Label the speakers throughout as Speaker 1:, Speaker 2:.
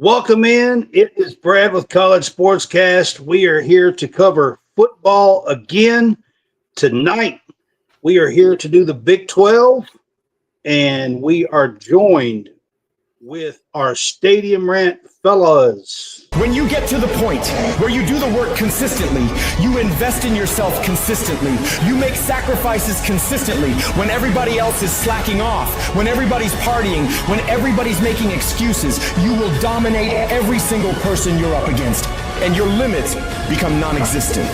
Speaker 1: Welcome in. It is Brad with College SportsCast. We are here to cover football again. Tonight, we are here to do the Big 12, and we are joined with our Stadium Rant fellas.
Speaker 2: When you get to the point where you do the work consistently, you invest in yourself consistently, you make sacrifices consistently when everybody else is slacking off, when everybody's partying, when everybody's making excuses, you will dominate every single person you're up against, and your limits become non-existent.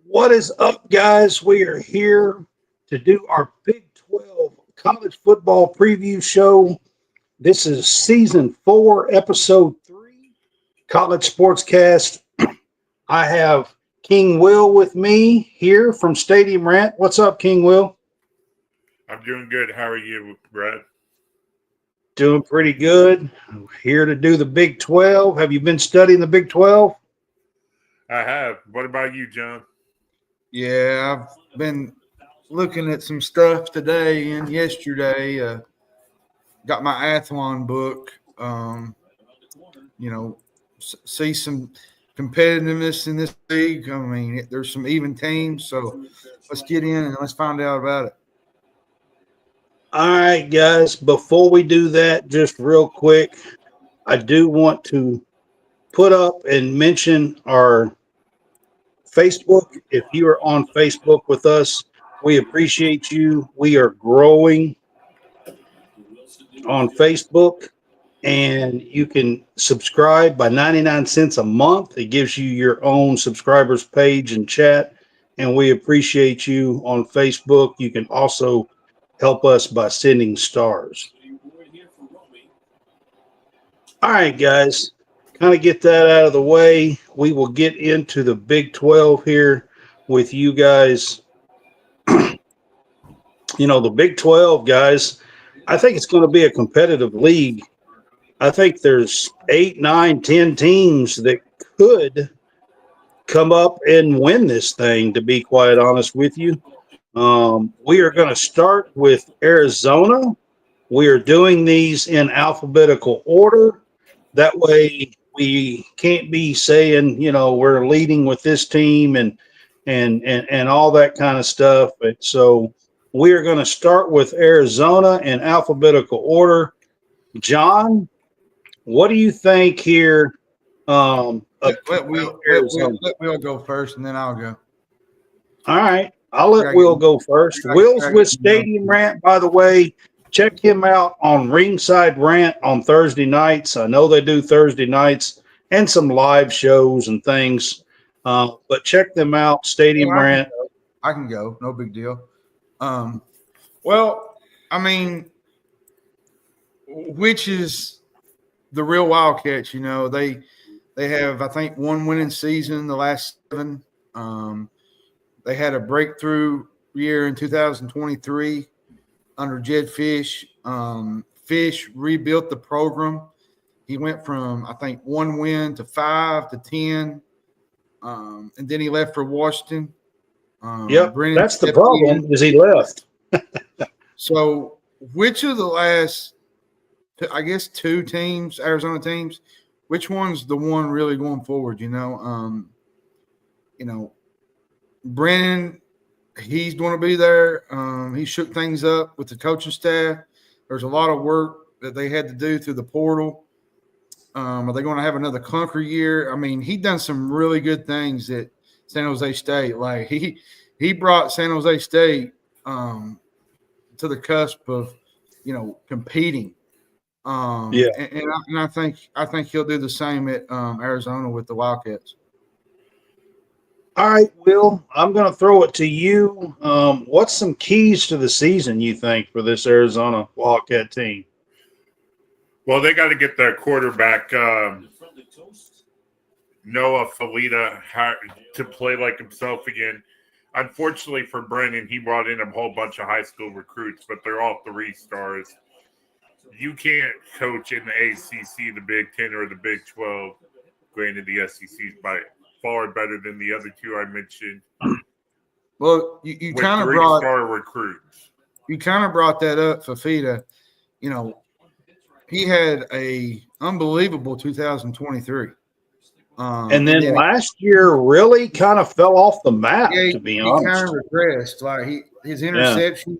Speaker 1: What is up, guys? We are here to do our Big 12 college football preview show. This is season 4, episode 3, College SportsCast. I have King Will with me here from Stadium Rant. What's up, King Will?
Speaker 3: I'm doing good. How are you, Brad?
Speaker 1: Doing pretty good. I'm here to do the Big 12. Have you been studying the Big 12?
Speaker 3: I have. What about you, John?
Speaker 4: Yeah, I've been looking at some stuff today and yesterday. Got my Athlon book. See some competitiveness in this league. I mean, there's some even teams, so let's get in and let's find out about it.
Speaker 1: All right, guys, before we do that, just real quick, I do want to put up and mention our Facebook. If you are on Facebook with us, we appreciate you. We are growing on Facebook, and you can subscribe by 99 cents a month. It gives you your own subscribers page and chat, and we appreciate you on Facebook. You can also help us by sending stars. All right, guys, kind of get that out of the way. We will get into the Big 12 here with you guys. The Big 12, guys, I think it's going to be a competitive league. I think there's 8, 9, 10 teams that could come up and win this thing, to be quite honest with you. We are going to start with Arizona. We are doing these in alphabetical order. That way we can't be saying, we're leading with this team and all that kind of stuff. And so we are going to start with Arizona in alphabetical order. John, what do you think here?
Speaker 4: Let Will go first, and then I'll go.
Speaker 1: All right. I'll let Will go first. Will's with Stadium Rant, by the way. Check him out on Ringside Rant on Thursday nights. I know they do Thursday nights and some live shows and things. But check them out, Stadium Rant.
Speaker 4: I can go. No big deal. Well, I mean, which is the real Wildcats, they have, I think, one winning season the last 7. They had a breakthrough year in 2023 under Jed Fish. Fish rebuilt the program. He went from, I think, 1 win to 5 to 10. And then he left for Washington.
Speaker 1: That's the problem, is he left.
Speaker 4: So which of the last, I guess, 2 teams, Arizona teams, which one's the one really going forward? Brennan, he's going to be there. He shook things up with the coaching staff. There's a lot of work that they had to do through the portal. Are they going to have another clunker year? I mean, he done some really good things at San Jose State. Like he brought San Jose State to the cusp of, competing. And I think he'll do the same at Arizona with the Wildcats.
Speaker 1: All right, Will, I'm going to throw it to you. What's some keys to the season you think for this Arizona Wildcat team?
Speaker 3: Well, they got to get their quarterback, Noah Falita, to play like himself again. Unfortunately for Brennan, he brought in a whole bunch of high school recruits, but they're all 3-stars. You can't coach in the ACC, the Big 10, or the Big 12. Granted, the SEC is by far better than the other two I mentioned.
Speaker 4: Well, you kind of brought
Speaker 3: 3-star recruits.
Speaker 4: You kind of brought that up, Fafita. He had a unbelievable 2023.
Speaker 1: And then last year really kind of fell off the map, to be honest.
Speaker 4: He kind of regressed. Like his interceptions,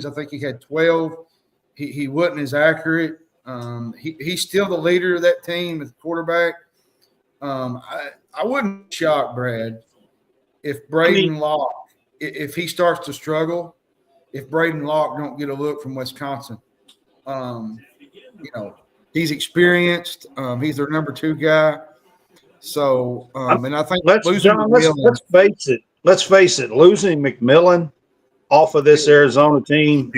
Speaker 4: I think he had 12. He wasn't as accurate. He's still the leader of that team as quarterback. I wouldn't shock Brad if Braden Locke, if he starts to struggle, if Braden Locke don't get a look from Wisconsin. He's experienced. He's their number 2 guy. So, and I think
Speaker 1: let's face it. Losing McMillan off of this Arizona team,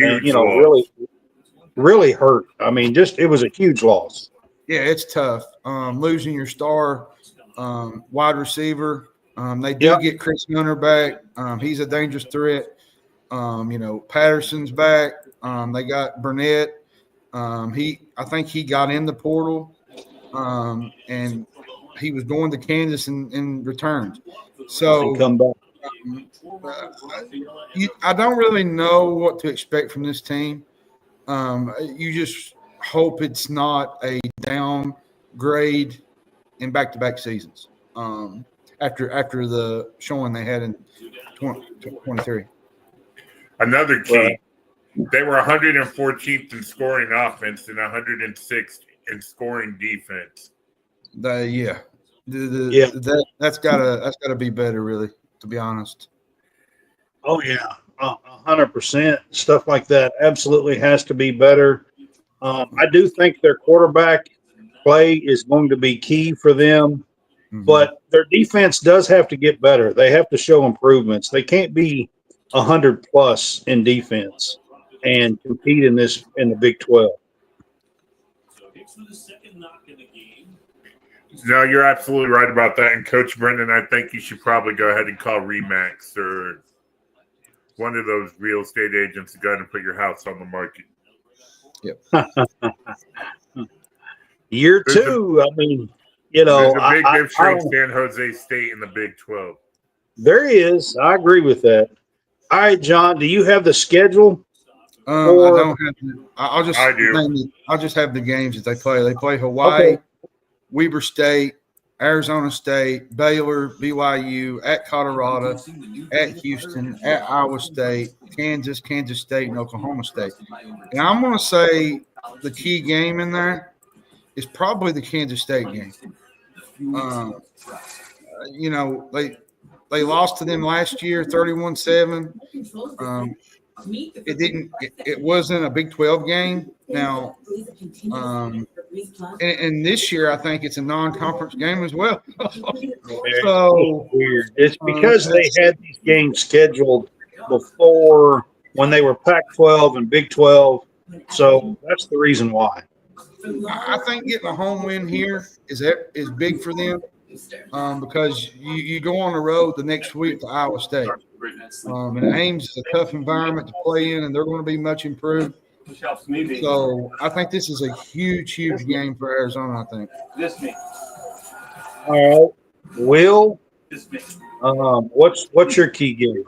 Speaker 1: really hurt. I mean, it was a huge loss.
Speaker 4: Yeah, it's tough. Losing your star wide receiver. They do get Chris Hunter back. He's a dangerous threat. Patterson's back. They got Burnett. I think he got in the portal, and he was going to Kansas and returned. So
Speaker 1: come back.
Speaker 4: I don't really know what to expect from this team. You just hope it's not a downgrade in back-to-back seasons. After the showing they had in 2023.
Speaker 3: Another key. They were 114th in scoring offense and 106th in scoring defense.
Speaker 4: That's gotta be better, really, to be honest.
Speaker 1: Oh yeah, 100%. Stuff like that absolutely has to be better. I do think their quarterback play is going to be key for them, but their defense does have to get better. They have to show improvements. They can't be 100+ in defense and compete in the Big 12.
Speaker 3: No, you're absolutely right about that. And Coach Brendan, I think you should probably go ahead and call Remax or one of those real estate agents to go ahead and put your house on the market.
Speaker 4: Yep.
Speaker 1: Year 2. There's a big
Speaker 3: difference between San Jose State and the Big 12.
Speaker 1: There is. I agree with that. All right, John, do you have the schedule?
Speaker 4: I don't have to. I
Speaker 3: do.
Speaker 4: I'll just have the games that they play. They play Hawaii, Weber State, Arizona State, Baylor, BYU, at Colorado, at Houston, at Iowa State, Kansas State, and Oklahoma State. And I'm going to say the key game in there is probably the Kansas State game. They lost to them last year, 31-7. It wasn't a Big 12 game. Now, and this year I think it's a non-conference game as well. So
Speaker 1: weird. It's because they had these games scheduled before when they were Pac-12 and Big 12. So that's the reason why.
Speaker 4: I think getting a home win here is big for them. Because you go on the road the next week to Iowa State. And Ames is a tough environment to play in, and they're going to be much improved. So I think this is a huge game for Arizona, I think.
Speaker 1: All right. Will, what's your key games?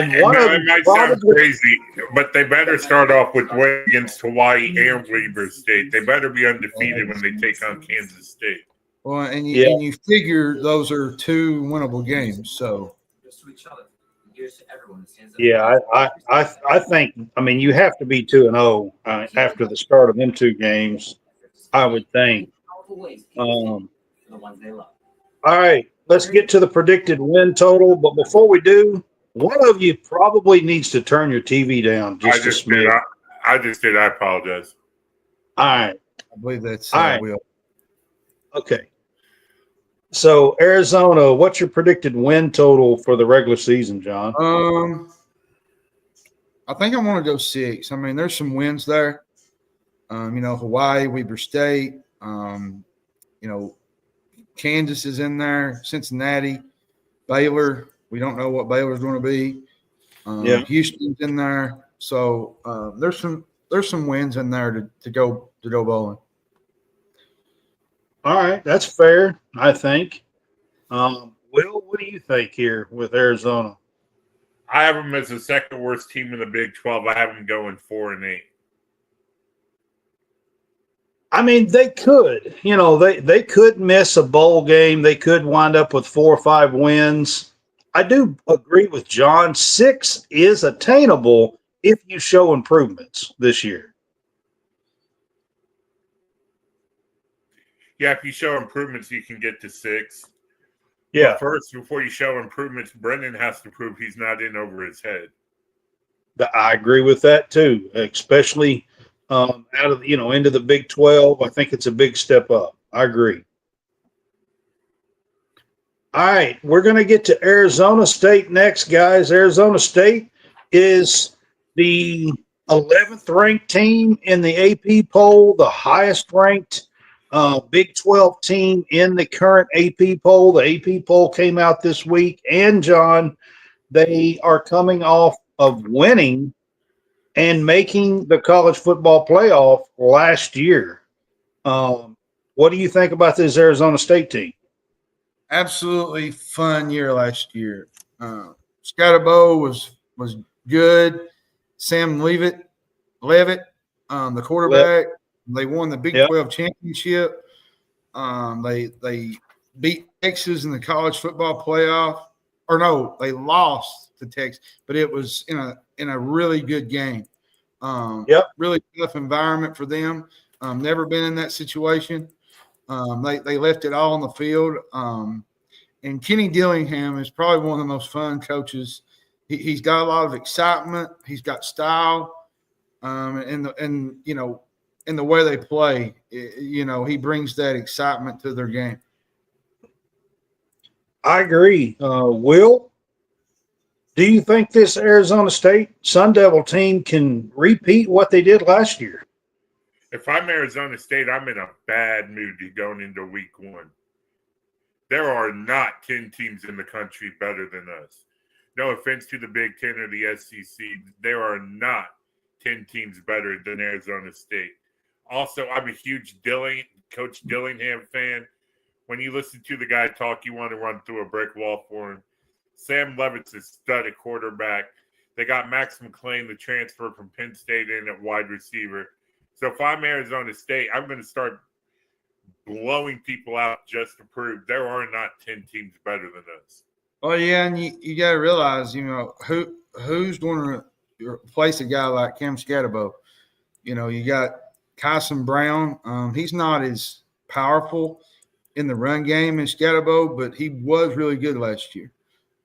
Speaker 1: And one of them
Speaker 3: it might sound crazy, but they better start off with win against Hawaii and Weber State. They better be undefeated when they take on Kansas State.
Speaker 4: Well, and you figure those are 2 winnable games. So,
Speaker 1: yeah, I think. I mean, you have to be 2-0 after the start of them 2 games. I would think. All right, let's get to the predicted win total. But before we do, one of you probably needs to turn your TV down just a smidge.
Speaker 3: I just did. I apologize.
Speaker 1: All right.
Speaker 4: I believe that's
Speaker 1: All right.
Speaker 4: Will.
Speaker 1: Okay. So, Arizona, what's your predicted win total for the regular season, John?
Speaker 4: I think I want to go 6. I mean, there's some wins there. Hawaii, Weber State, Kansas is in there, Cincinnati, Baylor. We don't know what Baylor's going to be. Houston's in there. So there's some wins in there to go bowling.
Speaker 1: All right, that's fair, I think. Will, what do you think here with Arizona?
Speaker 3: I have them as the second worst team in the Big 12. I have them going 4-8.
Speaker 1: I mean, they could. They could miss a bowl game. They could wind up with 4 or 5 wins. I do agree with John. 6 is attainable if you show improvements this year.
Speaker 3: Yeah, if you show improvements, you can get to 6.
Speaker 1: Yeah.
Speaker 3: But first, before you show improvements, Brendan has to prove he's not in over his head.
Speaker 1: I agree with that too, especially out of into the Big 12. I think it's a big step up. I agree. All right, we're going to get to Arizona State next, guys. Arizona State is the 11th ranked team in the AP poll, the highest ranked Big 12 team in the current AP poll. The AP poll came out this week, and John, they are coming off of winning and making the college football playoff last year. What do you think about this Arizona State team?
Speaker 4: Absolutely fun year last year. Scatterbo was good. Sam Leavitt, the quarterback. They won the Big 12 championship. They beat Texas in the college football playoff. Or no, they lost to Texas, but it was in a really good game. Really tough environment for them. Never been in that situation. They left it all on the field. And Kenny Dillingham is probably one of the most fun coaches. He's got a lot of excitement. He's got style. In the way they play, he brings that excitement to their game.
Speaker 1: I agree. Will, do you think this Arizona State Sun Devil team can repeat what they did last year?
Speaker 3: If I'm Arizona State, I'm in a bad mood going into week 1. There are not 10 teams in the country better than us. No offense to the Big 10 or the SEC. There are not 10 teams better than Arizona State. Also, I'm a huge Coach Dillingham fan. When you listen to the guy talk, you want to run through a brick wall for him. Sam Levitt's a stud at quarterback. They got Max McClain, the transfer from Penn State, in at wide receiver. So if I'm Arizona State, I'm going to start blowing people out just to prove there are not 10 teams better than us.
Speaker 4: Oh, yeah, and you got to realize, who's going to replace a guy like Cam Scatterbo? You got Kyson Brown. He's not as powerful in the run game as Scatterbo, but he was really good last year.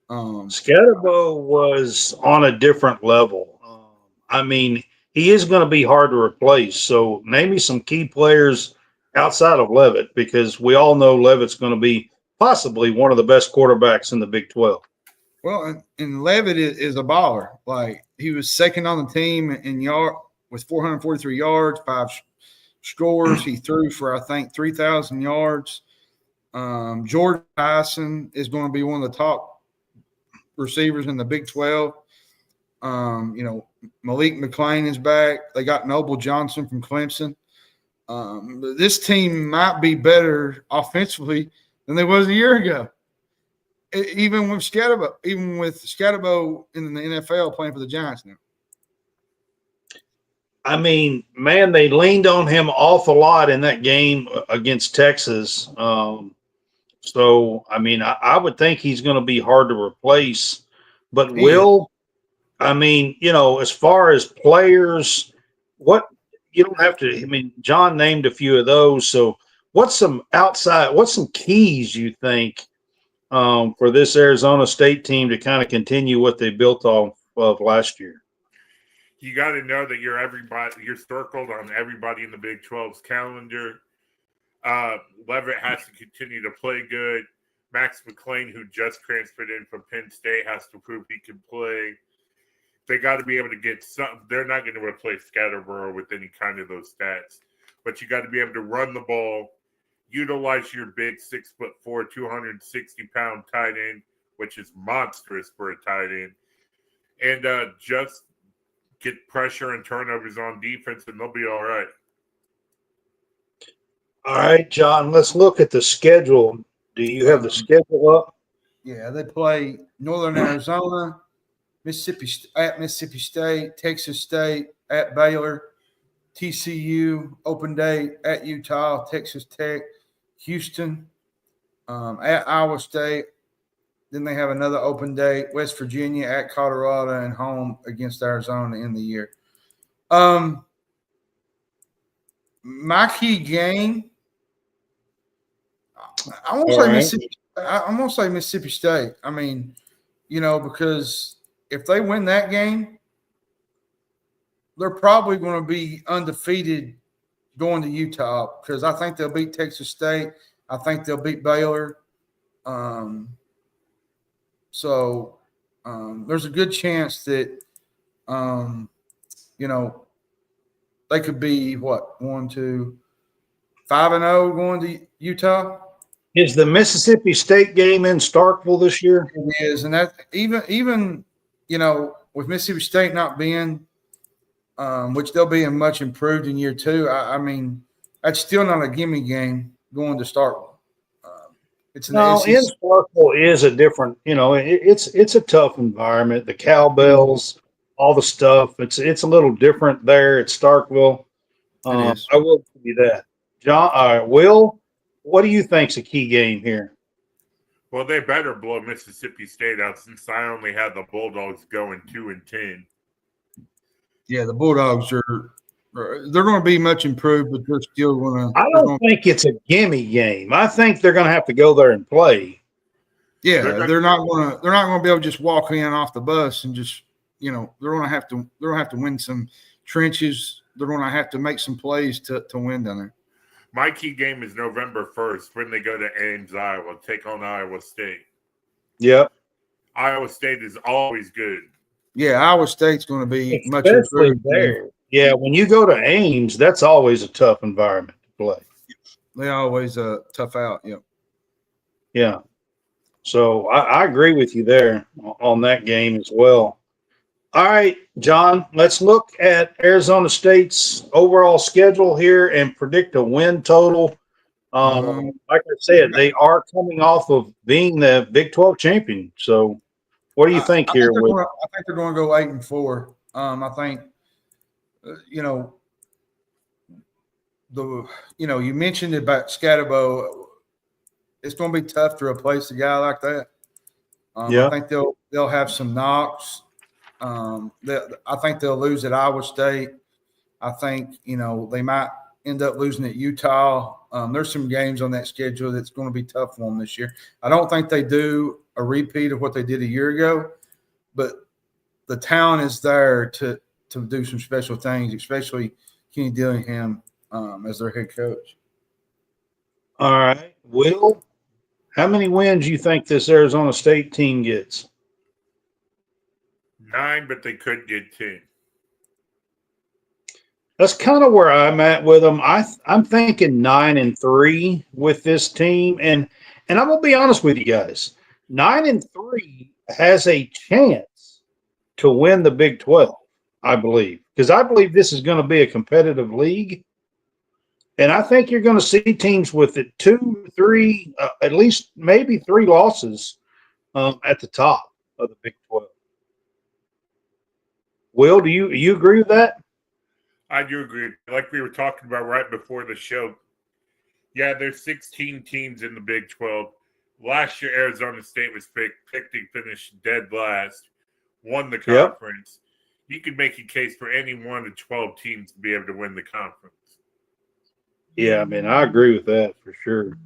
Speaker 1: Scatterbo was on a different level. He is going to be hard to replace. So name me some key players outside of Levitt, because we all know Levitt's going to be possibly one of the best quarterbacks in the Big 12.
Speaker 4: Well, and Levitt is a baller. Like, he was second on the team in yard with 443 yards, 5 scores. He threw for, I think, 3,000 yards. Jordan Tyson is going to be one of the top receivers in the Big 12. Malik McClain is back. They got Noble Johnson from Clemson. This team might be better offensively than they was a year ago. even with Scatterbo in the NFL playing for the Giants now.
Speaker 1: I mean, man, they leaned on him awful lot in that game against Texas. So, I mean, I would think he's going to be hard to replace. But I mean, as far as players, what you don't have to. I mean, John named a few of those. So, what's some keys you think for this Arizona State team to kind of continue what they built off of last year?
Speaker 3: You got to know that you're circled on everybody in the Big 12's calendar. Levitt has to continue to play good. Max McClain, who just transferred in from Penn State, has to prove he can play. They got to be able to get something. They're not going to replace Scatterborough with any kind of those stats, but you got to be able to run the ball, utilize your big 6'4", 260-pound tight end, which is monstrous for a tight end, and just get pressure and turnovers on defense, and they'll be all right.
Speaker 1: All right, John, let's look at the schedule. Do you have the schedule up?
Speaker 4: Yeah, they play Northern Arizona, Mississippi State, Texas State, at Baylor, TCU, open day at Utah, Texas Tech, Houston, at Iowa State. Then they have another open day, West Virginia at Colorado, and home against Arizona in the year. My key game, I'm gonna say Mississippi State. I mean, because if they win that game, they're probably going to be undefeated going to Utah, because I think they'll beat Texas State. I think they'll beat Baylor. So there's a good chance that, they could be 5-0 going to Utah.
Speaker 1: Is the Mississippi State game in Starkville this year?
Speaker 4: It is, and that even with Mississippi State not being, which they'll be much improved in year two. I mean, that's still not a gimme game going to Starkville. In
Speaker 1: Starkville is a different. It's a tough environment. The cowbells, all the stuff. It's a little different there at Starkville. I will give you that. John, Will, what do you think's a key game here?
Speaker 3: Well, they better blow Mississippi State out, since I only had the Bulldogs going 2-10.
Speaker 4: Yeah, the Bulldogs they're going to be much improved, but they're still going to.
Speaker 1: I don't think it's a gimme game. I think they're going to have to go there and play.
Speaker 4: Yeah, they're not going to be able to just walk in off the bus and just they're going to have to win some trenches. They're going to have to make some plays to win down there.
Speaker 3: My key game is November 1st when they go to Ames, Iowa, take on Iowa State.
Speaker 1: Yep.
Speaker 3: Iowa State is always good.
Speaker 4: Yeah, Iowa State's going to be much
Speaker 1: improved there. Yeah, when you go to Ames, that's always a tough environment to play.
Speaker 4: They always tough out. Yep.
Speaker 1: Yeah. So I agree with you there on that game as well. All right, John, let's look at Arizona State's overall schedule here and predict a win total. Like I said, they are coming off of being the Big 12 champion. So what do you think here?
Speaker 4: I think they're going to go 8-4. I think, you mentioned about Scatterbo. It's going to be tough to replace a guy like that. I think they'll have some knocks. I think they'll lose at Iowa State. I think, they might end up losing at Utah. There's some games on that schedule that's going to be tough for them this year. I don't think they do a repeat of what they did a year ago, but the talent is there to do some special things, especially Kenny Dillingham as their head coach.
Speaker 1: All right. Will, how many wins do you think this Arizona State team gets?
Speaker 3: 9, but they could get 10.
Speaker 1: That's kind of where I'm at with them. I'm thinking 9-3 with this team, and I'm gonna be honest with you guys. 9-3 has a chance to win the Big 12, I believe, because I believe this is going to be a competitive league, and I think you're going to see teams with 2, 3, at least maybe 3 losses at the top of the Big 12. Will, do you agree with that?
Speaker 3: I do agree. Like we were talking about right before the show, yeah, there's 16 teams in the Big 12. Last year, Arizona State was picked and finished dead last, won the
Speaker 1: Yep.
Speaker 3: conference. You could make a case for any one of 12 teams to be able to win the conference.
Speaker 1: Yeah, I mean, I agree with that for sure.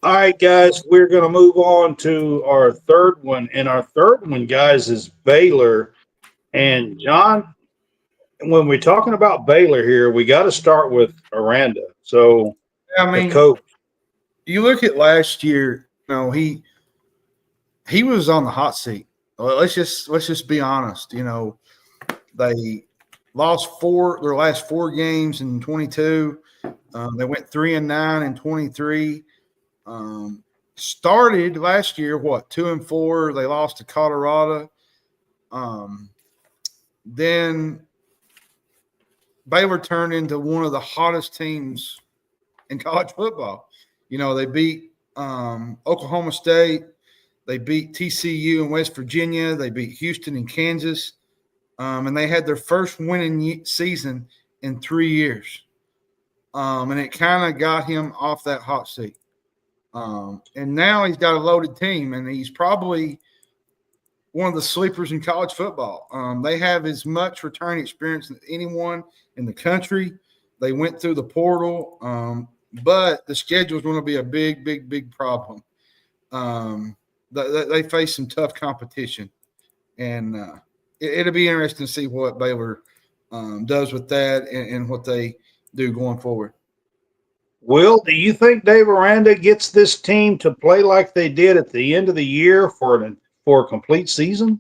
Speaker 1: All right, guys, we're going to move on to our third one. And our third one, guys, is Baylor. And John, when we're talking about Baylor here, we got to start with Aranda. So,
Speaker 4: I
Speaker 1: the
Speaker 4: mean,
Speaker 1: coach.
Speaker 4: you look at last year. He was on the hot seat. Well, let's just be honest. They lost their last 4 games in 22. They went 3-9 in 23. Started last year 2-4. They lost to Colorado. Then Baylor turned into one of the hottest teams in college football. They beat Oklahoma State. They beat TCU in West Virginia. They beat Houston and Kansas. And they had their first winning season in 3 years. And it kind of got him off that hot seat. And now he's got a loaded team, and he's probably one of the sleepers in college football. They have as much return experience as anyone in the country. They went through the portal, but the schedule is going to be a big, big, big problem. They face some tough competition, and it'll be interesting to see what Baylor does with that and what they do going forward.
Speaker 1: Will, do you think Dave Aranda gets this team to play like they did at the end of the year for a complete season?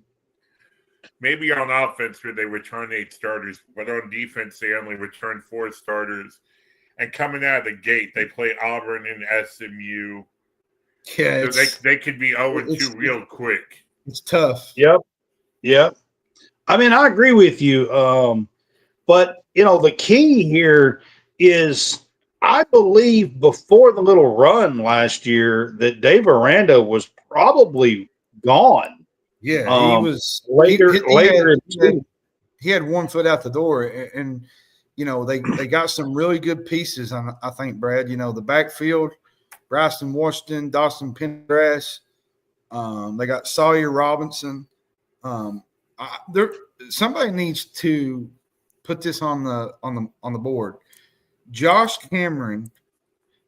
Speaker 3: Maybe on offense where they return 8 starters, but on defense they only return 4 starters. And coming out of the gate, they play Auburn and SMU.
Speaker 4: Yeah,
Speaker 3: so they could be 0-2 real quick.
Speaker 4: It's tough.
Speaker 1: Yep. I mean, I agree with you. But, the key here is I believe before the little run last year that Dave Aranda was probably gone.
Speaker 4: Yeah, he was
Speaker 1: later.
Speaker 4: He had one foot out the door, and they got some really good pieces. I think, Brad. The backfield, Bryson Washington, Dawson Pendergrass. They got Sawyer Robinson. Somebody needs to put this on the board. Josh Cameron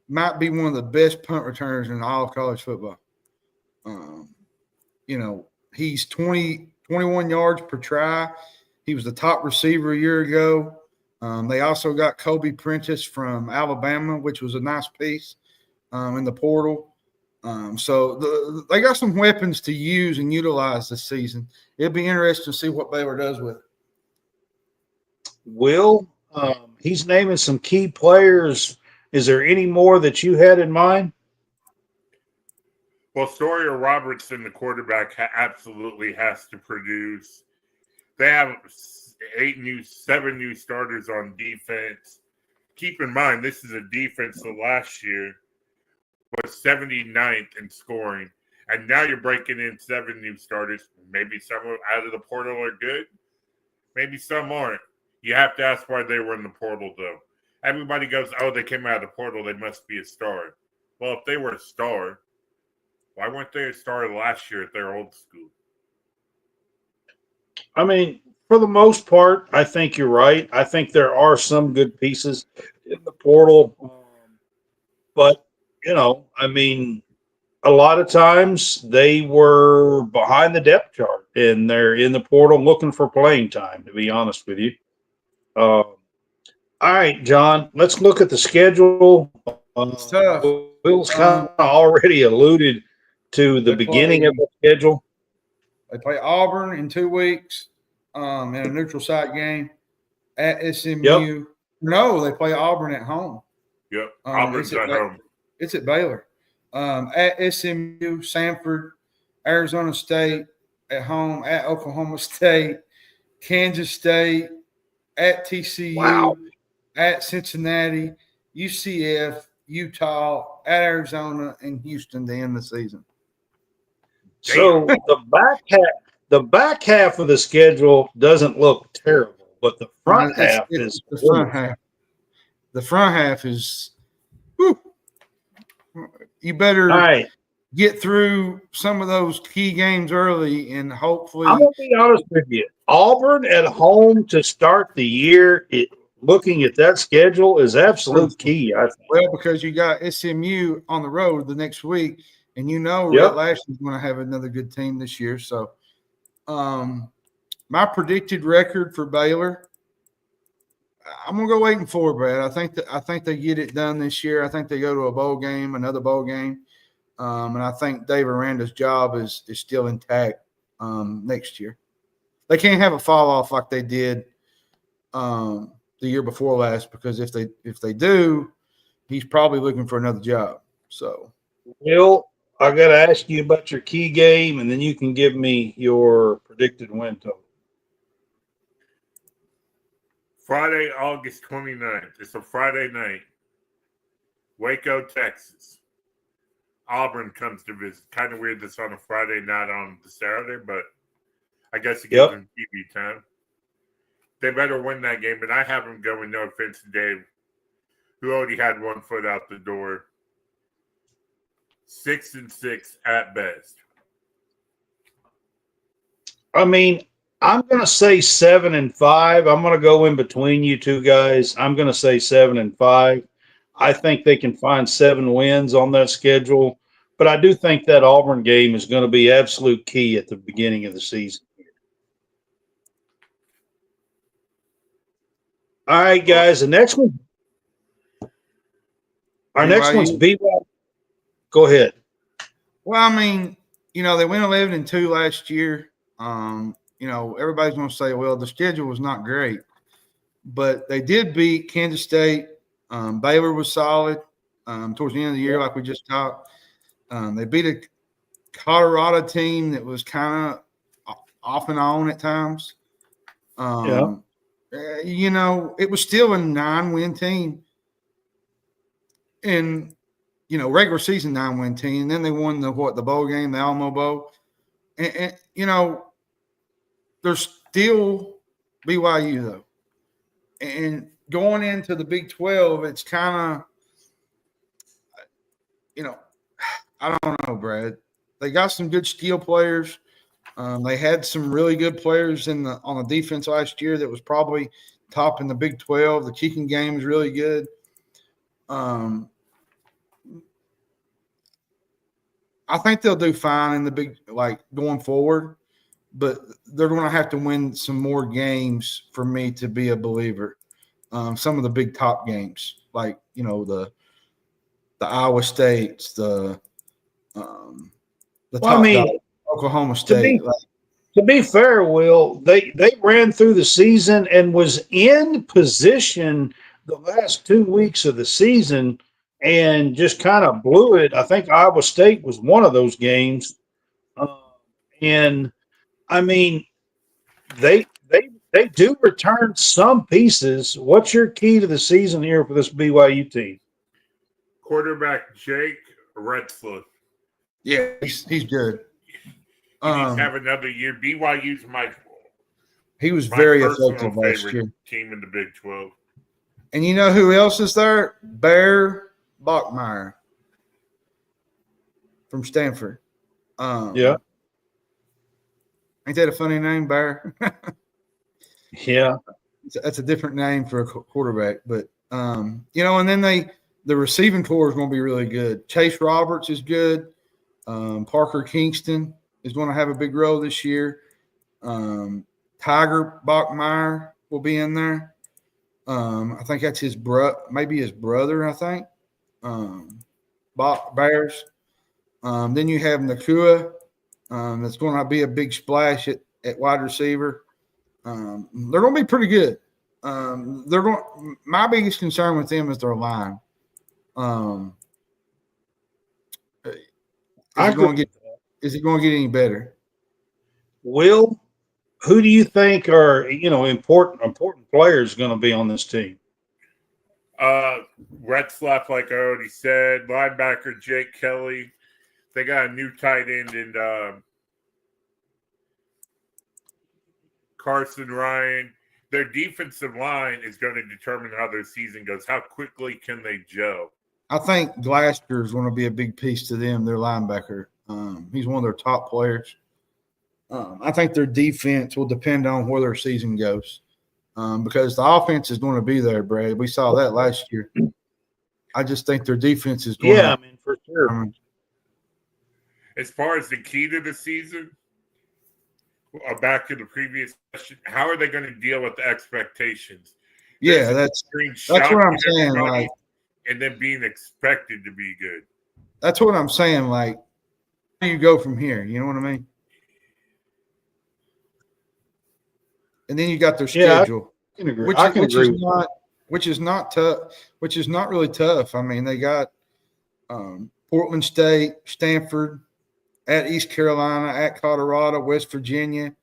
Speaker 4: might be one of the best punt returners in all of college football. He's 21 yards per try. He was the top receiver a year ago. They also got Kobe Prentice from Alabama, which was a nice piece in the portal. So they got some weapons to use and utilize this season. It'll be interesting to see what Baylor does with it.
Speaker 1: Will, he's naming some key players. Is there any more that you had in mind?
Speaker 3: Well, Sawyer Robertson, the quarterback, absolutely has to produce. They have 7 new starters on defense. Keep in mind, this is a defense that last year was 79th in scoring, and now you're breaking in 7 new starters. Maybe some out of the portal are good. Maybe some aren't. You have to ask why they were in the portal, though. Everybody goes, oh, they came out of the portal. They must be a star. Well, if they were a star, why weren't they a star last year at their old school?
Speaker 1: I mean, for the most part, I think you're right. I think there are some good pieces in the portal. But, I mean, a lot of times they were behind the depth chart and they're in the portal looking for playing time, to be honest with you. All right, John, let's look at the schedule.
Speaker 4: It's tough.
Speaker 1: Will's kind of already alluded to the beginning of the schedule.
Speaker 4: They play Auburn in 2 weeks in a neutral site game at SMU.
Speaker 1: Yep.
Speaker 4: No, they play Auburn at home.
Speaker 3: Yep, Auburn's at home.
Speaker 4: It's at Baylor. At SMU, Samford, Arizona State, at home, at Oklahoma State, Kansas State, at TCU, at Cincinnati, UCF, Utah, at Arizona, and Houston to end the season.
Speaker 1: So the back half of the schedule doesn't look terrible, but the front half
Speaker 4: It's
Speaker 1: is
Speaker 4: the front
Speaker 1: wonderful.
Speaker 4: half. The front half is. Whew, you
Speaker 1: All
Speaker 4: better
Speaker 1: right.
Speaker 4: get through some of those key games early, and
Speaker 1: I'm
Speaker 4: hopefully,
Speaker 1: gonna be honest with you. Auburn at home to start the year, looking at that schedule is absolute
Speaker 4: crucial.
Speaker 1: key. I think.
Speaker 4: Well, because you got SMU on the road the next week, and Rhett
Speaker 1: Yep.
Speaker 4: Lashley's going to have another good team this year. So, my predicted record for Baylor, I'm gonna go 8-4, Brad. I think they get it done this year. I think they go to a bowl game, another bowl game, and I think Dave Aranda's job is still intact next year. They can't have a fall off like they did the year before last, because if they do, he's probably looking for another job. So,
Speaker 1: Will, I got to ask you about your key game, and then you can give me your predicted win total.
Speaker 3: Friday, August 29th. It's a Friday night. Waco, Texas. Auburn comes to visit. Kind of weird this on a Friday, not on the Saturday, but I guess it gives them TV time. They better win that game, and I have them going, no offense to Dave, who already had one foot out the door. 6-6 at best.
Speaker 1: I mean, I'm going to say 7-5. I'm going to go in between you two guys. I'm going to say 7-5. I think they can find 7 wins on that schedule, but I do think that Auburn game is going to be absolute key at the beginning of the season. All right, guys. The next one. Our next one's BYU. Go ahead.
Speaker 4: well, I mean, they went 11-2 last year. Everybody's going to say, well, the schedule was not great, but they did beat Kansas State. Baylor was solid towards the end of the year, like we just talked. They beat a Colorado team that was kind of off and on at times. It was still a 9-win team. And regular season 9-win team. And then they won the bowl game, the Alamo Bowl. And they're still BYU though. And going into the Big 12, it's kind of, I don't know, Brad. They got some good skill players. They had some really good players on the defense last year that was probably top in the Big 12. The kicking game is really good. I think they'll do fine in the big, going forward, but they're going to have to win some more games for me to be a believer. Some of the big top games, the Iowa States, the top dog, Oklahoma State.
Speaker 1: To be fair, Will, they ran through the season and was in position the last 2 weeks of the season and just kind of blew it. I think Iowa State was one of those games, and I mean, they do return some pieces. What's your key to the season here for this BYU team?
Speaker 3: Quarterback Jake Retzlaff.
Speaker 4: Yeah, he's good.
Speaker 3: He needs to have another year. BYU's
Speaker 4: he was very
Speaker 3: effective
Speaker 4: last year.
Speaker 3: Team in the Big 12.
Speaker 4: And you know who else is there? Bear Bachmeier from Stanford.
Speaker 1: Yeah.
Speaker 4: Ain't that a funny name, Bear?
Speaker 1: Yeah.
Speaker 4: That's a different name for a quarterback. But, and then the receiving core is going to be really good. Chase Roberts is good. Parker Kingston is going to have a big role this year. Tiger Bachmeier will be in there. I think that's maybe his brother, I think. Bears. Then you have Nakua. That's going to be a big splash at wide receiver. They're going to be pretty good. My biggest concern with them is their line. Is it going to get any better?
Speaker 1: Will, who do you think are important players going to be on this team?
Speaker 3: Retzlaff, like I already said, linebacker Jake Kelly. They got a new tight end in Carson Ryan. Their defensive line is going to determine how their season goes. How quickly can they gel?
Speaker 4: I think Glasgow is going to be a big piece to them, their linebacker. He's one of their top players. I think their defense will depend on where their season goes because the offense is going to be there, Brad. We saw that last year. I just think their defense is going to –
Speaker 1: for sure.
Speaker 3: As far as the key to the season, back to the previous question, how are they going to deal with the expectations?
Speaker 4: Yeah, that's what I'm saying. Like,
Speaker 3: and then being expected to be good.
Speaker 4: That's what I'm saying. Like, how do you go from here? You know what I mean? And then you got their schedule,
Speaker 1: I can agree.
Speaker 4: which is not tough. Which is not really tough. I mean, they got Portland State, Stanford, at East Carolina, at Colorado, West Virginia,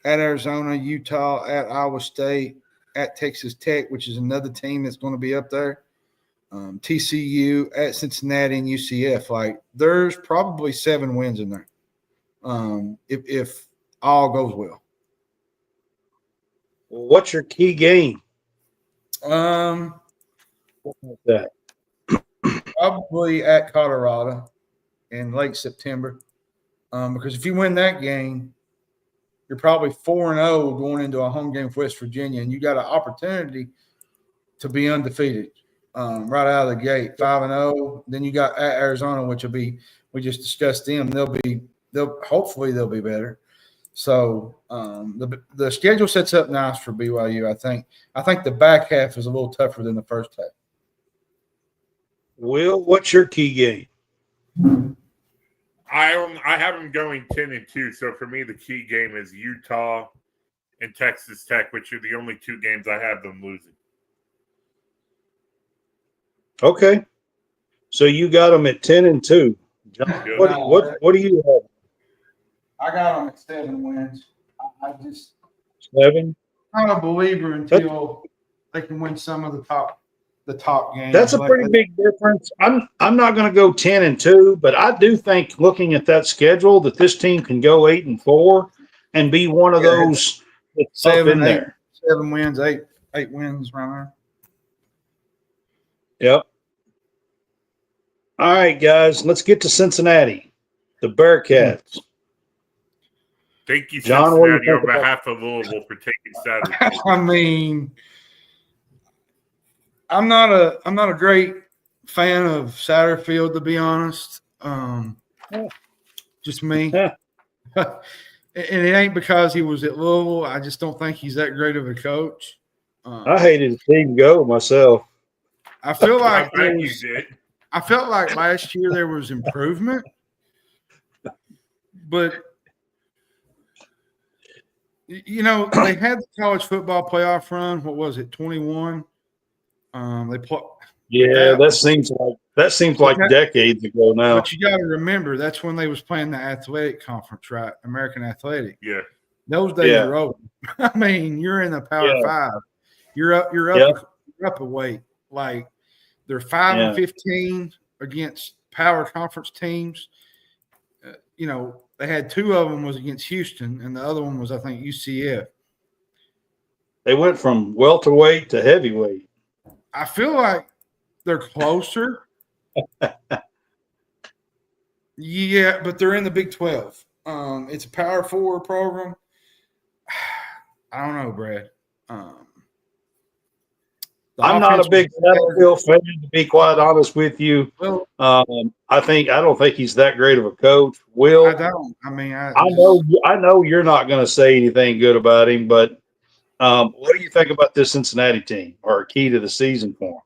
Speaker 4: at Arizona, Utah, at Iowa State, at Texas Tech, which is another team that's going to be up there. TCU, at Cincinnati, and UCF. Like, there's probably 7 wins in there if all goes well.
Speaker 1: What's your key game?
Speaker 4: Probably at Colorado in late September. Because if you win that game, you're probably 4-0 going into a home game with West Virginia, and you got an opportunity to be undefeated right out of the gate, 5-0. Then you got at Arizona, which will be – we just discussed them. Hopefully they'll be better. So the schedule sets up nice for BYU. I think the back half is a little tougher than the first half.
Speaker 1: Will, what's your key game?
Speaker 3: I have them going 10-2. So for me, the key game is Utah and Texas Tech, which are the only 2 games I have them losing.
Speaker 1: Okay, so you got them at 10-2. John, what do you have?
Speaker 4: I got them at 7 wins. I just
Speaker 1: 7.
Speaker 4: I'm not a believer until they can win some of the top games.
Speaker 1: That's a pretty big difference. I'm not going to go 10-2, but I do think looking at that schedule that this team can go 8-4 and be one of those that's up in there.
Speaker 4: 7 wins, 8 wins right there.
Speaker 1: Yep. All right, guys, let's get to Cincinnati, the Bearcats.
Speaker 3: Thank you,
Speaker 1: John,
Speaker 3: Cincinnati, on behalf of Louisville for taking Saturday.
Speaker 4: I mean, I'm not a great fan of Satterfield, to be honest. Just me. And it ain't because he was at Louisville. I just don't think he's that great of a coach.
Speaker 1: I hated to see him go myself.
Speaker 4: I feel like
Speaker 3: I
Speaker 4: felt like last year there was improvement, but you know, they had the college football playoff run. What was it, 21? They play.
Speaker 1: Yeah, that seems like decades ago now.
Speaker 4: But you got to remember, that's when they was playing the athletic conference, right? American Athletic.
Speaker 3: Yeah.
Speaker 4: Those days are over. I mean, you're in the Power 5. You're up a weight. Like, they're 5-15 against power conference teams. You know, they had 2 of them was against Houston, and the other one was, I think, UCF.
Speaker 1: They went from welterweight to heavyweight.
Speaker 4: I feel like they're closer. Yeah, but they're in the Big 12. It's a Power 4 program. I don't know, Brad.
Speaker 1: I'm not a big Satterfield fan, to be quite honest with you.
Speaker 4: Well,
Speaker 1: I don't think he's that great of a coach. Will,
Speaker 4: I don't. I mean, I
Speaker 1: know you're not going to say anything good about him, but what do you think about this Cincinnati team, or a key to the season for him?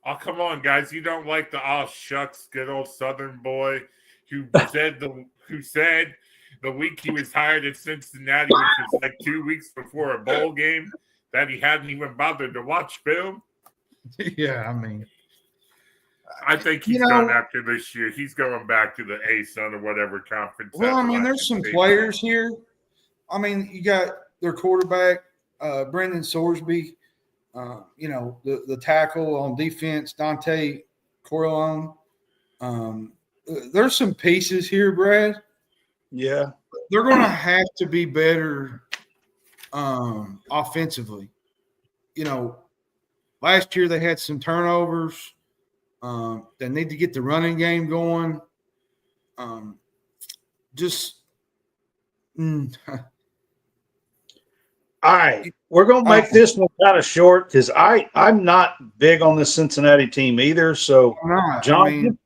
Speaker 3: Oh, come on, guys! You don't like the shucks, good old Southern boy who said the week he was hired at Cincinnati, which was like 2 weeks before a bowl game, that he hadn't even bothered to watch film.
Speaker 4: Yeah, I mean,
Speaker 3: I think he's done after this year. He's going back to the ASUN or whatever conference.
Speaker 4: Well, I mean, there's some players here. I mean, you got their quarterback, Brendan Sorsby. You know, the tackle on defense, Dante Corleone. There's some pieces here, Brad.
Speaker 1: Yeah.
Speaker 4: They're going to have to be better offensively. Last year they had some turnovers. They need to get the running game going.
Speaker 1: All right, we're going to make this one kind of short because I'm not big on this Cincinnati team either. So, John,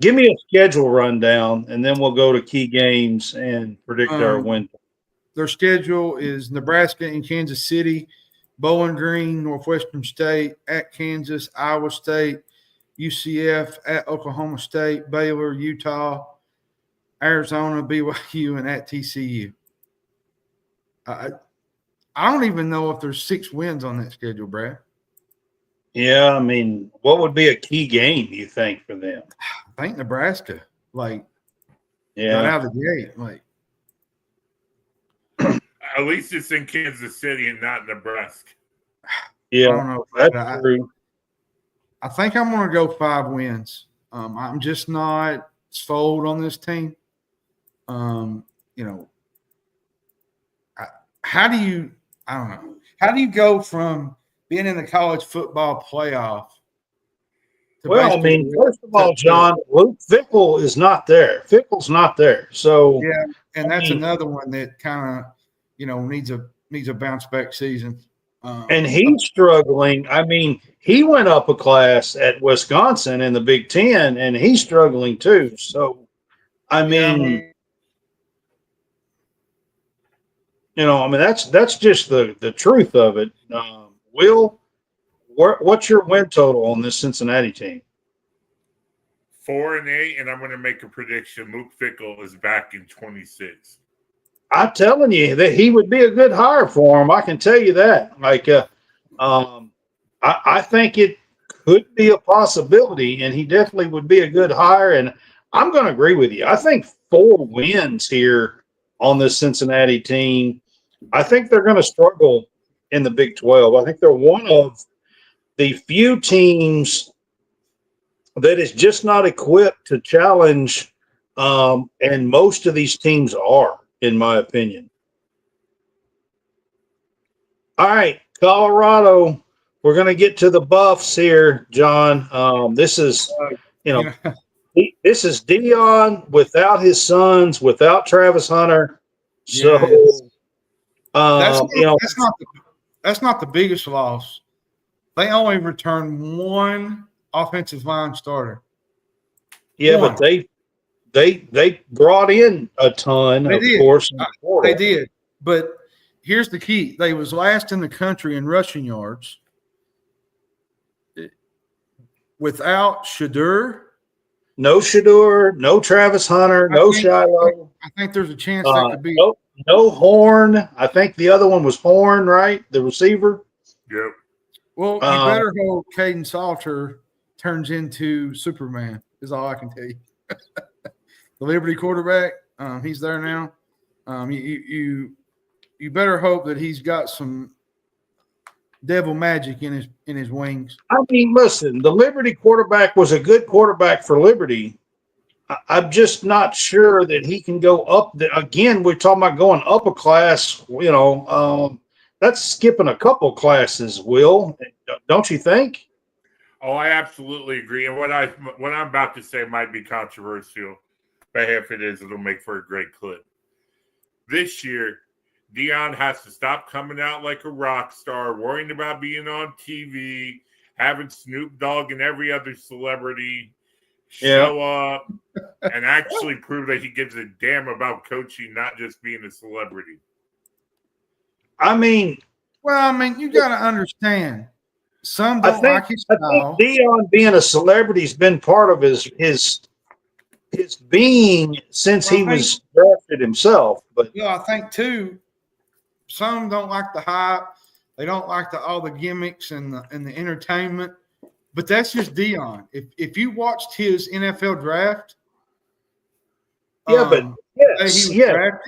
Speaker 1: give me a schedule rundown, and then we'll go to key games and predict our win.
Speaker 4: Their schedule is Nebraska and Kansas City, Bowling Green, Northwestern State, at Kansas, Iowa State, UCF, at Oklahoma State, Baylor, Utah, Arizona, BYU, and at TCU. I don't even know if there's 6 wins on that schedule, Brad.
Speaker 1: Yeah, I mean, what would be a key game, you think, for them?
Speaker 4: I think Nebraska, right out of the gate.
Speaker 3: At least it's in Kansas City and not Nebraska.
Speaker 1: Yeah,
Speaker 4: I don't know.
Speaker 1: That's true.
Speaker 4: I think I'm going to go 5 wins. I'm just not sold on this team. How do you – I don't know. How do you go from being in the college football playoff to
Speaker 1: well, I mean, first of all, John, Luke Fickell is not there. Fickell's not there. So
Speaker 4: yeah, and that's another one that kind of, needs a bounce back season.
Speaker 1: And he's struggling. I mean, he went up a class at Wisconsin in the Big Ten, and he's struggling too. So, I mean, that's just the truth of it. Will, what's your win total on this Cincinnati team?
Speaker 3: 4-8, and I'm going to make a prediction. Luke Fickell is back in 26.
Speaker 1: I'm telling you that he would be a good hire for him. I can tell you that. I think it could be a possibility, and he definitely would be a good hire. And I'm going to agree with you. I think 4 wins here on this Cincinnati team. I think they're going to struggle in the Big 12. I think they're one of the few teams that is just not equipped to challenge, and most of these teams are, in my opinion. All right, Colorado. We're going to get to the Buffs here, John. This is, this is Dion without his sons, without Travis Hunter. So,
Speaker 4: that's not the biggest loss. They only returned 1 offensive line starter.
Speaker 1: Yeah, but they brought in a ton, of course.
Speaker 4: They did. But here's the key. They was last in the country in rushing yards. Without Shadur.
Speaker 1: No Shadur, no Travis Hunter, no Shiloh.
Speaker 4: I think there's a chance that could be.
Speaker 1: No Horn. I think the other one was Horn, right? The receiver.
Speaker 3: Yep.
Speaker 4: Well, you better hope Caden Salter turns into Superman, is all I can tell you. The Liberty quarterback, he's there now. You better hope that he's got some devil magic in his wings.
Speaker 1: I mean, listen, the Liberty quarterback was a good quarterback for Liberty. I'm just not sure that he can go up. Again, we're talking about going up a class. That's skipping a couple classes. Will, don't you think?
Speaker 3: Oh, I absolutely agree. And what I'm about to say might be controversial, but if it is, it'll make for a great clip. This year, Dion has to stop coming out like a rock star, worrying about being on TV, having Snoop Dogg and every other celebrity show up, and actually prove that he gives a damn about coaching, not just being a celebrity.
Speaker 1: I mean,
Speaker 4: you got to understand. Some don't like his style.
Speaker 1: I think Dion being a celebrity has been part of his being since he was drafted himself. But
Speaker 4: I think too, some don't like the hype. They don't like all the gimmicks and the entertainment. But that's just Dion. If you watched his NFL draft,
Speaker 1: drafted, his draft,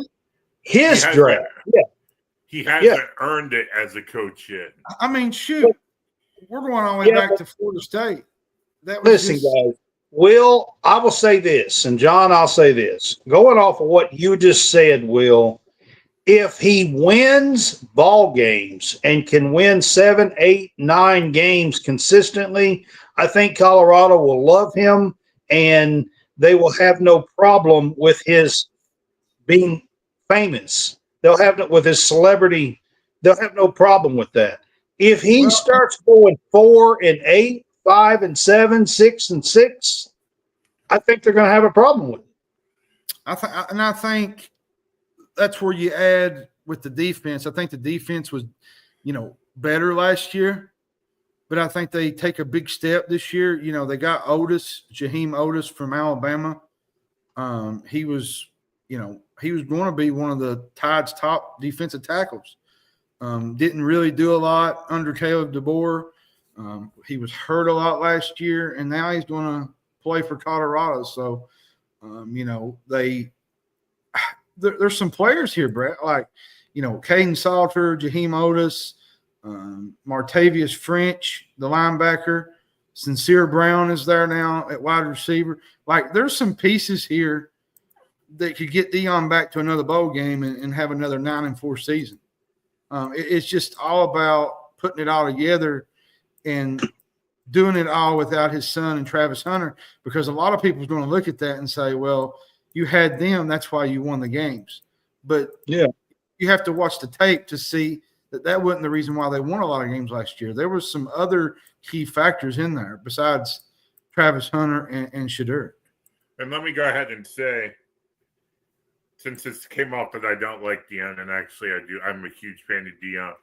Speaker 3: he hasn't earned it as a coach yet.
Speaker 4: I mean, shoot, we're going all the way back to Florida State.
Speaker 1: Listen, guys. Will, I will say this, and John, I'll say this. Going off of what you just said, Will, if he wins ball games and can win 7, 8, 9 games consistently, I think Colorado will love him and they will have no problem with his being famous. They'll have no, with his celebrity. They'll have no problem with that. If he starts going 4-8, 5-7, 6-6, I think they're going to have a problem with it.
Speaker 4: I think that's where you add with the defense. I think the defense was, better last year, but I think they take a big step this year. They got Jaheim Otis from Alabama. He was going to be one of the Tide's top defensive tackles. Didn't really do a lot under Caleb DeBoer. He was hurt a lot last year, and now he's going to play for Colorado. So, there's some players here, Brett, like, Caden Salter, Jaheim Otis, Martavius French, the linebacker. Sincere Brown is there now at wide receiver. Like, there's some pieces here that could get Deion back to another bowl game and have another 9-4 season. It's just all about putting it all together and doing it all without his son and Travis Hunter, because a lot of people are going to look at that and say, well, you had them, that's why you won the games. But
Speaker 1: yeah,
Speaker 4: you have to watch the tape to see that wasn't the reason why they won a lot of games last year. There was some other key factors in there besides Travis Hunter and Shadur.
Speaker 3: And let me go ahead and say, since this came off that I don't like Deion, and actually I do, I'm a huge fan of Deion.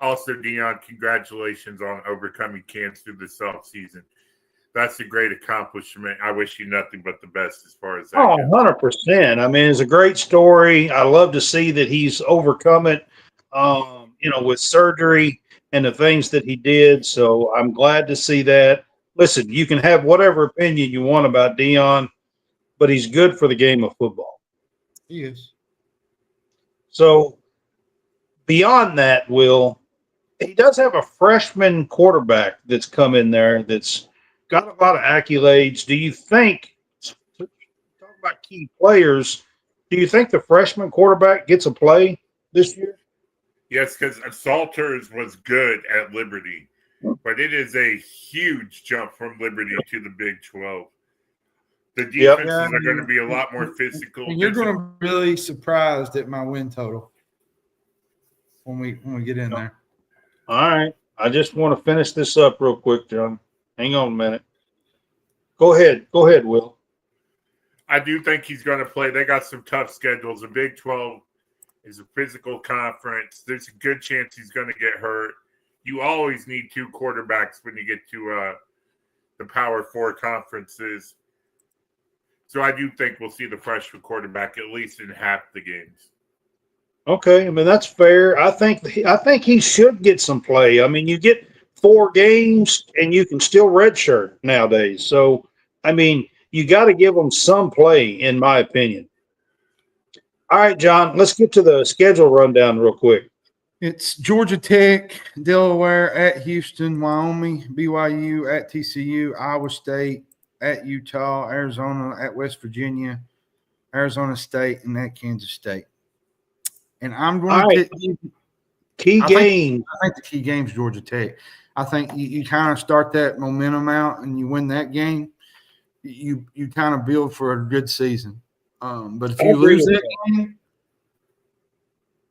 Speaker 3: Also, Deion, congratulations on overcoming cancer this offseason. That's a great accomplishment. I wish you nothing but the best as far as that goes.
Speaker 1: 100%. I mean, it's a great story. I love to see that he's overcome it, with surgery and the things that he did. So I'm glad to see that. Listen, you can have whatever opinion you want about Deion, but he's good for the game of football.
Speaker 4: He is.
Speaker 1: So beyond that, Will, he does have a freshman quarterback that's come in there that's got a lot of accolades. Do you think, talk about key players, do you think the freshman quarterback gets a play this year?
Speaker 3: Yes, because Salters was good at Liberty, but it is a huge jump from Liberty to the Big 12. The defenses are going to be a lot more physical.
Speaker 4: And you're going to be really surprised at my win total when we get in there.
Speaker 1: All right. I just want to finish this up real quick, John. Hang on a minute. Go ahead. Go ahead, Will.
Speaker 3: I do think he's going to play. They got some tough schedules. The Big 12 is a physical conference. There's a good chance he's going to get hurt. You always need two quarterbacks when you get to the Power 4 conferences. So I do think we'll see the freshman quarterback at least in half the games.
Speaker 1: Okay, I mean that's fair. I think he should get some play. I mean, you get 4 games and you can still redshirt nowadays. So, I mean, you got to give him some play, in my opinion. All right, John, let's get to the schedule rundown real quick.
Speaker 4: It's Georgia Tech, Delaware, at Houston, Wyoming, BYU, at TCU, Iowa State, at Utah, Arizona, at West Virginia, Arizona State, and at Kansas State. And I'm going to pick
Speaker 1: key games.
Speaker 4: I think the key game is Georgia Tech. I think you kind of start that momentum out and you win that game, you kind of build for a good season. But if you lose that game,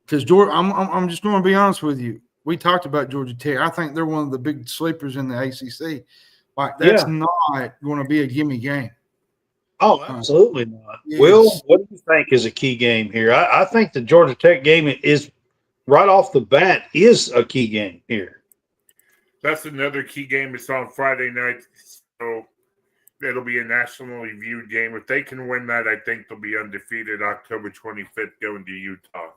Speaker 4: because I'm just going to be honest with you. We talked about Georgia Tech. I think they're one of the big sleepers in the ACC. Like, that's not going to be a gimme game.
Speaker 1: Oh, absolutely not. Will, what do you think is a key game here? I think the Georgia Tech game is right off the bat is a key game here.
Speaker 3: That's another key game. It's on Friday night, so it'll be a nationally viewed game. If they can win that, I think they'll be undefeated October 25th going to Utah.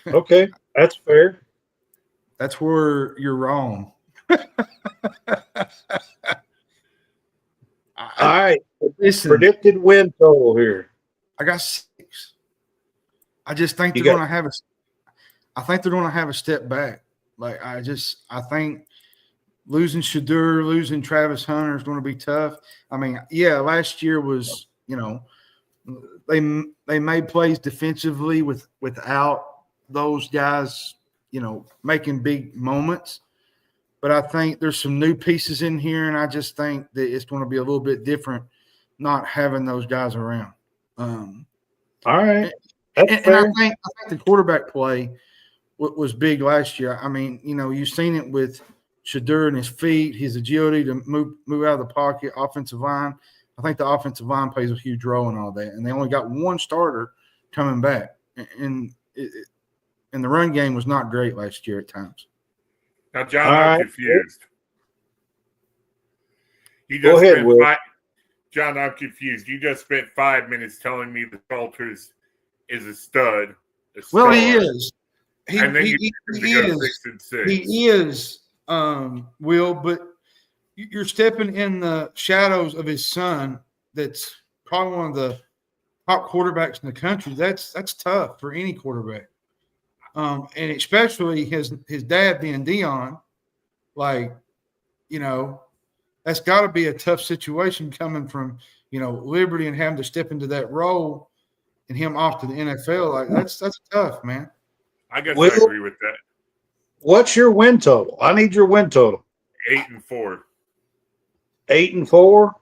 Speaker 1: Okay, that's fair.
Speaker 4: That's where you're wrong.
Speaker 1: All right.
Speaker 4: Listen,
Speaker 1: predicted win total here.
Speaker 4: I got 6. I just think they're going to have a step back. Like, I think losing Shadur, losing Travis Hunter is going to be tough. I mean, last year was, the they made plays defensively without those guys, making big moments. But I think there's some new pieces in here, and I just think that it's going to be a little bit different not having those guys around.
Speaker 1: All right.
Speaker 4: And I think the quarterback play was big last year. I mean, you've seen it with Shadur and his feet, his agility to move out of the pocket, offensive line. I think the offensive line plays a huge role in all that. And they only got one starter coming back. And the run game was not great last year at times.
Speaker 3: Now, John, I'm confused.
Speaker 1: Go ahead, Will.
Speaker 3: John, I'm confused. You just spent 5 minutes telling me the Salters is a stud.
Speaker 4: Well, he is. He is, Will, but you're stepping in the shadows of his son that's probably one of the top quarterbacks in the country. That's tough for any quarterback. And especially his dad being Dion, that's got to be a tough situation coming from, Liberty and having to step into that role and him off to the NFL. That's tough, man.
Speaker 3: I guess I agree with that.
Speaker 1: What's your win total? I need your win total.
Speaker 3: 8-4.
Speaker 1: 8-4.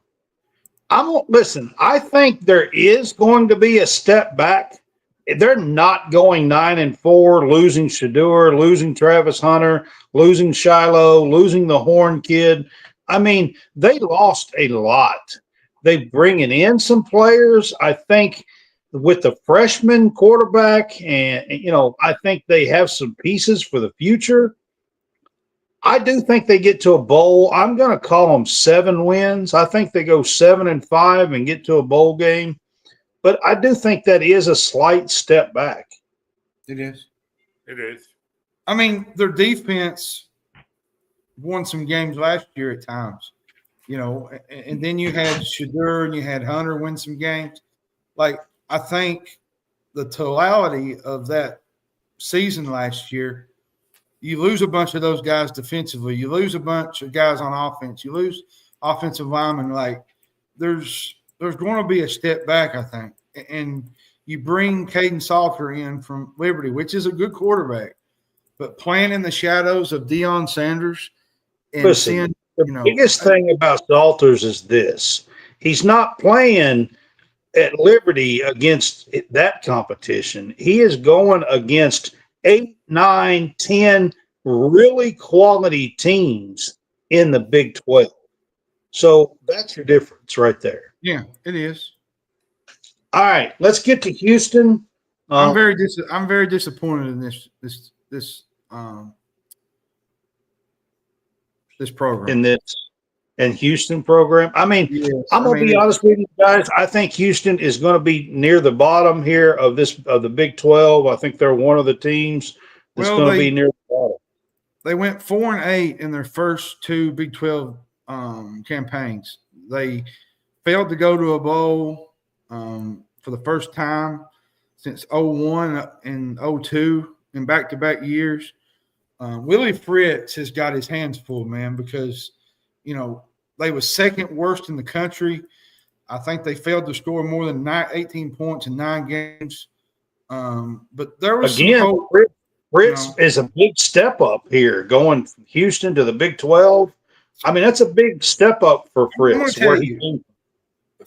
Speaker 1: Listen, I think there is going to be a step back. They're not going 9-4, losing Shadur, losing Travis Hunter, losing Shiloh, losing the Horn kid. I mean, they lost a lot. They bringing in some players. I think with the freshman quarterback, and I think they have some pieces for the future. I do think they get to a bowl. I'm going to call them 7 wins. I think they go 7-5 and get to a bowl game. But I do think that is a slight step back.
Speaker 4: It is.
Speaker 3: It is.
Speaker 4: I mean, their defense won some games last year at times, and then you had Shadur and you had Hunter win some games. I think the totality of that season last year, you lose a bunch of those guys defensively. You lose a bunch of guys on offense. You lose offensive linemen. There's going to be a step back, I think. And you bring Caden Salter in from Liberty, which is a good quarterback, but playing in the shadows of Deion Sanders. And
Speaker 1: listen, the biggest thing about Salters is this. He's not playing at Liberty against that competition. He is going against 8, 9, 10 really quality teams in the Big 12. So that's your difference right there.
Speaker 4: Yeah, it is.
Speaker 1: All right, let's get to Houston.
Speaker 4: I'm very disappointed in this program.
Speaker 1: In Houston program. I mean, yes, I'm going to be honest with you guys. I think Houston is going to be near the bottom here of the Big 12. I think they're one of the teams that's going to be near the bottom.
Speaker 4: They went 4-8 in their first 2 Big 12 campaigns. They failed to go to a bowl for the first time since 2001 and 2002 in back-to-back years. Willie Fritz has got his hands full, man, because they was second worst in the country. I think they failed to score more than 18 points in 9 games. But there was
Speaker 1: again,
Speaker 4: some hope,
Speaker 1: Fritz is a big step up here, going from Houston to the Big 12. I mean, that's a big step up for Fritz.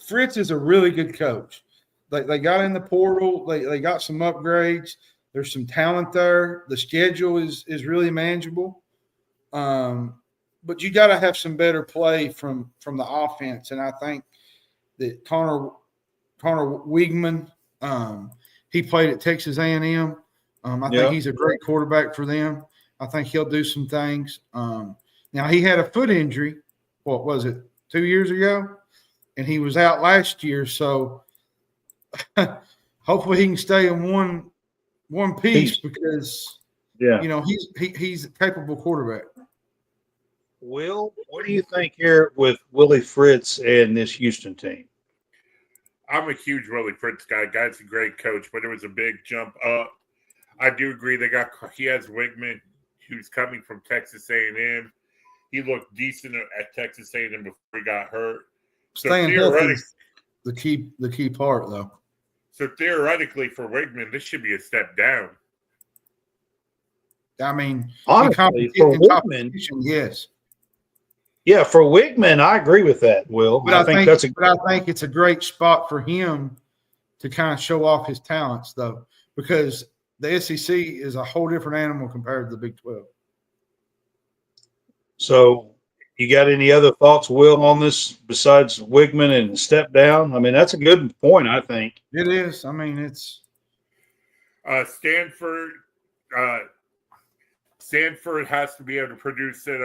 Speaker 4: Fritz is a really good coach. They got in the portal. They got some upgrades. There's some talent there. The schedule is really manageable. But you got to have some better play from the offense. And I think that Connor Wiegman, he played at Texas A&M. I think he's a great quarterback for them. I think he'll do some things. Now, he had a foot injury. What was it, 2 years ago? And he was out last year. So hopefully he can stay in one piece because, he's a capable quarterback.
Speaker 1: Will, what do you think here with Willie Fritz and this Houston team?
Speaker 3: I'm a huge Willie Fritz guy. Guy's a great coach, but it was a big jump up. I do agree he has Wigman, who's coming from Texas A&M. He looked decent at Texas A&M before he got hurt. So
Speaker 4: staying healthy is the key part, though.
Speaker 3: So theoretically, for Wigman, this should be a step down.
Speaker 4: I mean,
Speaker 1: honestly, for Wigman,
Speaker 4: yes.
Speaker 1: Yeah, for Wigman, I agree with that, Will.
Speaker 4: But I think it's a great spot for him to kind of show off his talents, though, because the SEC is a whole different animal compared to the Big 12.
Speaker 1: So, you got any other thoughts, Will, on this besides Wigman and step down? I mean, that's a good point, I think.
Speaker 4: It is. I mean, it's
Speaker 3: Stanford. Stanford has to be able to produce it.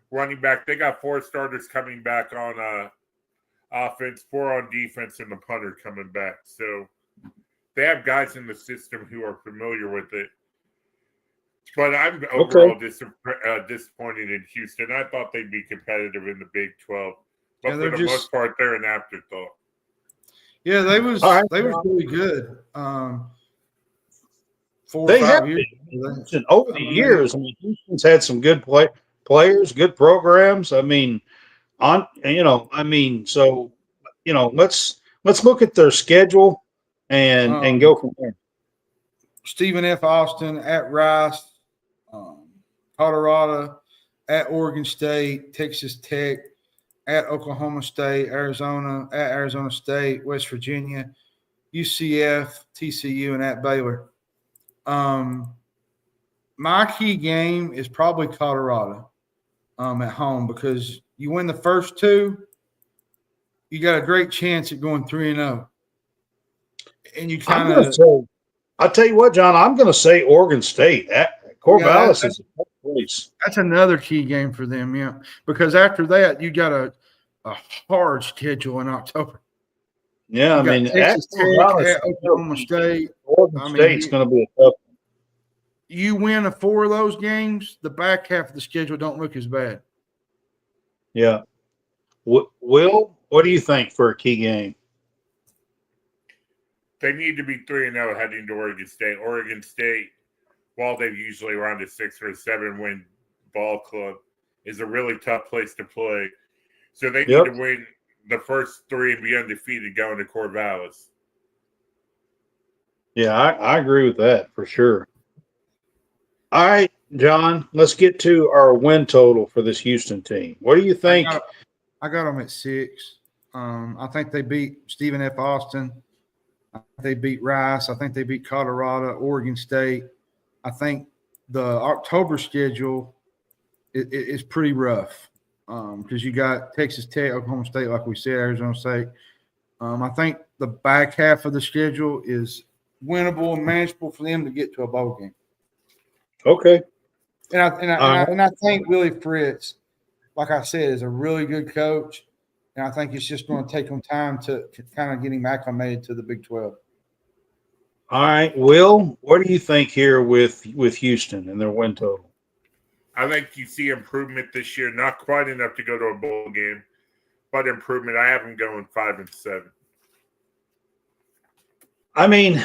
Speaker 3: Running back, they got 4 starters coming back on offense, 4 on defense, and the punter coming back. So they have guys in the system who are familiar with it. But I'm overall disappointed in Houston. I thought they'd be competitive in the Big 12, but for the most part, they're an afterthought.
Speaker 4: Yeah, they was really good. 4 or 5 years.
Speaker 1: Over the years, I mean, Houston's had some good players, good programs. I mean, let's look at their schedule and go from there.
Speaker 4: Stephen F. Austin at Rice, Colorado, at Oregon State, Texas Tech, at Oklahoma State, Arizona, at Arizona State, West Virginia, UCF, TCU, and at Baylor. My key game is probably Colorado at home, because you win the first 2, you got a great chance at going 3-0. And you kind of –
Speaker 1: I'll tell you what, John, I'm going to say Oregon State. Corvallis is a tough place.
Speaker 4: That's another key game for them, yeah, because after that, you got a hard schedule in October.
Speaker 1: Yeah, I mean,
Speaker 4: Texas Tech, at Oklahoma State.
Speaker 1: Oregon State's going to be a tough one.
Speaker 4: You win 4 of those games, the back half of the schedule don't look as bad.
Speaker 1: Yeah. Will, what do you think for a key game?
Speaker 3: They need to be 3-0 heading to Oregon State. Oregon State, while they've usually around a 6 or 7 win ball club, is a really tough place to play. So they need to win the first 3 and be undefeated going to Corvallis.
Speaker 1: Yeah, I agree with that for sure. All right, John, let's get to our win total for this Houston team. What do you think?
Speaker 4: I got them at 6. I think they beat Stephen F. Austin. I think they beat Rice. I think they beat Colorado, Oregon State. I think the October schedule is pretty rough because you got Texas Tech, Oklahoma State, like we said, Arizona State. I think the back half of the schedule is winnable and manageable for them to get to a bowl game.
Speaker 1: Okay.
Speaker 4: And I think Willie Fritz, like I said, is a really good coach. And I think it's just going to take them time to kind of get him acclimated to the Big 12.
Speaker 1: All right. Will, what do you think here with Houston and their win total?
Speaker 3: I think you see improvement this year. Not quite enough to go to a bowl game, but improvement. I have them going 5-7.
Speaker 1: I mean,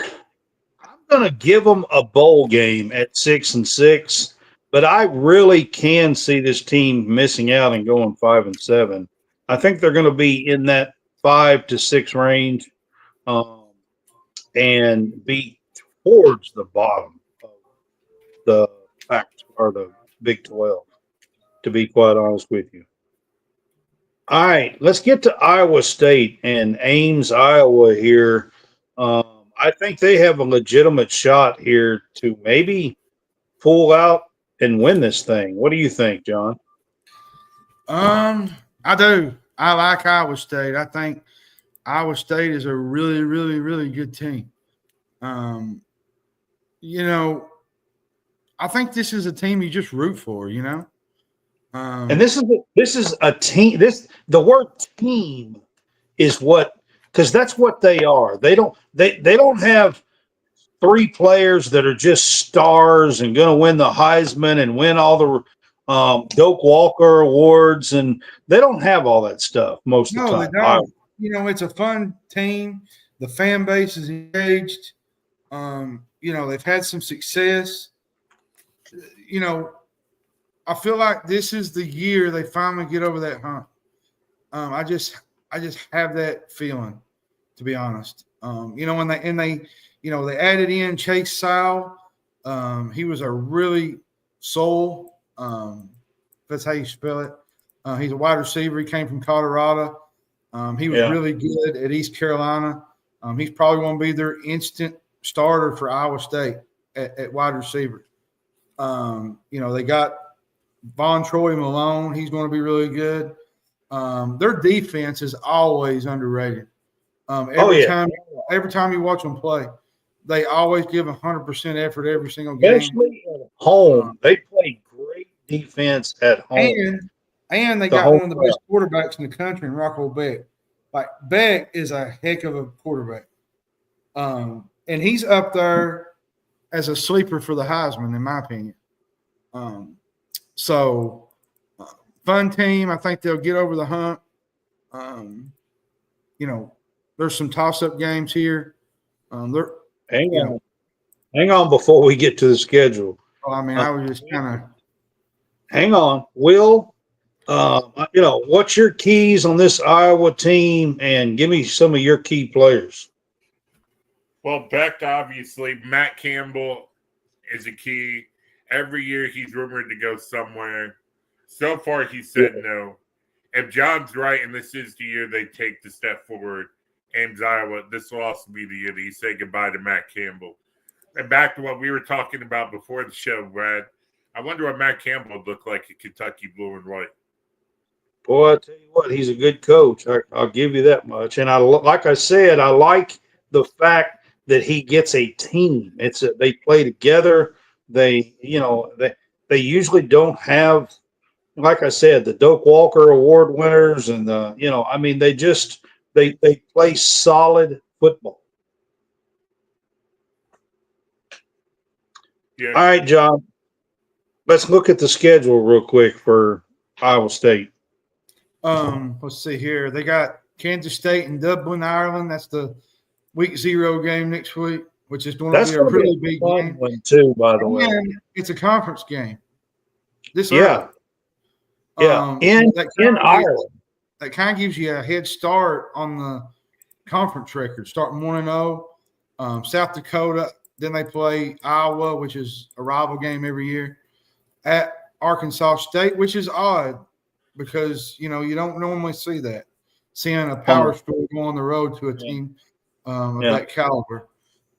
Speaker 1: I'm going to give them a bowl game at 6-6, but I really can see this team missing out and going 5-7. I think they're going to be in that 5 to 6 range and be towards the bottom of the the Big 12, to be quite honest with you. All right, let's get to Iowa State and Ames, Iowa here. I think they have a legitimate shot here to maybe pull out and win this thing. What do you think, John?
Speaker 4: I do. I like Iowa State. I think Iowa State is a really, really, really good team. I think this is a team you just root for,
Speaker 1: And this is a team. The word team is what, because that's what they are. They don't have 3 players that are just stars and going to win the Heisman and win all the Doak Walker awards, and they don't have all that stuff most of the time.
Speaker 4: No, they don't. It's a fun team. The fan base is engaged. They've had some success. I feel like this is the year they finally get over that hump. I just have that feeling, to be honest. They added in Chase Sowell. He was a really soul. That's how you spell it. He's a wide receiver. He came from Colorado. He was really good at East Carolina. He's probably going to be their instant starter for Iowa State at wide receiver. They got Von Troy Malone. He's going to be really good. Their defense is always underrated. Every time you watch them play, they always give 100% effort every single game.
Speaker 1: Especially at home. They play great defense at home.
Speaker 4: And they got one of the best quarterbacks in the country in Rocco Beck. Like, Beck is a heck of a quarterback. And he's up there as a sleeper for the Heisman, in my opinion. Fun team. I think they'll get over the hump. There's some toss-up games here.
Speaker 1: Hang on before we get to the schedule.
Speaker 4: I was just kind of –
Speaker 1: hang on. Will, what's your keys on this Iowa team, and give me some of your key players?
Speaker 3: Well, Beck, obviously. Matt Campbell is a key. Every year he's rumored to go somewhere. So far he said no. If John's right and this is the year they take the step forward, Ames, Iowa, this will also be the year that you say goodbye to Matt Campbell. And back to what we were talking about before the show, Brad, I wonder what Matt Campbell would look like at Kentucky blue and white.
Speaker 1: Boy, I tell you what, he's a good coach. I'll give you that much. And like I said, I like the fact that he gets a team. They play together. They usually don't have, like I said, the Doak Walker Award winners, and they play solid football.
Speaker 3: Yeah.
Speaker 1: All right, John. Let's look at the schedule real quick for Iowa State.
Speaker 4: Let's see here. They got Kansas State and Dublin, Ireland. That's the week 0 game next week, which is going to be a really big game
Speaker 1: one too, by the way.
Speaker 4: It's a conference game. In Ireland. That kind of gives you a head start on the conference record, starting 1-0. South Dakota, then they play Iowa, which is a rival game every year, at Arkansas State, which is odd because, you don't normally see that, seeing a power school go on the road to a team of that caliber.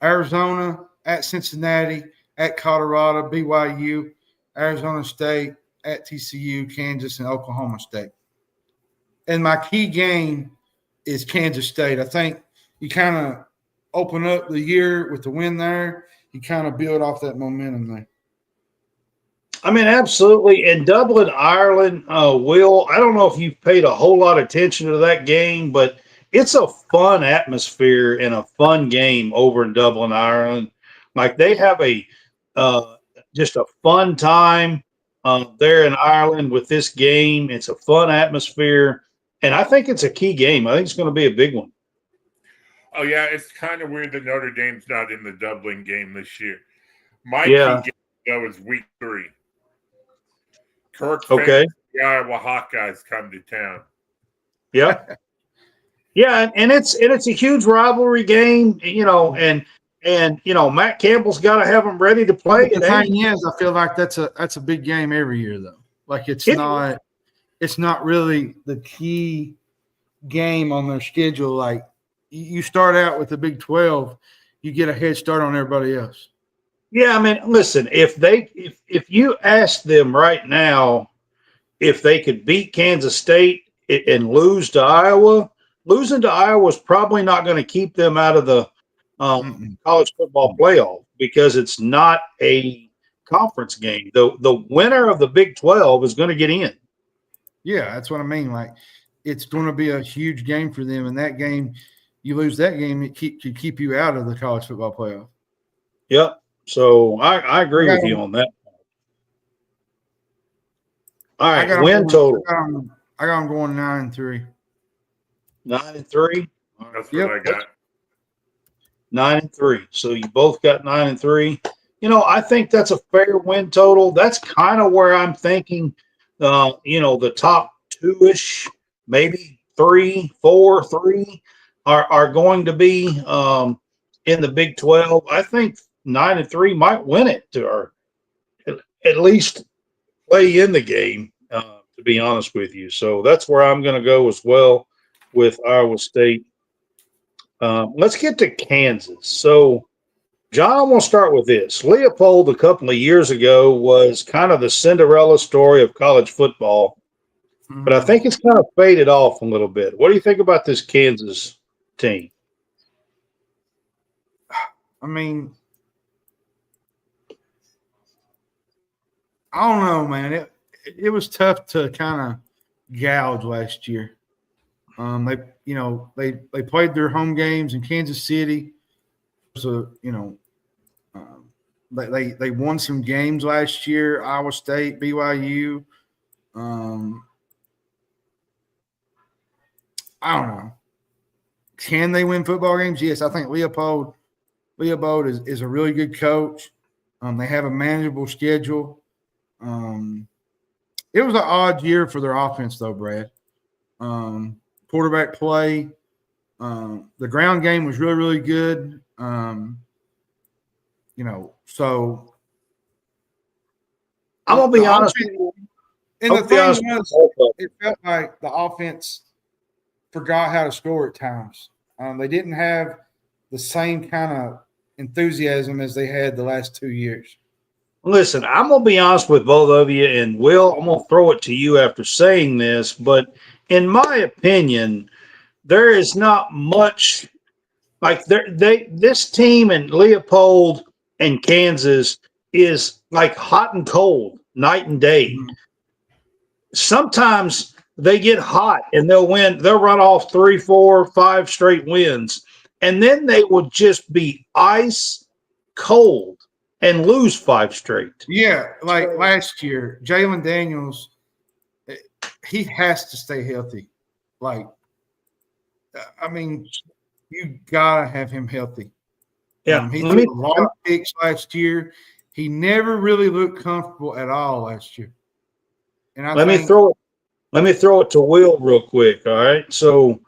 Speaker 4: Arizona, at Cincinnati, at Colorado, BYU, Arizona State, at TCU, Kansas, and Oklahoma State. And my key game is Kansas State. I think you kind of open up the year with the win there. You kind of build off that momentum there.
Speaker 1: I mean, absolutely. In Dublin, Ireland, Will, I don't know if you've paid a whole lot of attention to that game, but it's a fun atmosphere and a fun game over in Dublin, Ireland. Like, they have just a fun time there in Ireland with this game. It's a fun atmosphere, and I think it's a key game. I think it's going to be a big one.
Speaker 3: Oh, yeah, it's kind of weird that Notre Dame's not in the Dublin game this year. My key game, though, is week 3. Kirk Ferentz, the Iowa Hawkeyes come to town.
Speaker 1: Yeah. Yeah, and it's a huge rivalry game, and Matt Campbell's got to have them ready to play.
Speaker 4: The thing is, I feel like that's a big game every year, though. Like, it's not really the key game on their schedule. Like, you start out with the Big 12, you get a head start on everybody else.
Speaker 1: Yeah, I mean, listen, if you ask them right now if they could beat Kansas State and lose to Iowa, losing to Iowa is probably not going to keep them out of the college football playoff because it's not a conference game. The winner of the Big 12 is going to get in.
Speaker 4: Yeah, that's what I mean. Like, it's going to be a huge game for them, and that game, you lose that game, it could keep you out of the college football playoff.
Speaker 1: Yep. So I agree with you on that. All right, win total.
Speaker 4: I got them going 9-3.
Speaker 1: 9-3.
Speaker 3: That's what I got.
Speaker 1: 9-3. So you both got 9-3. I think that's a fair win total. That's kind of where I'm thinking. The top 2-ish, maybe 3, 4, 3. are going to be in the Big 12. I think 9-3 might win it, or at least play in the game. To be honest with you, so that's where I'm going to go as well with Iowa State. Let's get to Kansas. So, John, I'm going to start with this. Leopold, a couple of years ago, was kind of the Cinderella story of college football, but I think it's kind of faded off a little bit. What do you think about this Kansas team?
Speaker 4: I mean, I don't know, man. It was tough to kind of gouge last year. They played their home games in Kansas City. So they won some games last year. Iowa State, BYU. I don't know. Can they win football games? Yes, I think Leopold is a really good coach. They have a manageable schedule. It was an odd year for their offense, though, Brad. Quarterback play. The ground game was really, really good. So
Speaker 1: I'm going to be honest with you.
Speaker 4: And the thing was, it felt like the offense forgot how to score at times. They didn't have the same kind of enthusiasm as they had the last 2 years.
Speaker 1: Listen, I'm going to be honest with both of you, and Will, I'm going to throw it to you after saying this, but in my opinion, there is not much like this team and Leopold and Kansas is like hot and cold, night and day. Mm-hmm. Sometimes they get hot and they'll run off 3, 4, 5 straight wins, and then they will just be ice cold and lose 5 straight.
Speaker 4: Yeah, like last year, Jalen Daniels, he has to stay healthy. Like, I mean, you gotta have him healthy.
Speaker 1: Yeah,
Speaker 4: he took a lot of picks last year. He never really looked comfortable at all last year. And
Speaker 1: let me throw it to Will real quick. All right, so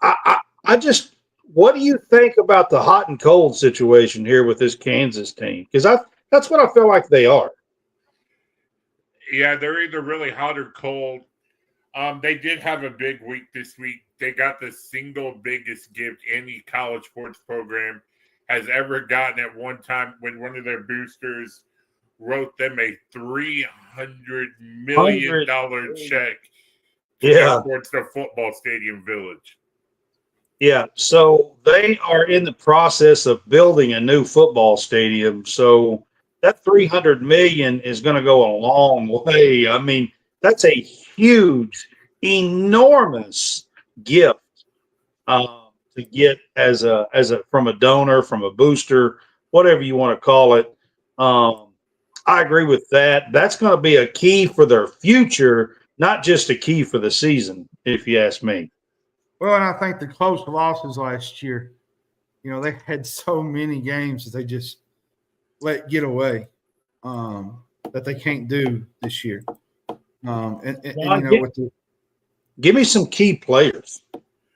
Speaker 1: I just. What do you think about the hot and cold situation here with this Kansas team? Because that's what I feel like they are.
Speaker 3: Yeah, they're either really hot or cold. They did have a big week this week. They got the single biggest gift any college sports program has ever gotten at one time when one of their boosters wrote them a $300 million check to go towards the football stadium village.
Speaker 1: Yeah, so they are in the process of building a new football stadium. So that $300 million is going to go a long way. I mean, that's a huge, enormous gift to get as a from a donor, from a booster, whatever you want to call it. I agree with that. That's going to be a key for their future, not just a key for the season, if you ask me.
Speaker 4: Well, and I think the close losses last year, they had so many games that they just let get away that they can't do this year.
Speaker 1: Give me some key players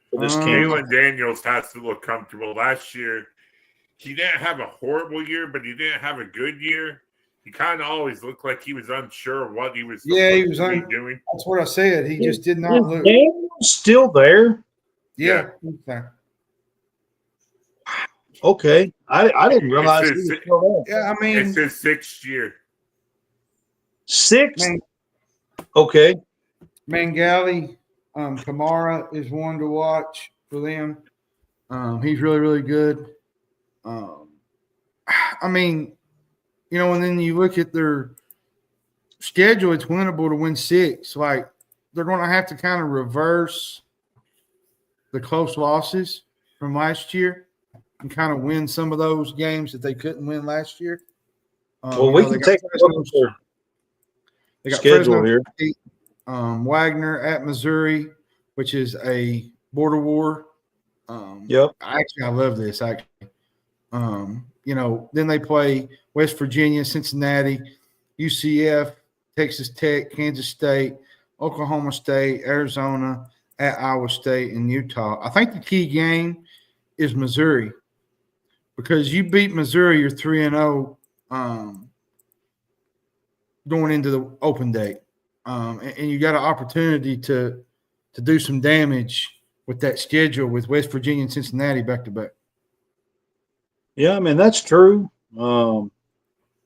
Speaker 1: for this game.
Speaker 3: Jalen Daniels has to look comfortable. Last year, he didn't have a horrible year, but he didn't have a good year. He kind of always looked like he was unsure of what he was doing.
Speaker 4: That's what I said. He just did not look.
Speaker 1: Daniels still there?
Speaker 4: Yeah.
Speaker 1: Okay. I didn't realize he was still there.
Speaker 4: Yeah, I mean,
Speaker 3: it's his 6th year.
Speaker 1: 6th? Okay.
Speaker 4: Mangali, Kamara is one to watch for them. He's really, really good. I mean, and then you look at their schedule, it's winnable to win 6. Like, they're going to have to kind of reverse the close losses from last year and kind of win some of those games that they couldn't win last year.
Speaker 1: Well, we can take a look at their schedule here.
Speaker 4: Wagner at Missouri, which is a border war.
Speaker 1: Yep.
Speaker 4: I love this. Then they play West Virginia, Cincinnati, UCF, Texas Tech, Kansas State, Oklahoma State, Arizona, at Iowa State and Utah. I think the key game is Missouri, because you beat Missouri, you're 3-0 going into the open date, and you got an opportunity to do some damage with that schedule with West Virginia and Cincinnati back to back.
Speaker 1: Yeah, I mean, that's true.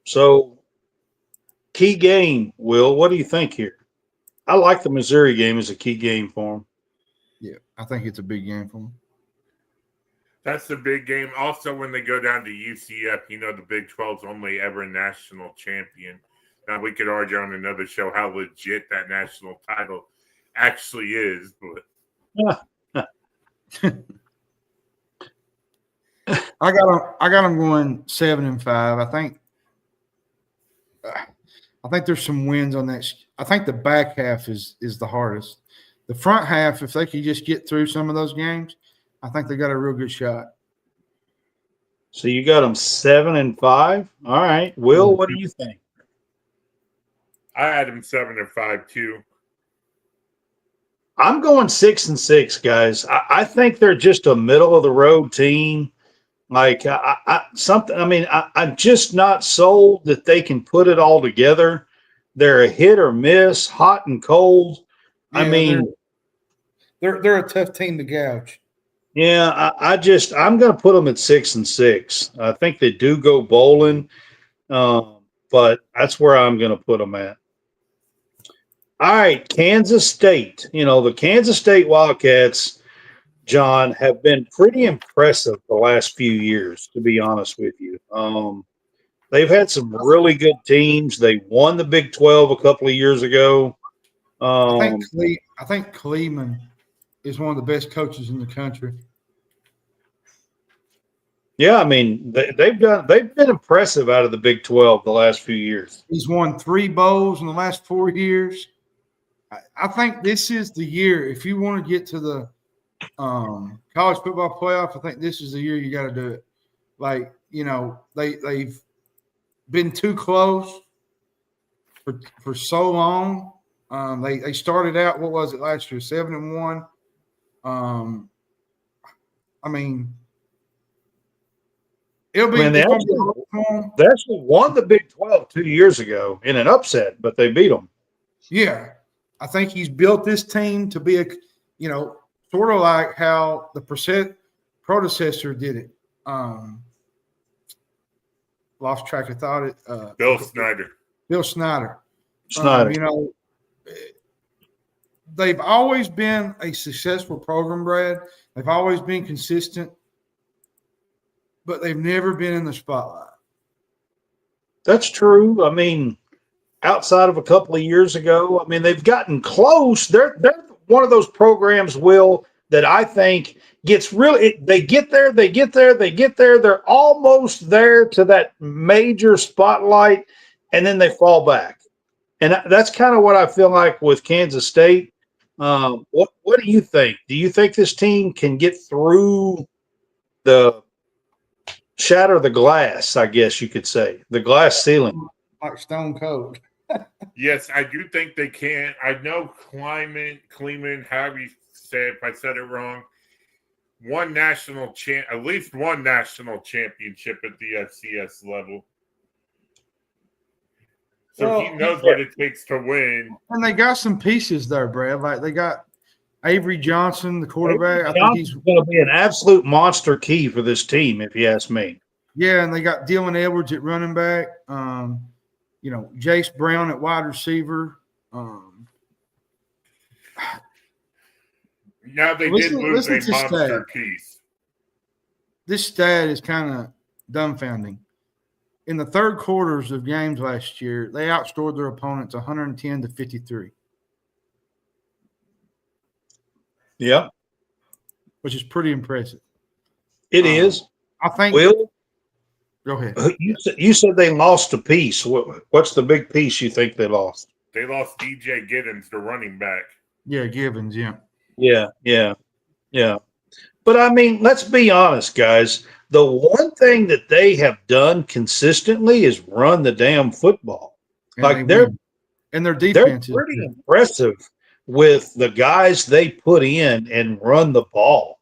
Speaker 1: So, key game, Will, what do you think here? I like the Missouri game as a key game for them.
Speaker 4: Yeah, I think it's a big game for them.
Speaker 3: That's the big game. Also, when they go down to UCF, the Big 12's only ever national champion. Now, we could argue on another show how legit that national title actually is, but
Speaker 4: I got them going 7-5. I think there's some wins on that. I think the back half is the hardest. The front half, if they could just get through some of those games, I think they got a real good shot.
Speaker 1: So you got them 7-5. All right, Will, what do you think?
Speaker 3: I had them 7-5 too.
Speaker 1: I'm going 6-6, guys. I think they're just a middle of the road team. Like I'm just not sold that they can put it all together. They're a hit or miss, hot and cold.
Speaker 4: Yeah,
Speaker 1: I mean,
Speaker 4: they're a tough team to gouge.
Speaker 1: Yeah, I'm going to put them at 6-6. I think they do go bowling, but that's where I'm going to put them at. All right, Kansas State. The Kansas State Wildcats, John, have been pretty impressive the last few years, to be honest with you. They've had some really good teams. They won the Big 12 a couple of years ago.
Speaker 4: I think Kleeman is one of the best coaches in the country.
Speaker 1: Yeah, I mean they've been impressive out of the Big 12 the last few years.
Speaker 4: He's won 3 bowls in the last 4 years. I think this is the year. If you want to get to the college football playoff, I think this is the year you got to do it. Like, they've been too close for so long. They started out, what was it last year, 7-1. I mean, it'll be.
Speaker 1: They actually won the Big 12 2 years ago in an upset, but they beat them.
Speaker 4: Yeah, I think he's built this team to be sort of like how the predecessor did it. Lost track of thought.
Speaker 3: Bill Snyder.
Speaker 4: Bill Snyder. They've always been a successful program, Brad. They've always been consistent, but they've never been in the spotlight.
Speaker 1: That's true. I mean, outside of a couple of years ago, I mean, they've gotten close. They're one of those programs, Will, that I think gets really – they get there. They're almost there to that major spotlight, and then they fall back. And that's kind of what I feel like with Kansas State. What do you think? Do you think this team can get through shatter the glass, I guess you could say, the glass ceiling?
Speaker 4: Like Stone Cold.
Speaker 3: Yes, I do think they can. I know Kleeman, however you say it, if I said it wrong, at least one national championship at the FCS level. So he knows what it takes to win.
Speaker 4: And they got some pieces there, Brad. Like they got Avery Johnson, the quarterback. I think he's
Speaker 1: going to be an absolute monster key for this team, if you ask me.
Speaker 4: Yeah, and they got Dylan Edwards at running back. Jace Brown at wide receiver.
Speaker 3: Now they did lose a monster piece.
Speaker 4: This stat is kind of dumbfounding. In the third quarters of games last year, they outscored their opponents 110-53.
Speaker 1: Yeah.
Speaker 4: Which is pretty impressive.
Speaker 1: It is.
Speaker 4: I think.
Speaker 1: Will,
Speaker 4: go ahead.
Speaker 1: You said they lost a piece. What's the big piece you think they lost?
Speaker 3: They lost DJ Giddens, the running back.
Speaker 4: Yeah, Gibbons, yeah.
Speaker 1: Yeah. But, I mean, let's be honest, guys. The one thing that they have done consistently is run the damn football.
Speaker 4: And their defense
Speaker 1: they're pretty impressive with the guys they put in and run the ball.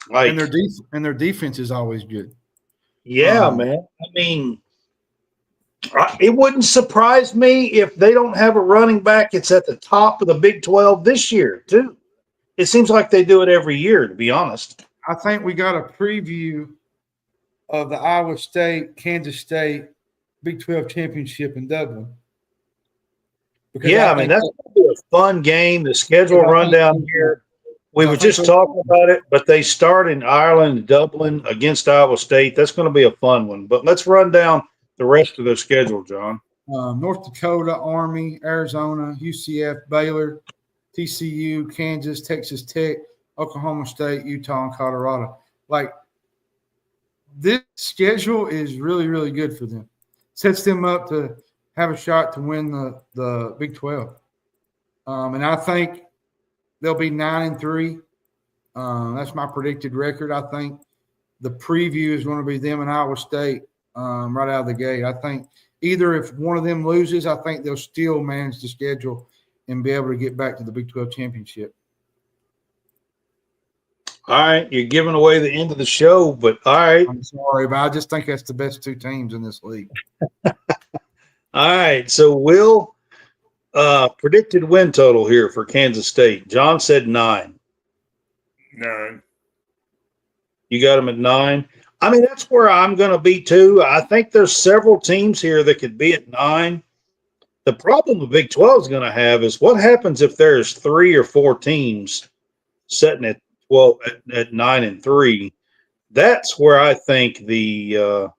Speaker 1: Like,
Speaker 4: and their defense is always good.
Speaker 1: yeah, man. I mean, it wouldn't surprise me if they don't have a running back. It's at the top of the Big 12 this year, too. It seems like they do it every year, to be honest.
Speaker 4: I think we got a preview of the Iowa State, Kansas State Big 12 championship in Dublin.
Speaker 1: Yeah, I mean, that's going to be a fun game. The schedule rundown here. We were just talking about it, but they start in Ireland, Dublin against Iowa State. That's going to be a fun one. But let's run down the rest of the schedule, John.
Speaker 4: North Dakota, Army, Arizona, UCF, Baylor, TCU, Kansas, Texas Tech, Oklahoma State, Utah, and Colorado. Like, this schedule is really, really good for them. Sets them up to have a shot to win the Big 12. And I think they'll be 9-3. That's my predicted record. I think the preview is going to be them and Iowa State right out of the gate. I think either if one of them loses, I think they'll still manage the schedule and be able to get back to the Big 12 championship.
Speaker 1: All right, you're giving away the end of the show, but all right.
Speaker 4: I'm sorry, but I just think that's the best two teams in this league.
Speaker 1: All right, so Will, predicted win total here for Kansas State. John said 9.
Speaker 3: 9.
Speaker 1: You got them at 9. I mean, that's where I'm going to be too. I think there's several teams here that could be at 9. The problem the Big 12 is going to have is what happens if there's 3 or 4 teams sitting at 9-3. That's where I think the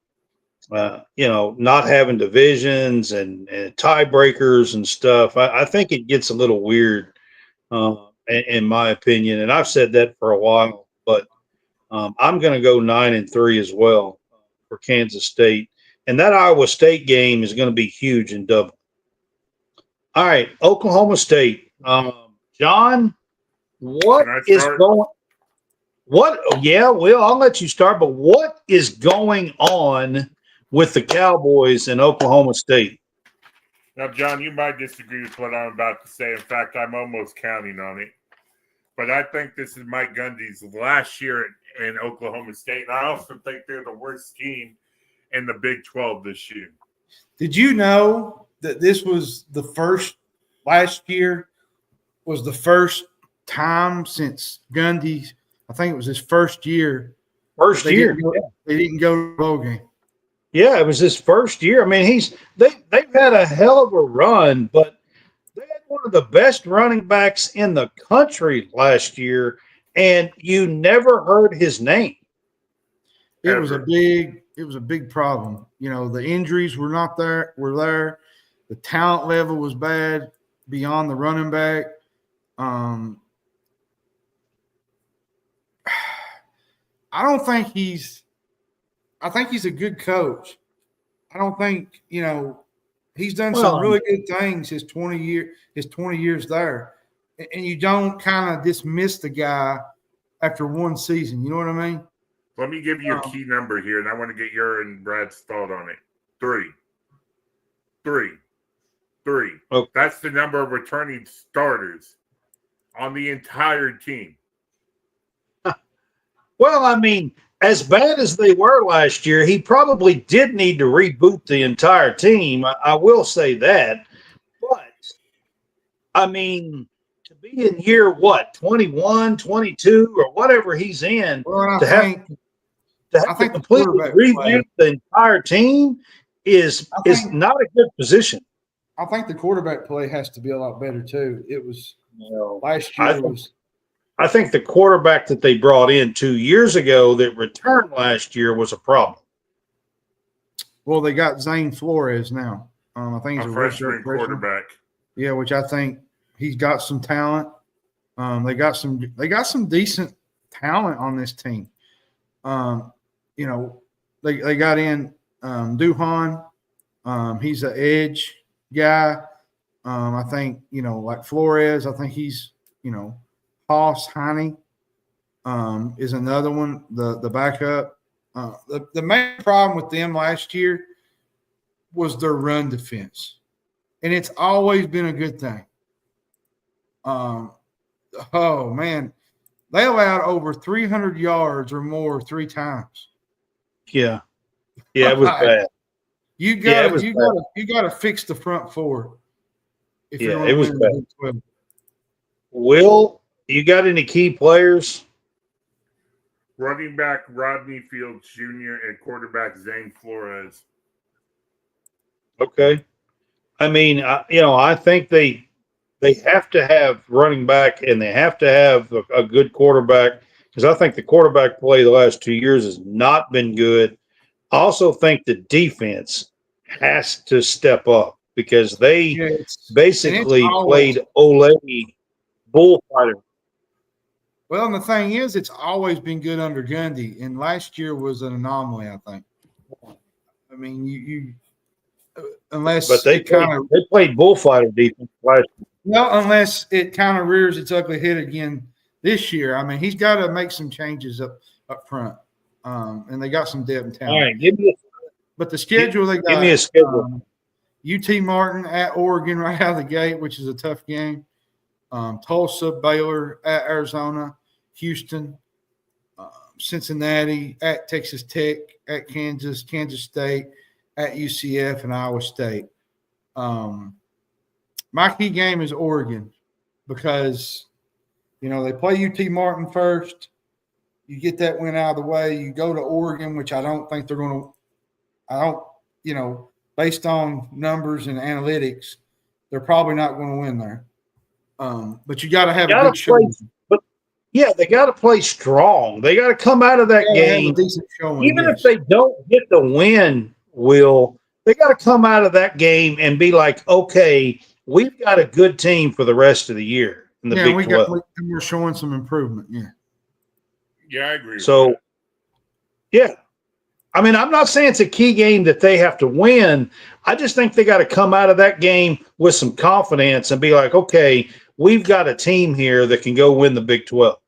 Speaker 1: not having divisions and tiebreakers and stuff. I think it gets a little weird, in my opinion. And I've said that for a while, but I'm going to go 9-3 as well for Kansas State. And that Iowa State game is going to be huge in Dublin. All right, Oklahoma State. John, what is going? What? Yeah, Will, I'll let you start. But what is going on with the Cowboys in Oklahoma State?
Speaker 3: Now, John, you might disagree with what I'm about to say. In fact, I'm almost counting on it. But I think this is Mike Gundy's last year in Oklahoma State. And I also think they're the worst team in the Big 12 this year.
Speaker 4: Did you know that this was last year was the first time since Gundy's, I think it was his first year. They didn't go to the bowl game.
Speaker 1: Yeah, it was his first year. I mean, they've had a hell of a run, but they had one of the best running backs in the country last year, and you never heard his name.
Speaker 4: It was a big problem. You know, the injuries were there. The talent level was bad beyond the running back. I think he's a good coach. I don't think, he's done some really good things his 20 years there. And you don't kind of dismiss the guy after one season. You know what I mean?
Speaker 3: Let me give you a key number here, and I want to get your and Brad's thought on it. 3.
Speaker 1: Okay.
Speaker 3: That's the number of returning starters on the entire team.
Speaker 1: Well, I mean, as bad as they were last year, he probably did need to reboot the entire team. I will say that. But, I mean, to be in year, 21, 22, or whatever he's in, to have to completely revamp the entire team is not a good position.
Speaker 4: I think the quarterback play has to be a lot better, too. It was last year
Speaker 1: I think the quarterback that they brought in 2 years ago that returned last year was a problem.
Speaker 4: Well, they got Zane Flores now. I think he's a
Speaker 3: freshman quarterback.
Speaker 4: Yeah, which I think he's got some talent. They got some decent talent on this team. They got in Duhan. He's an edge guy. I think, like Flores, I think he's, Hoss Heine is another one, the backup. The main problem with them last year was their run defense. And it's always been a good thing. Oh man, they allowed over 300 yards or more 3 times.
Speaker 1: Yeah, yeah, it was bad.
Speaker 4: You
Speaker 1: Yeah, it
Speaker 4: got
Speaker 1: was
Speaker 4: to you
Speaker 1: bad.
Speaker 4: got to you got to fix the front four if you're
Speaker 1: Yeah,
Speaker 4: going
Speaker 1: it
Speaker 4: to
Speaker 1: was
Speaker 4: win
Speaker 1: bad.
Speaker 4: the Big 12.
Speaker 1: Will, you got any key players?
Speaker 3: Running back Rodney Fields Jr. and quarterback Zane Flores.
Speaker 1: Okay. I mean, I think they have to have running back and they have to have a good quarterback because I think the quarterback play the last 2 years has not been good. I also think the defense has to step up because they
Speaker 4: Yeah, it's
Speaker 1: basically
Speaker 4: always
Speaker 1: played Ole bullfighter.
Speaker 4: well. And the thing is, it's always been good under Gundy, and last year was an anomaly. I think. I mean, you
Speaker 1: But
Speaker 4: unless it kind of
Speaker 1: they played bullfighter defense last year.
Speaker 4: unless it kind of rears its ugly head again this year. I mean, he's got to make some changes up front, and they got some depth and
Speaker 1: All
Speaker 4: talent.
Speaker 1: right,
Speaker 4: But the schedule they got,
Speaker 1: give me a schedule.
Speaker 4: UT Martin at Oregon right out of the gate, which is a tough game. Tulsa, Baylor at Arizona, Houston, Cincinnati at Texas Tech, at Kansas, Kansas State, at UCF, and Iowa State. My key game is Oregon because, they play UT Martin first. You get that win out of the way. You go to Oregon, which I don't think they're going to – based on numbers and analytics, they're probably not going to win there. But you got to have a good showing.
Speaker 1: But yeah, they got to play strong. They got to come out of that game.
Speaker 4: Have a decent showing,
Speaker 1: Even
Speaker 4: yes.
Speaker 1: if they don't get the win, they got to come out of that game and be like, okay, we've got a good team for the rest of the year in the Big 12.
Speaker 4: We're showing some improvement. Yeah.
Speaker 3: Yeah, I agree.
Speaker 1: So, yeah. I mean, I'm not saying it's a key game that they have to win. I just think they got to come out of that game with some confidence and be like, okay, we've got a team here that can go win the Big 12.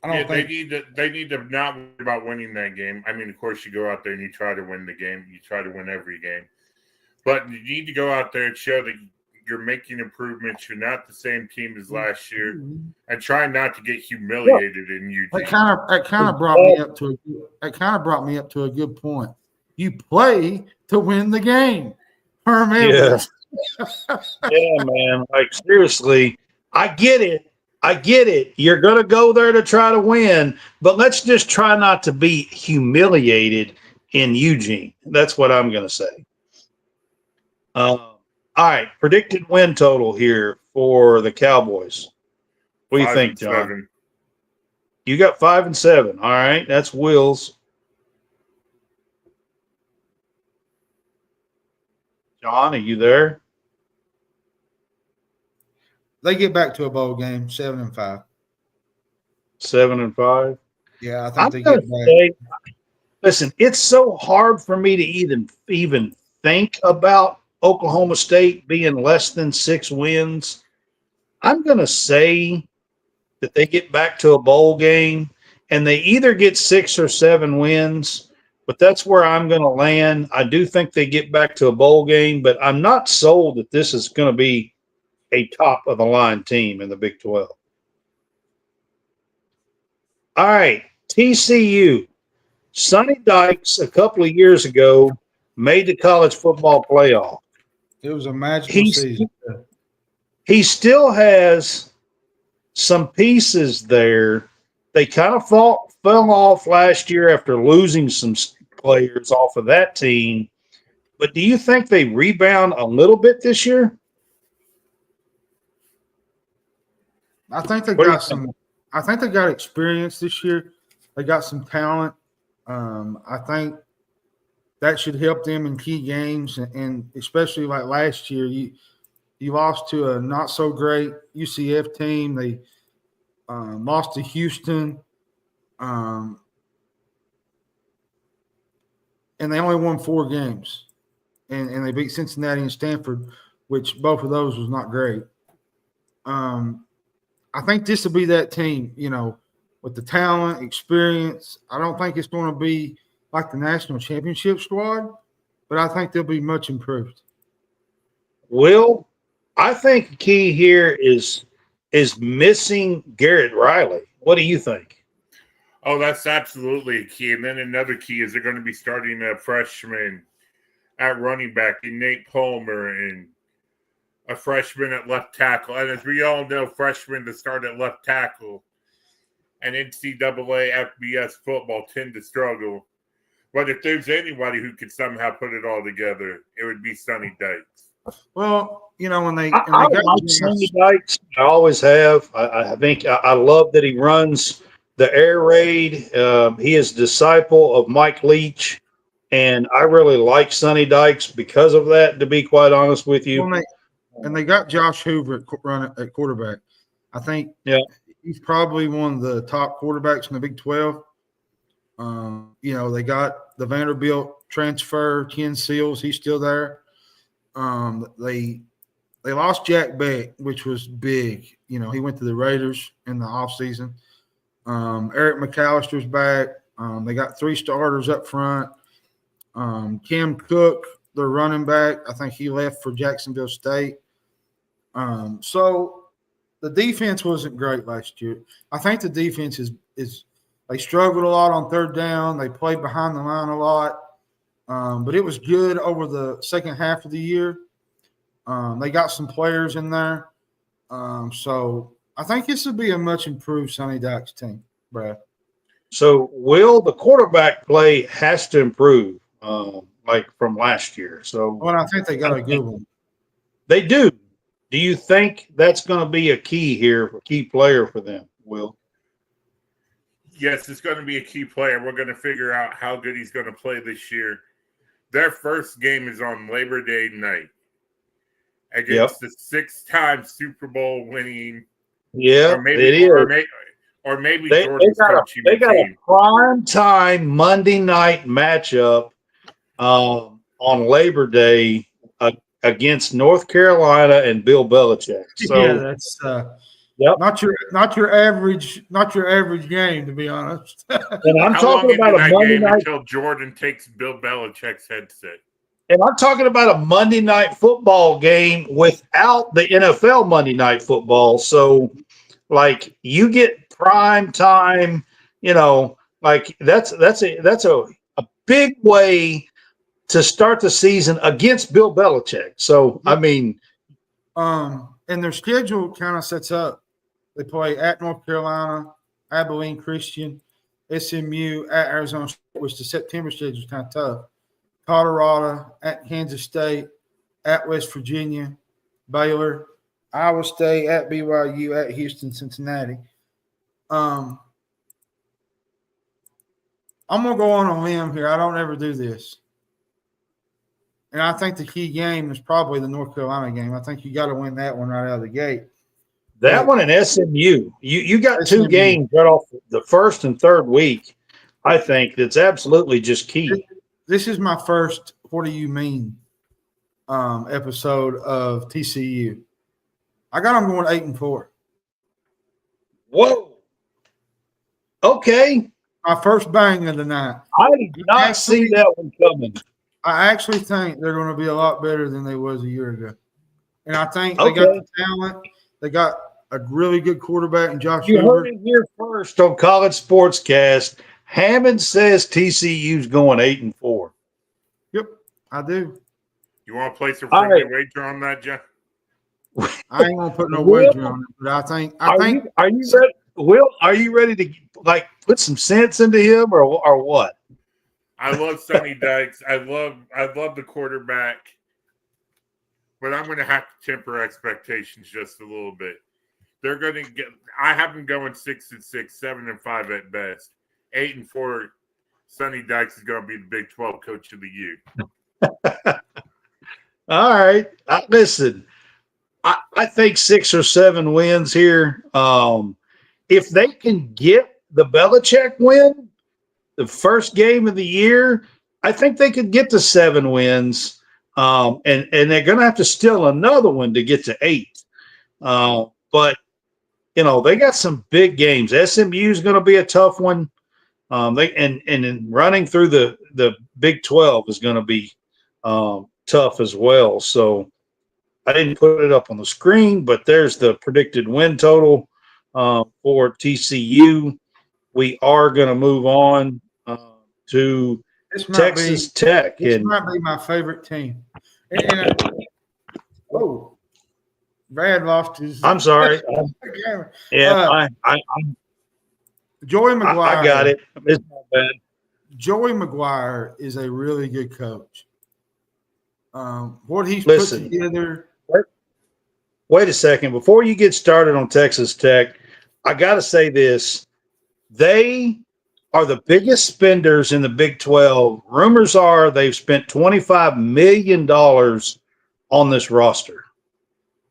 Speaker 3: They need to not worry about winning that game. I mean, of course, you go out there and you try to win the game. You try to win every game. But you need to go out there and show that you're making improvements. You're not the same team as last year, and try not to get humiliated in Eugene.
Speaker 4: That kind of brought me up to a good point. You play to win the game. Herm Edwards.
Speaker 1: Yeah, man. Like, seriously, I get it. You're going to go there to try to win, but let's just try not to be humiliated in Eugene. That's what I'm going to say. All right, predicted win total here for the Cowboys. What do you think, John?
Speaker 3: 7.
Speaker 1: You got 5 and 7. All right, that's Will's. John, are you there?
Speaker 4: They get back to a bowl game, 7 and 5.
Speaker 1: 7 and 5.
Speaker 4: Yeah, I think they get back.
Speaker 1: Listen, it's so hard for me to even think about Oklahoma State being less than 6 wins. I'm going to say that they get back to a bowl game and they either get 6 or 7 wins, but that's where I'm going to land. I do think they get back to a bowl game, but I'm not sold that this is going to be a top of the line team in the Big 12. All right, TCU. Sonny Dykes a couple of years ago made the college football playoff.
Speaker 4: It was a magical season.
Speaker 1: He still has some pieces there. They kind of fell off last year after losing some players off of that team. But do you think they rebound a little bit this year?
Speaker 4: I think they got some. I think they got experience this year. They got some talent. I think that should help them in key games, and especially like last year, you lost to a not so great UCF team. They lost to Houston, and they only won 4 games, and they beat Cincinnati and Stanford, which both of those was not great. I think this will be that team, with the talent, experience. I don't think it's going to be like the national championship squad, but I think they'll be much improved.
Speaker 1: Will, I think the key here is missing Garrett Riley. What do you think?
Speaker 3: Oh, that's absolutely a key. And then another key is they're going to be starting a freshman at running back in Nate Palmer and a freshman at left tackle. And as we all know, freshmen to start at left tackle and NCAA FBS football tend to struggle. But if there's anybody who could somehow put it all together, it would be Sonny Dykes.
Speaker 4: Well, when they
Speaker 1: I like Sonny Dykes. I always have. I think I love that he runs the air raid. He is a disciple of Mike Leach, and I really like Sonny Dykes because of that, to be quite honest with you.
Speaker 4: And they got Josh Hoover at quarterback. I think he's probably one of the top quarterbacks in the Big 12. They got the Vanderbilt transfer, Ken Seals. He's still there. They lost Jack Beck, which was big. He went to the Raiders in the offseason. Eric McAllister's back. They got 3 starters up front. Cam Cook, their running back, I think he left for Jacksonville State. So the defense wasn't great last year. I think the defense is they struggled a lot on third down. They played behind the line a lot. But it was good over the second half of the year. They got some players in there. So I think this would be a much improved Sonny Dykes team, Brad.
Speaker 1: So, Will, the quarterback play has to improve, like from last year. So,
Speaker 4: Well, I think they got a good one.
Speaker 1: They do. Do you think that's going to be a key here, a key player for them, Will?
Speaker 3: Yes, it's going to be a key player. We're going to figure out how good he's going to play this year. Their first game is on Labor Day night against the 6-time Super Bowl winning.
Speaker 1: Yeah,
Speaker 3: or maybe,
Speaker 1: it is.
Speaker 3: Or maybe
Speaker 1: They got a prime time Monday night matchup on Labor Day against North Carolina and Bill Belichick. So
Speaker 4: yeah, that's not your average game, to be honest.
Speaker 1: And I'm
Speaker 3: How
Speaker 1: talking
Speaker 3: long
Speaker 1: about a Monday night
Speaker 3: until Jordan takes Bill Belichick's headset.
Speaker 1: And I'm talking about a Monday night football game without the NFL Monday night football. So, like, you get prime time, like that's a big way to start the season against Bill Belichick. So, I mean,
Speaker 4: and their schedule kind of sets up. They play at North Carolina, Abilene Christian, SMU, at Arizona State, which the September schedule is kind of tough. Colorado, at Kansas State, at West Virginia, Baylor, Iowa State, at BYU, at Houston, Cincinnati. I'm going to go on a limb here. I don't ever do this. And I think the key game is probably the North Carolina game. I think you got to win that one right out of the gate.
Speaker 1: That one in SMU. You got SMU. 2 games right off the first and third week. I think that's absolutely just key.
Speaker 4: This is my first What Do You Mean episode of TCU. I got them going 8-4.
Speaker 1: Whoa. Okay.
Speaker 4: My first bang of the night.
Speaker 1: I did not see that one coming.
Speaker 4: I actually think they're going to be a lot better than they was a year ago. And I think they got the talent. They got a really good quarterback in Josh
Speaker 1: You
Speaker 4: Hoover.
Speaker 1: heard it here first on College SportsCast. Hammond says TCU's going 8-4.
Speaker 4: Yep, I do.
Speaker 3: You want to place a friendly wager on that, Jeff?
Speaker 4: I ain't gonna put no wager on it, but I think.
Speaker 1: Are you ready? Will, are you ready to put some sense into him or what?
Speaker 3: I love Sonny Dykes. I love the quarterback, but I'm going to have to temper expectations just a little bit. They're going to get. I have them going 6-6, 7-5 at best. 8-4. Sonny Dykes is going to be the Big 12 Coach of the Year.
Speaker 1: All right, listen. I think 6 or 7 wins here. If they can get the Belichick win, the first game of the year, I think they could get to 7 wins. And they're going to have to steal another one to get to 8. But, they got some big games. SMU is going to be a tough one. And running through the Big 12 is going to be tough as well. So I didn't put it up on the screen, but there's the predicted win total for TCU. We are going to move on to Texas Tech.
Speaker 4: This might be my favorite team. Brad lost his.
Speaker 1: I'm sorry.
Speaker 4: Joey McGuire.
Speaker 1: I got it. It's not bad.
Speaker 4: Joey McGuire is a really good coach. What he's put together.
Speaker 1: Wait a second. Before you get started on Texas Tech, I got to say this. They are the biggest spenders in the Big 12. Rumors are they've spent $25 million on this roster.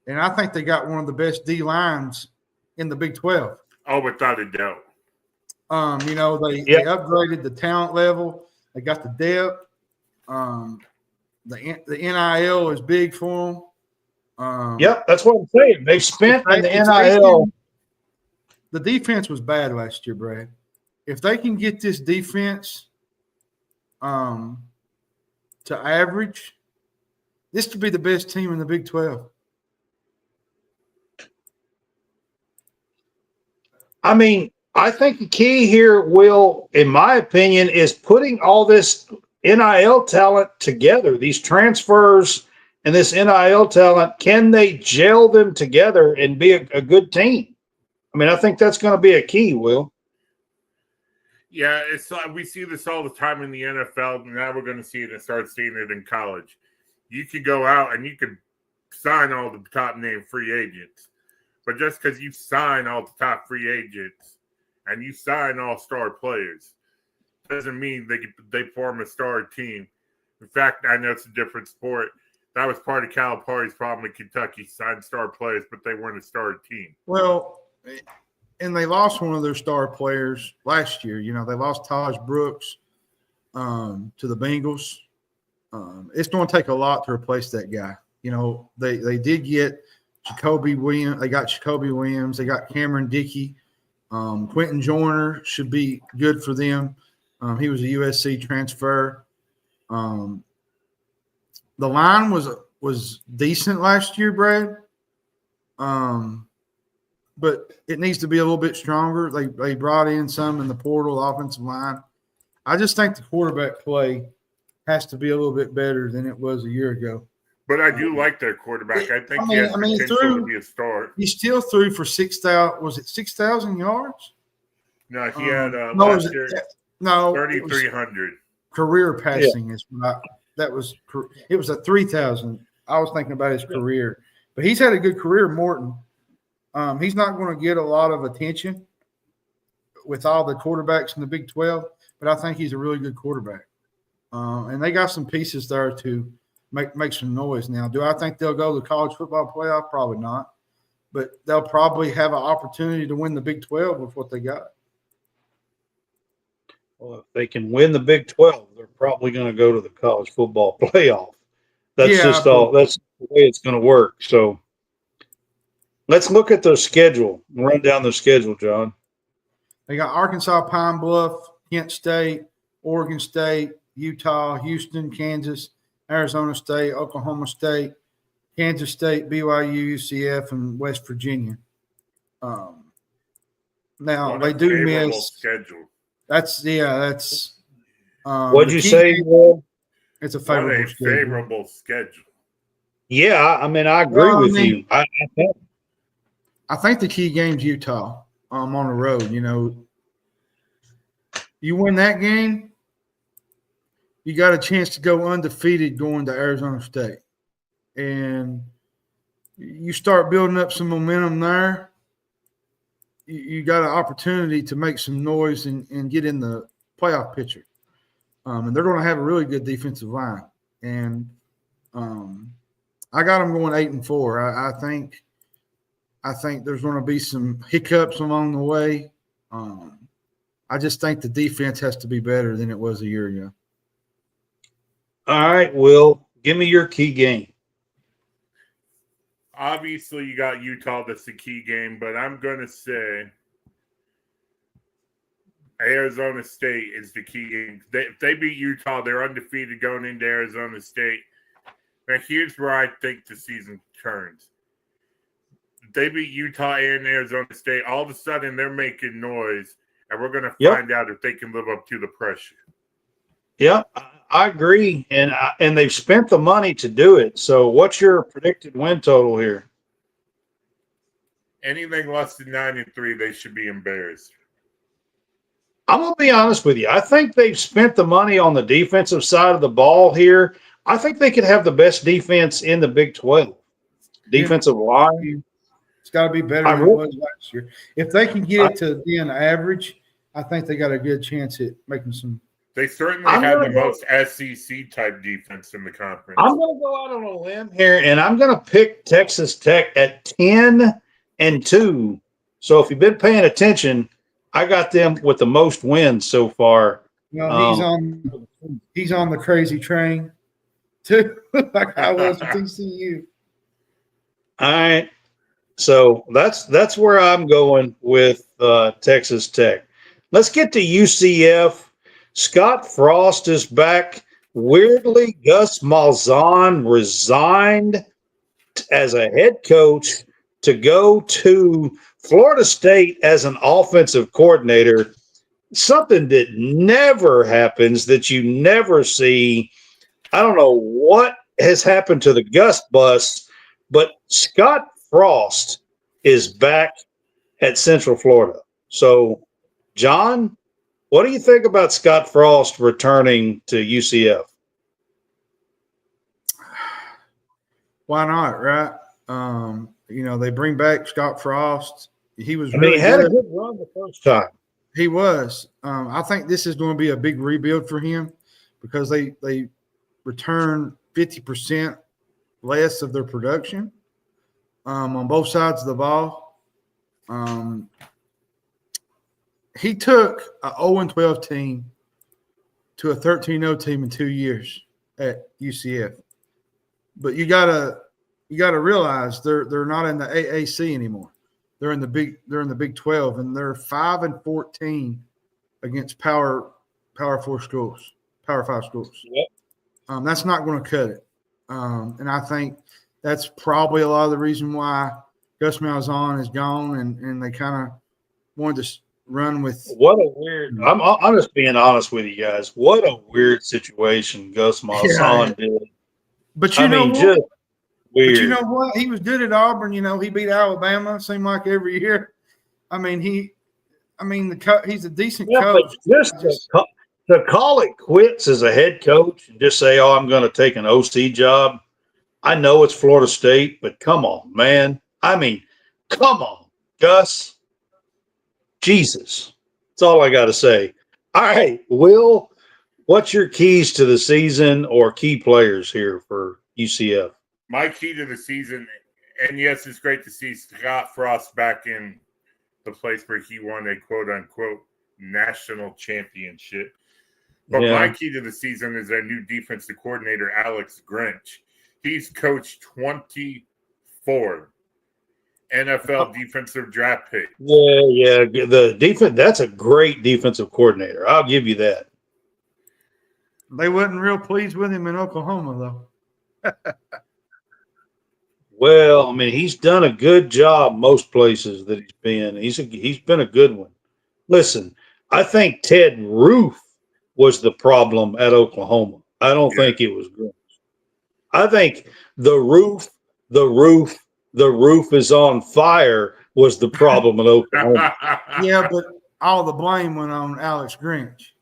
Speaker 4: And I think they got one of the best D lines in the Big 12.
Speaker 3: Oh, without a doubt.
Speaker 4: They upgraded the talent level. They got the depth. The NIL is big for them.
Speaker 1: That's what I'm saying. They've spent in the NIL.
Speaker 4: The defense was bad last year, Brad. If they can get this defense to average, this could be the best team in the Big 12.
Speaker 1: I mean, I think the key here, Will, in my opinion, is putting all this NIL talent together, these transfers and this NIL talent. Can they gel them together and be a good team? I mean, I think that's going to be a key, Will.
Speaker 3: Yeah, we see this all the time in the NFL, and now we're going to see it and start seeing it in college. You could go out and you could sign all the top name free agents, but just because you sign all the top free agents and you sign all-star players doesn't mean they form a star team. In fact, I know it's a different sport. That was part of Calipari's problem in Kentucky, signed star players, but they weren't a star team.
Speaker 4: Well, and they lost one of their star players last year. They lost Taj Brooks to the Bengals. It's going to take a lot to replace that guy. They did get Jacoby Williams. They got Jacoby Williams. They got Cameron Dickey. Quentin Joyner should be good for them. He was a USC transfer. The line was decent last year, Brad. But it needs to be a little bit stronger. They brought in some in the portal offensive line. I just think the quarterback play has to be a little bit better than it was a year ago.
Speaker 3: But I do like their quarterback. I think he has potential to be a star.
Speaker 4: He still threw for 6,000. Was it 6,000 yards?
Speaker 3: No, he had last year 3,300
Speaker 4: career passing. Is what it was a 3,000. I was thinking about his career, but he's had a good career, Morton. He's not going to get a lot of attention with all the quarterbacks in the Big 12, but I think he's a really good quarterback. And they got some pieces there to make some noise now. Do I think they'll go to the college football playoff? Probably not. But they'll probably have an opportunity to win the Big 12 with what they got.
Speaker 1: Well, if they can win the Big 12, they're probably going to go to the college football playoff. That's the way it's going to work. So let's look at their schedule. Run down their schedule, John.
Speaker 4: They got Arkansas, Pine Bluff, Kent State, Oregon State, Utah, Houston, Kansas, Arizona State, Oklahoma State, Kansas State, BYU, UCF, and West Virginia. Now they do miss
Speaker 3: schedule.
Speaker 4: That's.
Speaker 1: What'd you say, Will?
Speaker 4: It's a favorable
Speaker 3: schedule.
Speaker 1: Yeah, I mean, I agree with you.
Speaker 4: I think the key game's Utah on the road. You win that game, you got a chance to go undefeated going to Arizona State. And you start building up some momentum there, you got an opportunity to make some noise and get in the playoff picture. And they're going to have a really good defensive line. And I got them going 8-4. I think there's going to be some hiccups along the way. I just think the defense has to be better than it was a year ago.
Speaker 1: All right, Will, give me your key game.
Speaker 3: Obviously, you got Utah. That's the key game. But I'm going to say Arizona State is the key game. If they beat Utah, they're undefeated going into Arizona State. Now, here's where I think the season turns. They beat Utah and Arizona State. All of a sudden, they're making noise, and we're going to find out if they can live up to the pressure.
Speaker 1: Yeah, I agree, and they've spent the money to do it. So, what's your predicted win total here?
Speaker 3: Anything less than 9-3, they should be embarrassed.
Speaker 1: I'm going to be honest with you. I think they've spent the money on the defensive side of the ball here. I think they could have the best defense in the Big 12. Defensive line.
Speaker 4: It's got to be better than it was last year. If they can get it to being average, I think they got a good chance at making some.
Speaker 3: They certainly have the most SEC type defense in the conference.
Speaker 1: I'm going to go out on a limb here, and I'm going to pick Texas Tech at 10-2. So if you've been paying attention, I got them with the most wins so far.
Speaker 4: Well, he's on the crazy train too, like I was with TCU.
Speaker 1: All right. So that's where I'm going with Texas Tech. Let's get to UCF. Scott Frost is back. Weirdly, Gus Malzahn resigned as a head coach to go to Florida State as an offensive coordinator. Something that never happens, that you never see. I don't know what has happened to the Gus bus, but Scott Frost is back at Central Florida. So, John, what do you think about Scott Frost returning to UCF?
Speaker 4: Why not, right? They bring back Scott Frost. He was
Speaker 1: he had a good run the first time.
Speaker 4: He was. I think this is going to be a big rebuild for him because they return 50% less of their production on both sides of the ball. He took an 0-12 team to a 13-0 team in 2 years at UCF. But you gotta realize they're not in the AAC anymore. They're in the Big 12, and they're 5-14 against Power 4 schools, Power 5 schools.
Speaker 1: Yep.
Speaker 4: That's not going to cut it. And I think that's probably a lot of the reason why Gus Malzahn is gone, and they kind of wanted to run with.
Speaker 1: What a weird. I'm just being honest with you guys. What a weird situation Gus Malzahn did.
Speaker 4: But you know what?
Speaker 1: Just weird.
Speaker 4: But you know what? He was good at Auburn. He beat Alabama. Seemed like every year. He's a decent coach.
Speaker 1: To call it quits as a head coach and just say, "Oh, I'm going to take an OC job." I know it's Florida State, but come on, man. Come on, Gus. Jesus. That's all I got to say. All right, Will, what's your keys to the season or key players here for UCF?
Speaker 3: My key to the season, and yes, it's great to see Scott Frost back in the place where he won a quote-unquote national championship. But my key to the season is our new defensive coordinator, Alex Grinch. He's coached 24 NFL defensive draft picks.
Speaker 1: Yeah. The defense, that's a great defensive coordinator. I'll give you that.
Speaker 4: They wasn't real pleased with him in Oklahoma, though.
Speaker 1: Well, he's done a good job most places that he's been. He's been a good one. Listen, I think Ted Roof was the problem at Oklahoma. I don't think it was Grinch. I think the roof is on fire was the problem at Oklahoma.
Speaker 4: Yeah, but all the blame went on Alex Grinch.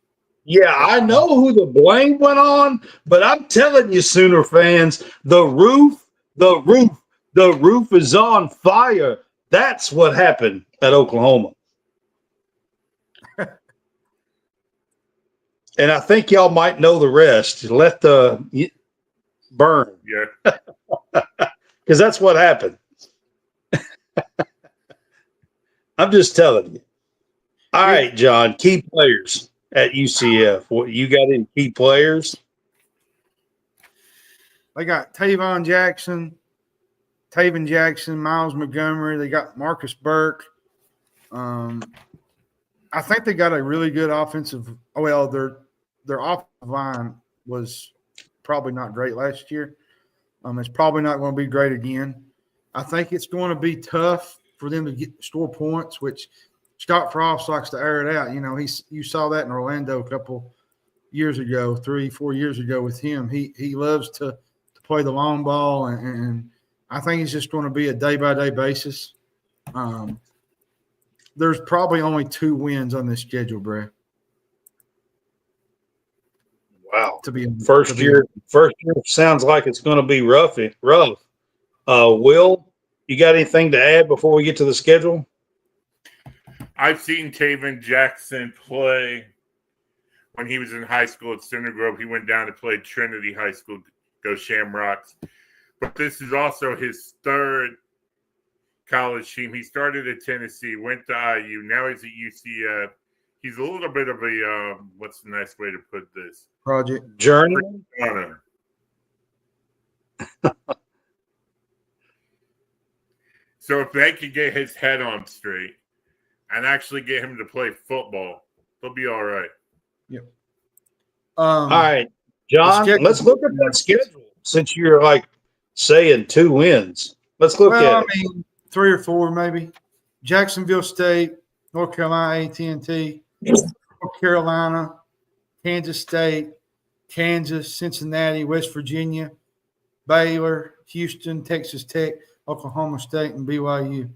Speaker 1: Yeah, I know who the blame went on, but I'm telling you, Sooner fans, the roof is on fire. That's what happened at Oklahoma. And I think y'all might know the rest. Let the burn.
Speaker 3: Yeah.
Speaker 1: Because that's what happened. I'm just telling you. All right, John, key players at UCF. What you got any key players?
Speaker 4: They got Taven Jackson, Miles Montgomery. They got Marcus Burke. I think they got a really good offensive. Their offensive line was probably not great last year, It's probably not going to be great again. I think it's going to be tough for them to score points, which Scott Frost likes to air it out. You saw that in Orlando a couple years ago, 3-4 years ago with him. He loves to play the long ball, and I think it's just going to be a day-by-day basis. There's probably only 2 wins on this schedule, Brad.
Speaker 1: Wow. First year sounds like it's going to be rough. Will, you got anything to add before we get to the schedule?
Speaker 3: I've seen Taven Jackson play when he was in high school at Center Grove. He went down to play Trinity High School, go Shamrocks. But this is also his 3rd college team. He started at Tennessee, went to IU. Now he's at UCF. He's a little bit of a, what's the nice way to put this?
Speaker 4: Project
Speaker 1: journey.
Speaker 3: So if they could get his head on straight and actually get him to play football, he'll be all right.
Speaker 4: Yep.
Speaker 1: All right, John, let's look at that schedule since you're saying 2 wins. Let's look at it.
Speaker 4: 3 or 4 maybe. Jacksonville State, North Carolina A&T, North Carolina, Kansas State, Kansas, Cincinnati, West Virginia, Baylor, Houston, Texas Tech, Oklahoma State, and BYU.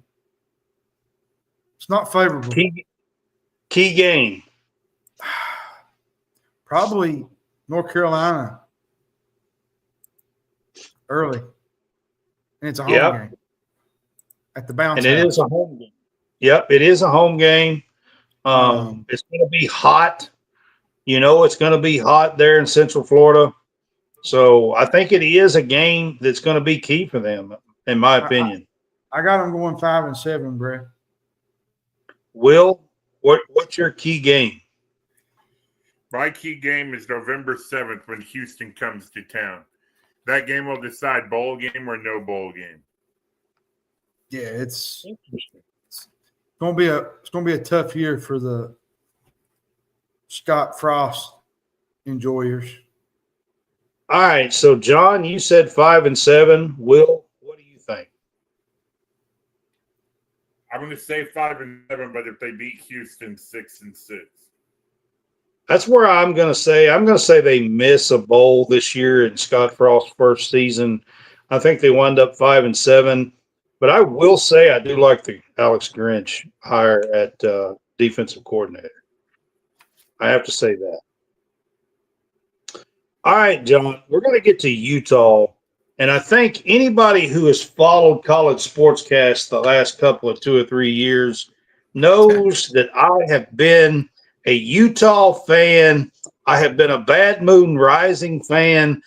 Speaker 4: It's not favorable.
Speaker 1: Key game.
Speaker 4: Probably North Carolina early. And it's a home game at the bounce.
Speaker 1: And it is a home game. Yep, it is a home game. It's going to be hot. It's going to be hot there in Central Florida. So I think it is a game that's going to be key for them, in my opinion.
Speaker 4: I got them going 5-7, Brett.
Speaker 1: Will, what's your key game?
Speaker 3: My key game is November 7th when Houston comes to town. That game will decide bowl game or no bowl game.
Speaker 4: Yeah, it's going to be a tough year for the Scott Frost enjoyers.
Speaker 1: All right, so John, you said 5-7. Will, what do you think?
Speaker 3: I'm going to say 5-7, but if they beat Houston, 6-6.
Speaker 1: That's where I'm going to say. I'm going to say they miss a bowl this year in Scott Frost's first season. I think they wind up 5-7. But I will say I do like the Alex Grinch hire at defensive coordinator. I have to say that. All right, John, we're going to get to Utah. And I think anybody who has followed college sportscast the last couple of 2 or 3 years knows that I have been a Utah fan. I have been a Bad Moon Rising fan,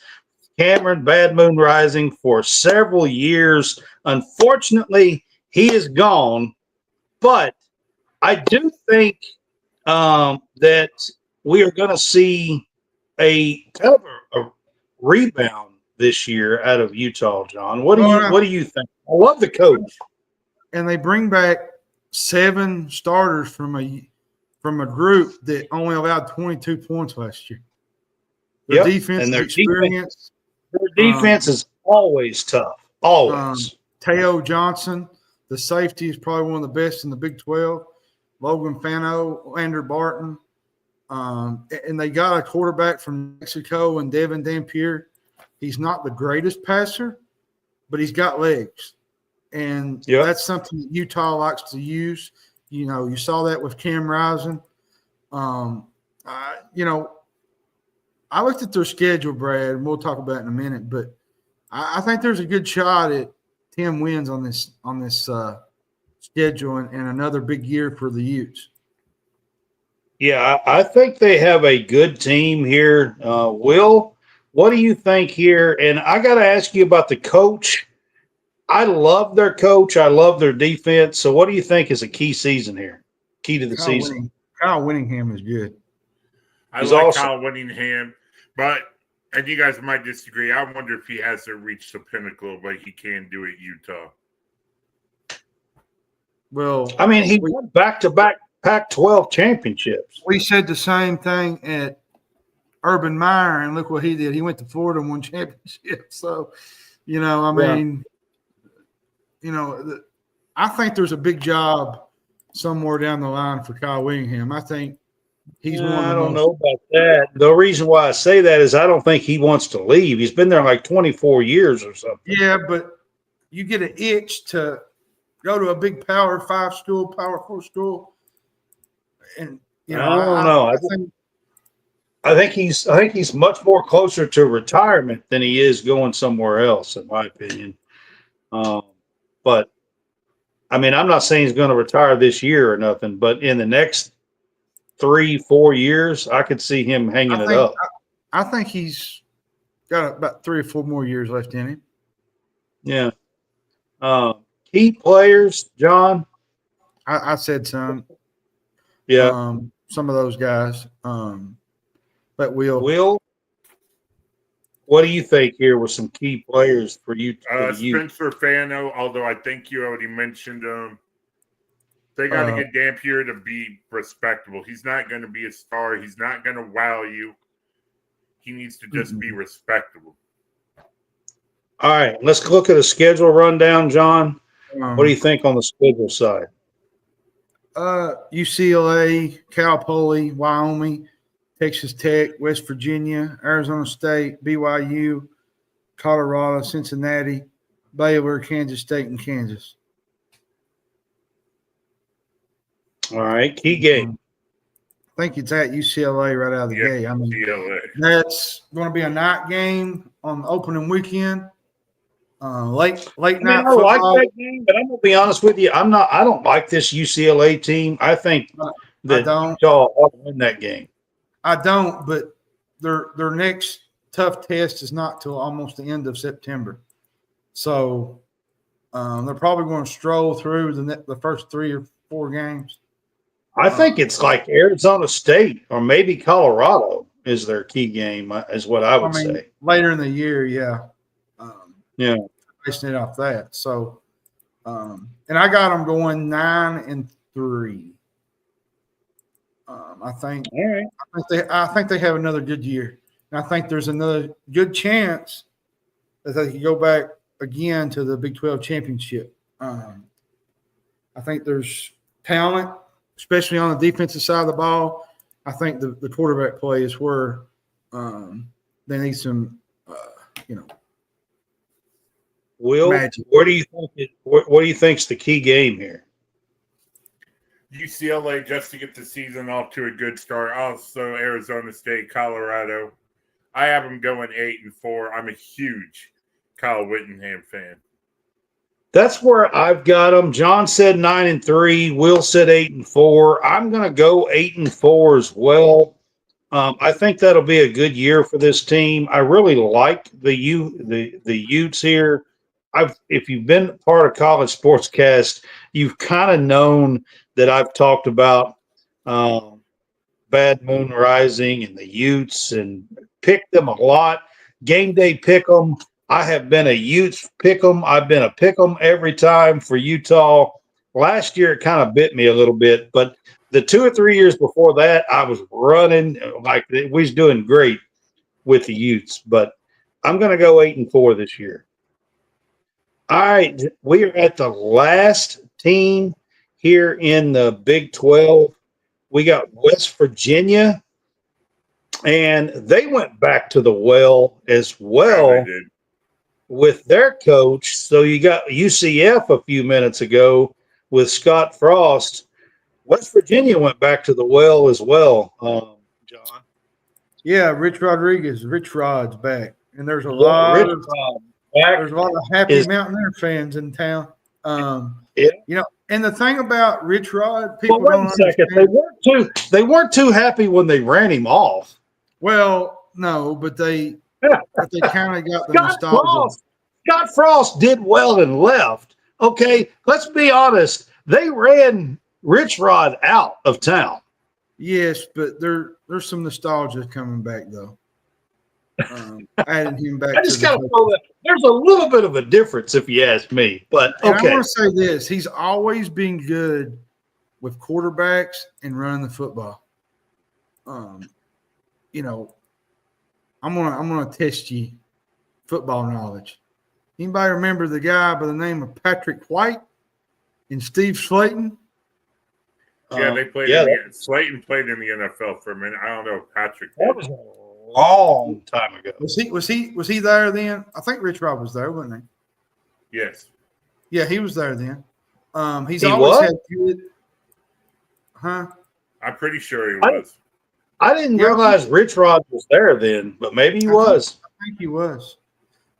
Speaker 1: Cameron Bad Moon Rising, for several years. Unfortunately, he is gone, but I do think that we are going to see a kind of a rebound this year out of Utah, John. What do you think? I love the coach.
Speaker 4: And they bring back 7 starters from a group that only allowed 22 points last year. Their defense and their experience.
Speaker 1: Their defense is always tough. Always.
Speaker 4: Teo Johnson, the safety, is probably one of the best in the Big 12. Logan Fano, Lander Barton. And they got a quarterback from Mexico and Devin Dampier. He's not the greatest passer, but he's got legs. And that's something that Utah likes to use. You saw that with Cam Rising. I looked at their schedule, Brad, and we'll talk about it in a minute, but I think there's a good shot at 10 wins on this schedule and another big year for the Utes.
Speaker 1: Yeah, I think they have a good team here. Will, what do you think here? And I got to ask you about the coach. I love their coach. I love their defense. So what do you think is a key season here? Key to the season?
Speaker 4: Kyle Whittingham is good.
Speaker 3: I like awesome. Kyle Whittingham, and you guys might disagree. I wonder if he hasn't reached the pinnacle of what he can do at Utah.
Speaker 4: Well,
Speaker 1: I mean, he won back-to-back Pac-12 championships.
Speaker 4: We said the same thing at Urban Meyer, and look what he did. He went to Florida and won championships. So I mean, I think there's a big job somewhere down the line for Kyle Willingham. I think he's one of the
Speaker 1: I don't
Speaker 4: most.
Speaker 1: know about that. The reason why I say that is I don't think he wants to leave. He's been there like 24 years or something.
Speaker 4: Yeah, but you get an itch to go to a big Power 5 school, Power 4 school, and
Speaker 1: I don't know. I think he's much more closer to retirement than he is going somewhere else, in my opinion. But I mean, I'm not saying he's going to retire this year or nothing, but in the next 3-4 years, I could see him hanging it up.
Speaker 4: I think he's got about 3 or 4 more years left in him.
Speaker 1: Yeah. Key players, John.
Speaker 4: I said some.
Speaker 1: Yeah.
Speaker 4: Some of those guys. But
Speaker 1: Will, what do you think here were some key players for you?
Speaker 3: Spencer Fano, although I think you already mentioned him. They got to get Dampier to be respectable. He's not going to be a star. He's not going to wow you. He needs to just be respectable.
Speaker 1: All right, let's look at a schedule rundown, John. What do you think on the schedule side?
Speaker 4: UCLA, Cal Poly, Wyoming, Texas Tech, West Virginia, Arizona State, BYU, Colorado, Cincinnati, Baylor, Kansas State, and Kansas.
Speaker 1: All right, key game.
Speaker 4: I think it's at UCLA right out of the gate. I mean,
Speaker 3: UCLA.
Speaker 4: That's going to be a night game on the opening weekend. Late night
Speaker 1: I
Speaker 4: football.
Speaker 1: like that game, but I'm gonna be honest with you. I don't like this UCLA team. I think that Utah ought to win that game.
Speaker 4: I don't, but their next tough test is not till almost the end of September. So they're probably going to stroll through the first 3 or 4 games.
Speaker 1: I think it's like Arizona State or maybe Colorado is their key game, is what I would say.
Speaker 4: Later in the year, yeah.
Speaker 1: Yeah.
Speaker 4: Basing it off that. So, and I got them going 9-3. I think.
Speaker 1: All right.
Speaker 4: I think they have another good year, and I think there's another good chance that they can go back again to the Big 12 championship. I think there's talent, especially on the defensive side of the ball. I think the quarterback play is where they need some,
Speaker 1: Will,
Speaker 4: magic.
Speaker 1: What do you think's the key game here?
Speaker 3: UCLA just to get the season off to a good start. Also, Arizona State, Colorado. I have them going 8-4. I'm a huge Kyle Whittingham fan.
Speaker 1: That's where I've got them. John said 9-3. Will said 8-4. I'm going to go 8-4 as well. I think that'll be a good year for this team. I really like the Utes here. If you've been part of College SportsCast, you've kind of known that I've talked about Bad Moon Rising and the Utes and picked them a lot. Game day pick 'em. I have been a Utes pick 'em. I've been a pick 'em every time for Utah. Last year, it kind of bit me a little bit, but the 2 or 3 years before that, I was running like we was doing great with the Utes. But I'm going to go 8-4 this year. All right, we are at the last team here in the Big 12. We got West Virginia, and they went back to the well as well.
Speaker 3: Yeah, they did.
Speaker 1: With their coach. So you got UCF a few minutes ago with Scott Frost. West Virginia went back to the well as well, John.
Speaker 4: Yeah, Rich Rod's back. And there's a lot of happy Mountaineer fans in town. And the thing about Rich Rod, people don't understand.
Speaker 1: They weren't too happy when they ran him off.
Speaker 4: Well, no, but they kind of got the nostalgia.
Speaker 1: Scott Frost did well and left. Okay, let's be honest. They ran Rich Rod out of town.
Speaker 4: Yes, but there's some nostalgia coming back though. Adding him back.
Speaker 1: I just got to throw that. There's a little bit of a difference, if you ask me. But okay,
Speaker 4: and I want to say this: he's always been good with quarterbacks and running the football. I'm gonna test you football knowledge. Anybody remember the guy by the name of Patrick White and Steve Slayton?
Speaker 3: Yeah, they played. Slayton played in the NFL for a minute. I don't know if Patrick did.
Speaker 1: That was a long time ago.
Speaker 4: Was he there then? I think Rich Rod was there, wasn't
Speaker 3: he? Yes.
Speaker 4: Yeah, he was there then. He
Speaker 1: always
Speaker 4: had good. Huh?
Speaker 3: I'm pretty sure he was.
Speaker 1: I didn't realize Rich Rod was there then, but maybe he was.
Speaker 4: I think he was.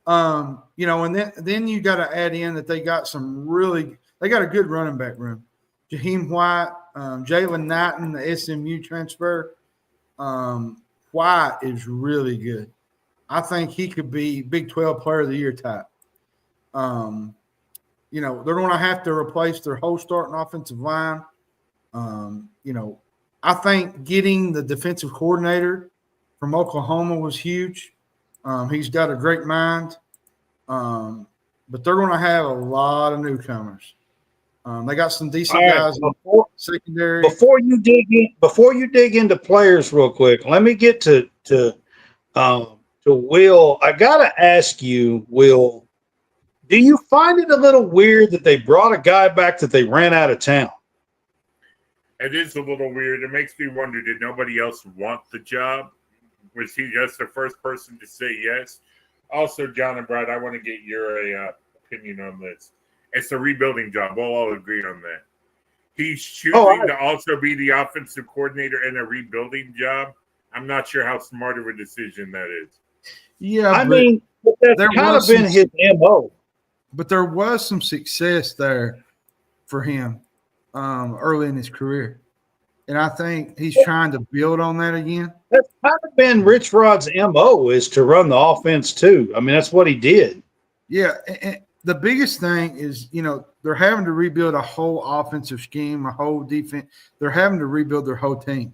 Speaker 4: And then you got to add in that they got a good running back room. Jaheim White, Jalen Knighton, the SMU transfer. White is really good. I think he could be Big 12 Player of the Year type. They're going to have to replace their whole starting offensive line. I think getting the defensive coordinator from Oklahoma was huge. He's got a great mind. But they're going to have a lot of newcomers. They got some decent guys in secondary.
Speaker 1: Before you dig into players real quick, let me get to Will. I gotta ask you, Will, do you find it a little weird that they brought a guy back that they ran out of town?
Speaker 3: It is a little weird. It makes me wonder, did nobody else want the job? Was he just the first person to say yes? Also, John and Brad, I want to get your opinion on this. It's a rebuilding job. We'll all agree on that. He's choosing to also be the offensive coordinator in a rebuilding job. I'm not sure how smart of a decision that is.
Speaker 4: Yeah,
Speaker 1: I mean, that's kind of been his MO.
Speaker 4: But there was some success there for him early in his career. And I think he's trying to build on that again.
Speaker 1: That's kind of been Rich Rod's MO, is to run the offense too. I mean, that's what he did.
Speaker 4: Yeah, and the biggest thing is, they're having to rebuild a whole offensive scheme, a whole defense. They're having to rebuild their whole team.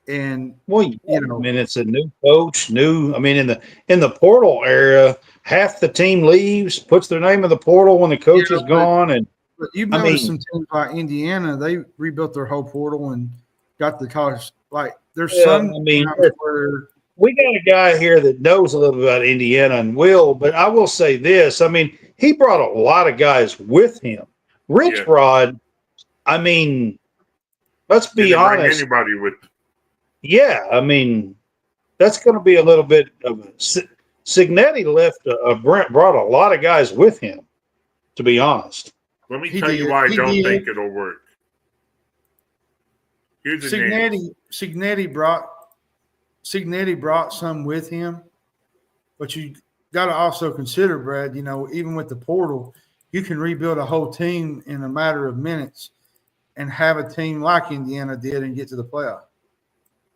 Speaker 4: And
Speaker 1: it's a new coach, in the portal area, half the team leaves, puts their name in the portal when the coach is gone.
Speaker 4: But you've noticed some teams like Indiana, they rebuilt their whole portal and got the college. Like there's some where
Speaker 1: we got a guy here that knows a little about Indiana and Will, but I will say this. He brought a lot of guys with him. Rich Rod, let's be honest.
Speaker 3: Anybody with.
Speaker 1: Yeah, that's going to be a little bit of Signetti brought a lot of guys with him, to be honest.
Speaker 3: Let me tell you why I don't think it'll work. Here's the name.
Speaker 4: Signetti brought some with him, but you got to also consider, Brad, even with the portal, you can rebuild a whole team in a matter of minutes and have a team like Indiana did and get to the playoff.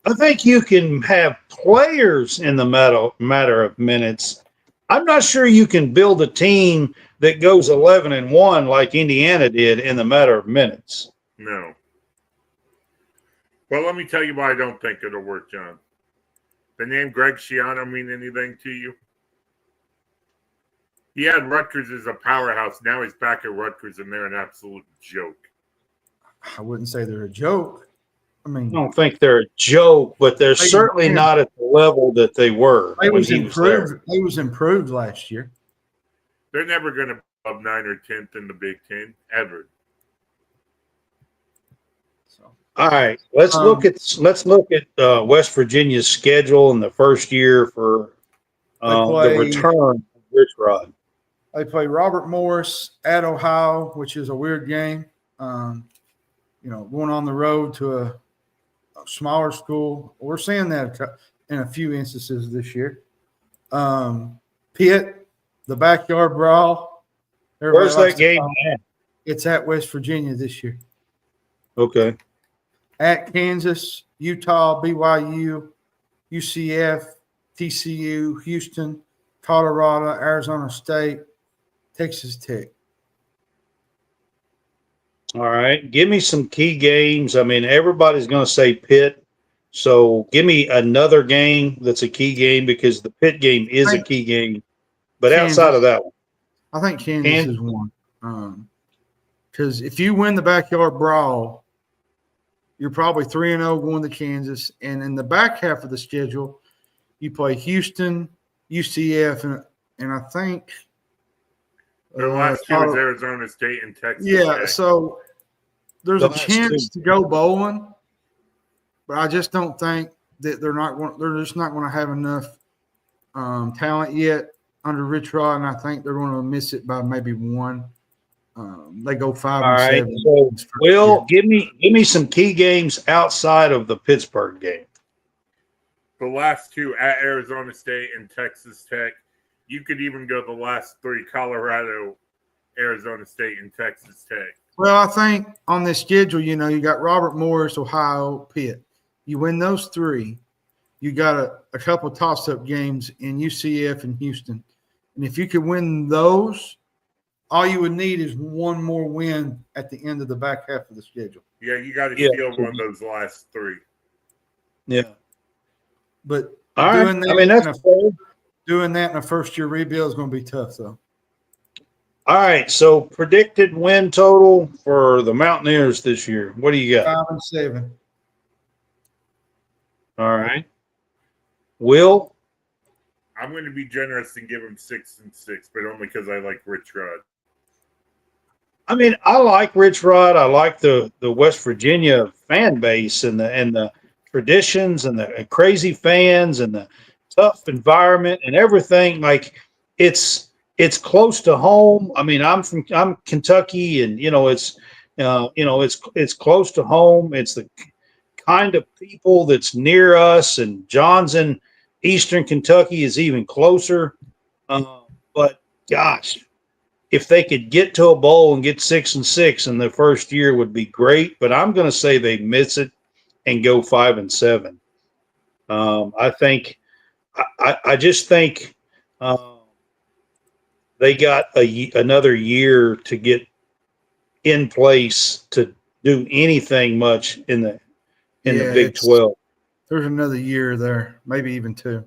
Speaker 1: I think you can have players in the matter of minutes. I'm not sure you can build a team that goes 11-1 like Indiana did in the matter of minutes.
Speaker 3: No. Well, let me tell you why I don't think it'll work, John. The name Greg Schiano mean anything to you? He had Rutgers as a powerhouse. Now he's back at Rutgers, and they're an absolute joke.
Speaker 4: I wouldn't say they're a joke.
Speaker 1: I don't think they're a joke, but they're certainly not at the level that they were.
Speaker 4: They was improved last year.
Speaker 3: They're never going to be up 9 or 10th in the Big Ten ever.
Speaker 1: All right, let's look at West Virginia's schedule in the first year for the return of Rich Rod.
Speaker 4: They play Robert Morris at Ohio, which is a weird game. Going on the road to a smaller school. We're seeing that in a few instances this year. Pitt, the backyard brawl.
Speaker 1: Where's that game at?
Speaker 4: It's at West Virginia this year.
Speaker 1: Okay.
Speaker 4: At Kansas, Utah, BYU, UCF, TCU, Houston, Colorado, Arizona State, Texas Tech.
Speaker 1: All right. Give me some key games. Everybody's going to say Pitt. So give me another game that's a key game, because the Pitt game is a key game. But Kansas, outside of that one.
Speaker 4: I think Kansas is one. Because if you win the backyard brawl, you're probably 3-0 going to Kansas. And in the back half of the schedule, you play Houston, UCF, and I think
Speaker 3: Their last two was
Speaker 4: Colorado.
Speaker 3: Arizona State and Texas
Speaker 4: Yeah,
Speaker 3: Tech.
Speaker 4: so there's
Speaker 1: The
Speaker 4: a
Speaker 1: last
Speaker 4: chance
Speaker 1: two.
Speaker 4: to go bowling, but I just don't think that they're just not going to have enough talent yet under Rich Rod, and I think they're going to miss it by maybe one. They go 5
Speaker 1: All
Speaker 4: and
Speaker 1: right.
Speaker 4: 7.
Speaker 1: So,
Speaker 4: this first
Speaker 1: Will,
Speaker 4: year.
Speaker 1: give me some key games outside of the Pittsburgh game.
Speaker 3: The last two at Arizona State and Texas Tech. You could even go the last three: Colorado, Arizona State, and Texas Tech.
Speaker 4: Well, I think on this schedule, you got Robert Morris, Ohio, Pitt. You win those three, you got a couple toss-up games in UCF and Houston. And if you could win those, all you would need is one more win at the end of the back half of the schedule.
Speaker 3: Yeah, you got to
Speaker 1: Yeah.
Speaker 3: steal one of those last three.
Speaker 1: Yeah.
Speaker 4: But
Speaker 1: All right.
Speaker 4: doing that,
Speaker 1: I mean, that's fair.
Speaker 4: doing that in a first-year rebuild is going to be tough, though.
Speaker 1: All right. So, predicted win total for the Mountaineers this year. What do you got?
Speaker 4: 5 and 7.
Speaker 1: All right. Will?
Speaker 3: I'm going to be generous and give them 6 and 6, but only because I like Rich Rod.
Speaker 1: I mean, I like Rich Rod. I like the West Virginia fan base and the traditions and the crazy fans and the tough environment and everything. Like it's close to home. I mean, I'm Kentucky, and it's close to home. It's the kind of people that's near us, and John's in Eastern Kentucky is even closer. But gosh, if they could get to a bowl and get 6 and 6 in the first year would be great. But I'm going to say they miss it and go 5 and 7. I just think they got another year to get in place to do anything much in the Big 12.
Speaker 4: There's another year there, maybe even 2.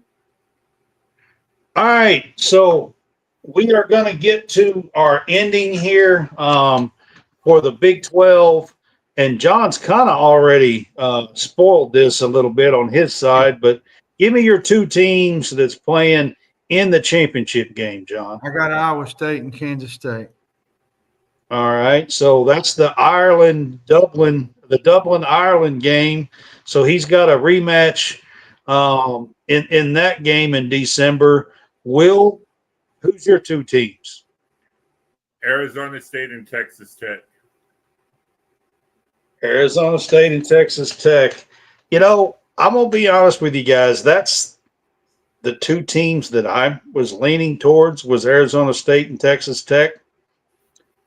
Speaker 1: All right, so we are going to get to our ending here for the Big 12, and John's kind of already spoiled this a little bit on his side, but give me your two teams that's playing in the championship game, John.
Speaker 4: I got Iowa State and Kansas State.
Speaker 1: All right, so that's the Dublin Ireland game. So he's got a rematch in that game in December. Will, who's your two teams?
Speaker 3: Arizona State and Texas Tech.
Speaker 1: Arizona State and Texas Tech. I'm going to be honest with you guys. That's the two teams that I was leaning towards was Arizona State and Texas Tech.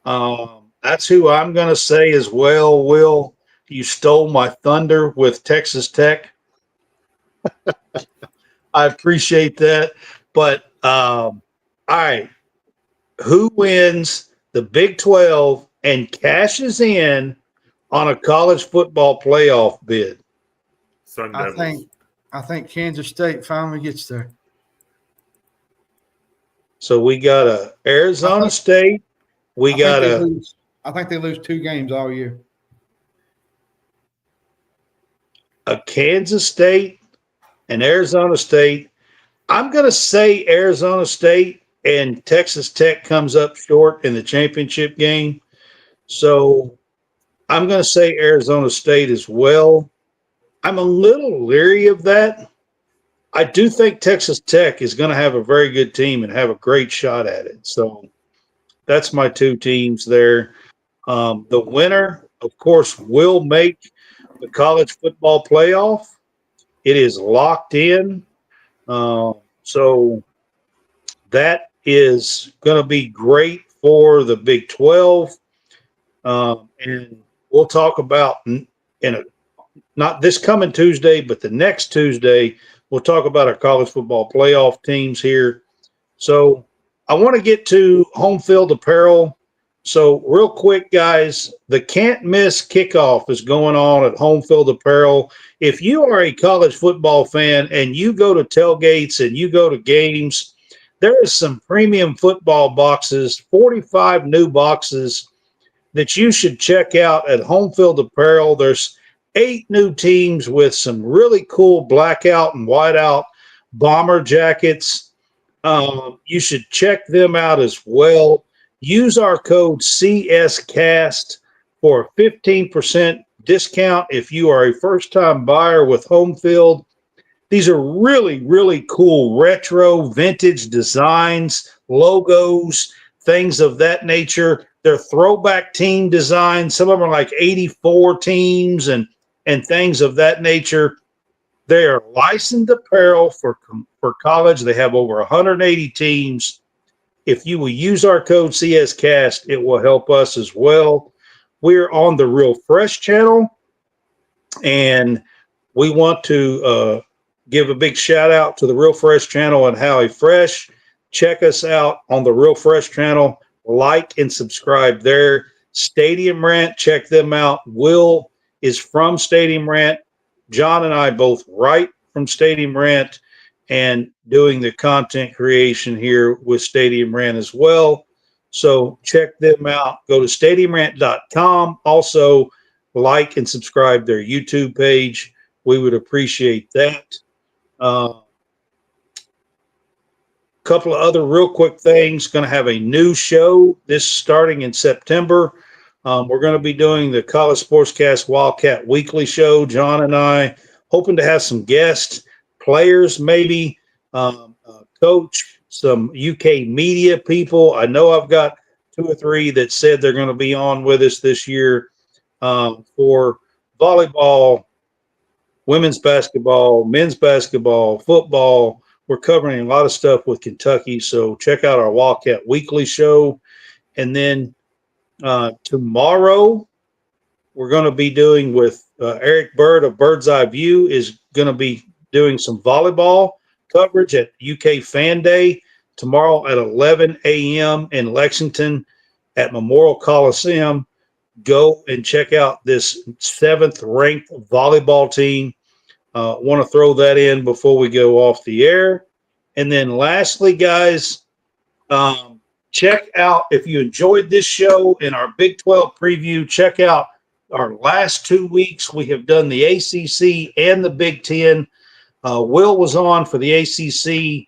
Speaker 1: That's who I'm going to say as well. Will, you stole my thunder with Texas Tech. I appreciate that. But, all right, who wins the Big 12 and cashes in on a college football playoff bid?
Speaker 3: Sun Devils.
Speaker 4: I think Kansas State finally gets there.
Speaker 1: So we got a Arizona State. I
Speaker 4: think they lose 2 games all year.
Speaker 1: A Kansas State and Arizona State. I'm going to say Arizona State and Texas Tech comes up short in the championship game. So I'm going to say Arizona State as well. I'm a little leery of that. I do think Texas Tech is going to have a very good team and have a great shot at it. So that's my two teams there. The winner, of course, will make the college football playoff. It is locked in. So that is going to be great for the Big 12. And we'll talk about not this coming Tuesday, but the next Tuesday, we'll talk about our college football playoff teams here. So I want to get to home field apparel. So real quick, guys, the can't miss kickoff is going on at Home Field Apparel. If you are a college football fan and you go to tailgates and you go to games, there is some premium football boxes, 45 new boxes that you should check out at Home Field Apparel. There's 8 new teams with some really cool blackout and whiteout bomber jackets. You should check them out as well. use our code CSCast for a 15% discount if you are a first-time buyer with home field. These are really, really cool retro vintage designs, logos, things of that nature. They're throwback team designs. Some of them are like 84 teams and things of that nature. They are licensed apparel for college. They have over 180 teams. If you will use our code CSCast, it will help us as well. We're on the Real Fresh channel, and we want to give a big shout out to the Real Fresh channel and Howie Fresh. Check us out on the Real Fresh channel. Like and subscribe there. Stadium Rant, check them out. Will is from Stadium Rant. John and I both write from Stadium Rant and doing the content creation here with Stadium Rant as well. So check them out. Go to stadiumrant.com. Also, like and subscribe their YouTube page. We would appreciate that. Couple of other real quick things. Going to have a new show this starting in September. We're going to be doing the College SportsCast Wildcat Weekly Show. John and I hoping to have some guests, players maybe, coach, some UK media people. I know I've got 2 or 3 that said they're going to be on with us this year for volleyball, women's basketball, men's basketball, football. We're covering a lot of stuff with Kentucky, so check out our Wildcat Weekly Show. And then tomorrow, we're going to be doing with Eric Bird of Bird's Eye View is going to be doing some volleyball coverage at UK Fan Day tomorrow at 11 a.m. in Lexington at Memorial Coliseum. Go and check out this 7th-ranked volleyball team. Want to throw that in before we go off the air. And then lastly, guys, check out, if you enjoyed this show and our Big 12 preview, check out our last 2 weeks. We have done the ACC and the Big 10. Will was on for the ACC.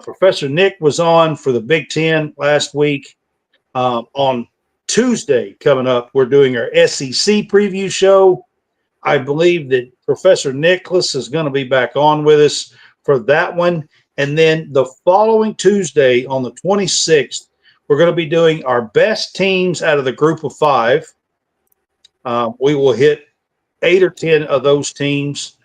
Speaker 1: Professor Nick was on for the Big 10 last week. On Tuesday coming up, we're doing our SEC preview show. I believe that Professor Nicholas is going to be back on with us for that one. And then the following Tuesday on the 26th, we're going to be doing our best teams out of the group of 5. We will hit 8 or 10 of those teams,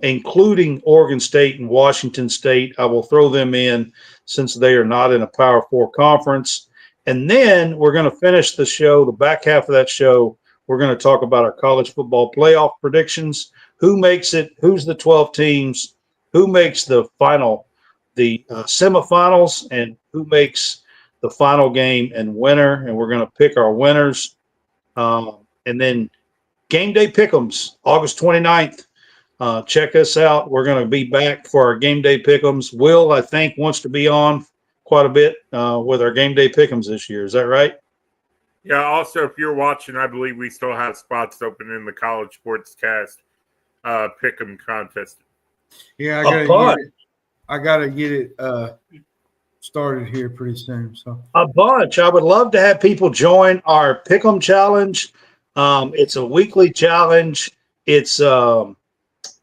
Speaker 1: including Oregon State and Washington State. I will throw them in since they are not in a Power 4 conference. And then we're going to finish the show, the back half of that show. We're going to talk about our college football playoff predictions. Who makes it? Who's the 12 teams? Who makes the final, the semifinals, and who makes the final game and winner? And we're going to pick our winners. And then Game Day Pick'ems, August 29th. Check us out. We're going to be back for our Game Day Pick'ems. Will, I think, wants to be on quite a bit with our Game Day Pick'ems this year. Is that right?
Speaker 3: Yeah, also, if you're watching, I believe we still have spots open in the College SportsCast Pick'em contest.
Speaker 4: Yeah, I gotta get it started here pretty soon. So
Speaker 1: a bunch. I would love to have people join our Pick'em challenge. It's a weekly challenge. It's you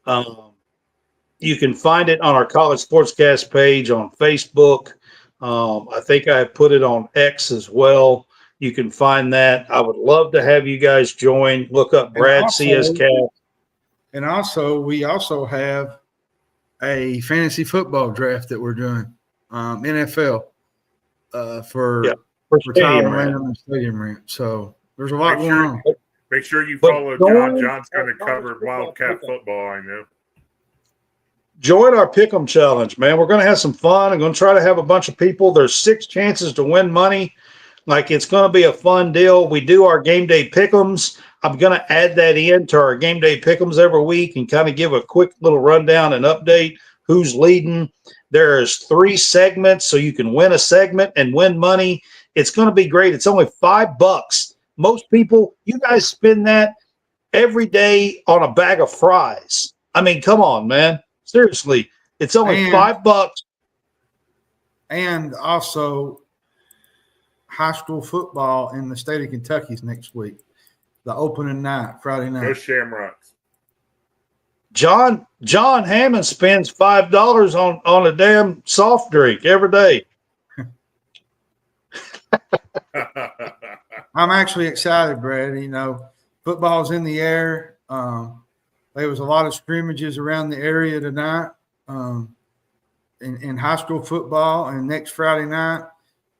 Speaker 1: can find it on our College SportsCast page on Facebook. I think I put it on X as well. You can find that. I would love to have you guys join. Look up Brad CSCast.
Speaker 4: And also, we also have a fantasy football draft that we're doing, NFL, for
Speaker 1: Stadium
Speaker 4: Rant. So there's a lot going on.
Speaker 3: Make sure you follow John. John's going to cover Wildcat football, I know.
Speaker 1: Join our Pick'em challenge, man. We're going to have some fun. I'm going to try to have a bunch of people. There's 6 chances to win money. Like, it's going to be a fun deal. We do our Game Day Pick'ems. I'm going to add that in to our Game Day Pick'ems every week and kind of give a quick little rundown and update who's leading. There's 3 segments, so you can win a segment and win money. It's going to be great. It's only $5. Most people, you guys spend that every day on a bag of fries. I mean, come on, man. Seriously, it's only $5.
Speaker 4: And also, high school football in the state of Kentucky is next week. The opening night, Friday night.
Speaker 3: Go Shamrocks.
Speaker 1: John Hammond spends $5 on a damn soft drink every day.
Speaker 4: I'm actually excited, Brad. You know, football's in the air. There was a lot of scrimmages around the area tonight in high school football, and next Friday night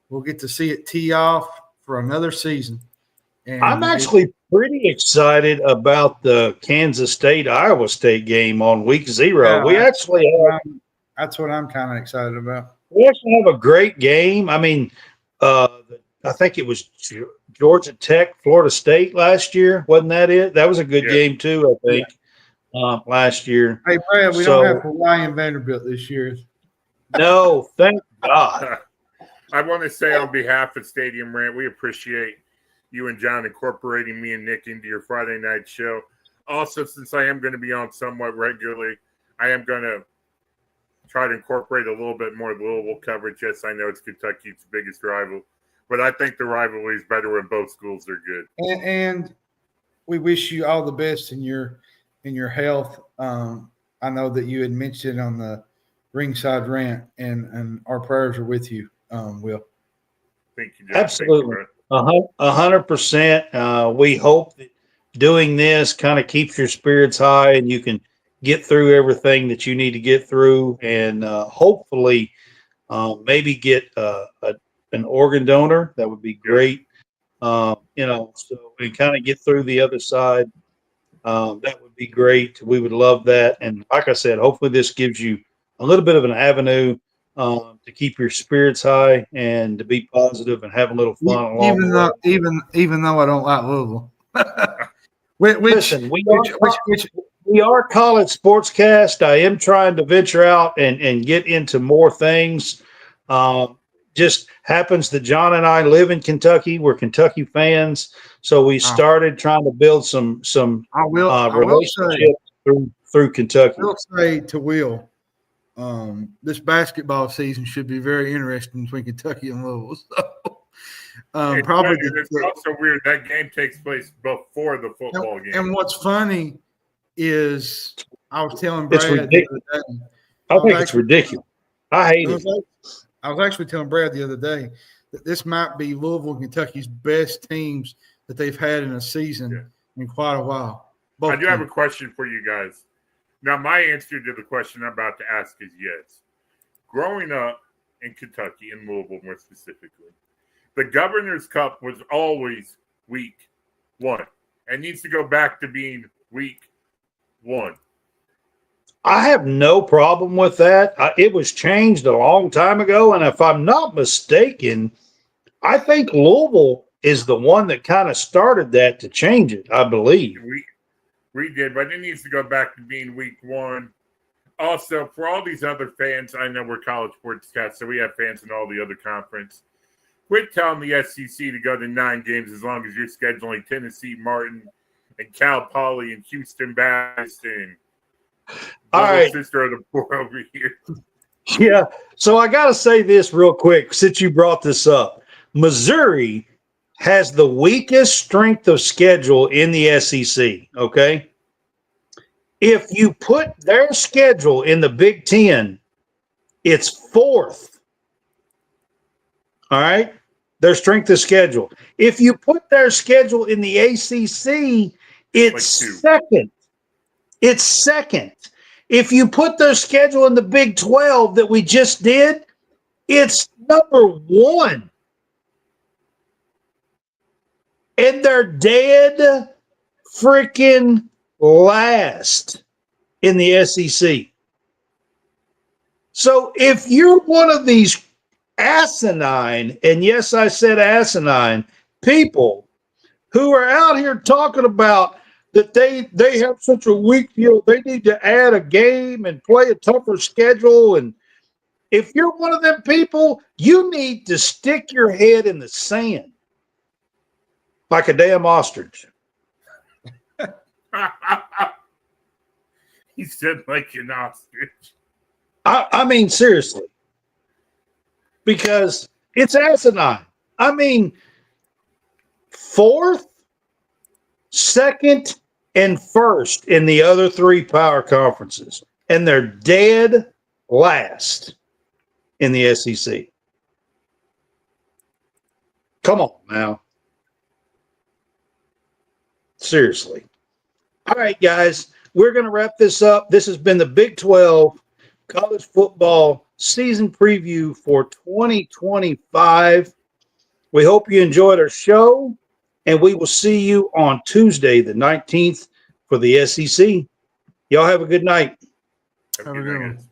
Speaker 4: we'll get to see it tee off for another season. And
Speaker 1: I'm actually pretty excited about the Kansas State-Iowa State game on week 0.
Speaker 4: Yeah,
Speaker 1: That's
Speaker 4: what I'm kind of excited about.
Speaker 1: We actually have a great game. I mean, I think it was Georgia Tech, Florida State last year. Wasn't that it? That was a good game too, I think, last year.
Speaker 4: Hey, Brad, we don't have Hawaii and Vanderbilt this year.
Speaker 1: No, thank God.
Speaker 3: I want to say on behalf of Stadium Rant, we appreciate you and John incorporating me and Nick into your Friday night show. Also, since I am going to be on somewhat regularly, I am going to try to incorporate a little bit more Louisville coverage. Yes, I know it's Kentucky's biggest rival, but I think the rivalry is better when both schools are good.
Speaker 4: And we wish you all the best in your health. I know that you had mentioned on the Ringside Rant, and our prayers are with you, Will.
Speaker 3: Thank you, John.
Speaker 1: Absolutely.
Speaker 3: Thank you,
Speaker 1: 100%. We hope that doing this kind of keeps your spirits high and you can get through everything that you need to get through, and hopefully maybe get an organ donor. That would be great. So we kind of get through the other side. That would be great. We would love that. And like I said, hopefully this gives you a little bit of an avenue to keep your spirits high and to be positive and have a little fun along the way.
Speaker 4: Even though I don't like Louisville.
Speaker 1: Listen, we are College Sportscast. I am trying to venture out and get into more things. Just happens that John and I live in Kentucky. We're Kentucky fans, so we started trying to build some relationships through Kentucky.
Speaker 4: I will say to Will, this basketball season should be very interesting between Kentucky and Louisville. So,
Speaker 3: it's also weird that game takes place before the football game.
Speaker 4: And what's funny is I was telling Brad
Speaker 1: it's ridiculous.
Speaker 4: the other day.
Speaker 1: I think it's ridiculous. I hate it.
Speaker 4: I was actually telling Brad the other day that this might be Louisville and Kentucky's best teams that they've had in a season in quite a while.
Speaker 3: I do have a question for you guys. Now, my answer to the question I'm about to ask is yes. Growing up in Kentucky, in Louisville more specifically, the Governor's Cup was always week 1. It needs to go back to being week 1.
Speaker 1: I have no problem with that. It was changed a long time ago, and if I'm not mistaken, I think Louisville is the one that kind of started that to change it, I believe.
Speaker 3: We did, but it needs to go back to being week 1. Also, for all these other fans, I know we're College Sportscast, so we have fans in all the other conference. Quit telling the SEC to go to 9 games as long as you're scheduling Tennessee Martin and Cal Poly and Houston Baptist and
Speaker 1: all right,
Speaker 3: sister of the poor over here.
Speaker 1: Yeah, so I got to say this real quick since you brought this up. Missouri has the weakest strength of schedule in the SEC, okay? If you put their schedule in the Big Ten, it's 4th. All right? Their strength of schedule. If you put their schedule in the ACC, it's like 2nd. It's 2nd. If you put their schedule in the Big 12 that we just did, it's number 1. And they're dead freaking last in the SEC. So if you're one of these asinine, and yes, I said asinine, people who are out here talking about that they have such a weak deal, they need to add a game and play a tougher schedule. And if you're one of them people, you need to stick your head in the sand like a damn ostrich.
Speaker 3: He said like an ostrich.
Speaker 1: I mean, seriously. Because it's asinine. I mean, fourth, second, and first in the other three power conferences. And they're dead last in the SEC. Come on now. Seriously. All right, guys, we're going to wrap this up. This has been the Big 12 college football season preview for 2025. We hope you enjoyed our show, and we will see you on Tuesday, the 19th, for the SEC. Y'all have a good night.
Speaker 4: Have a good one.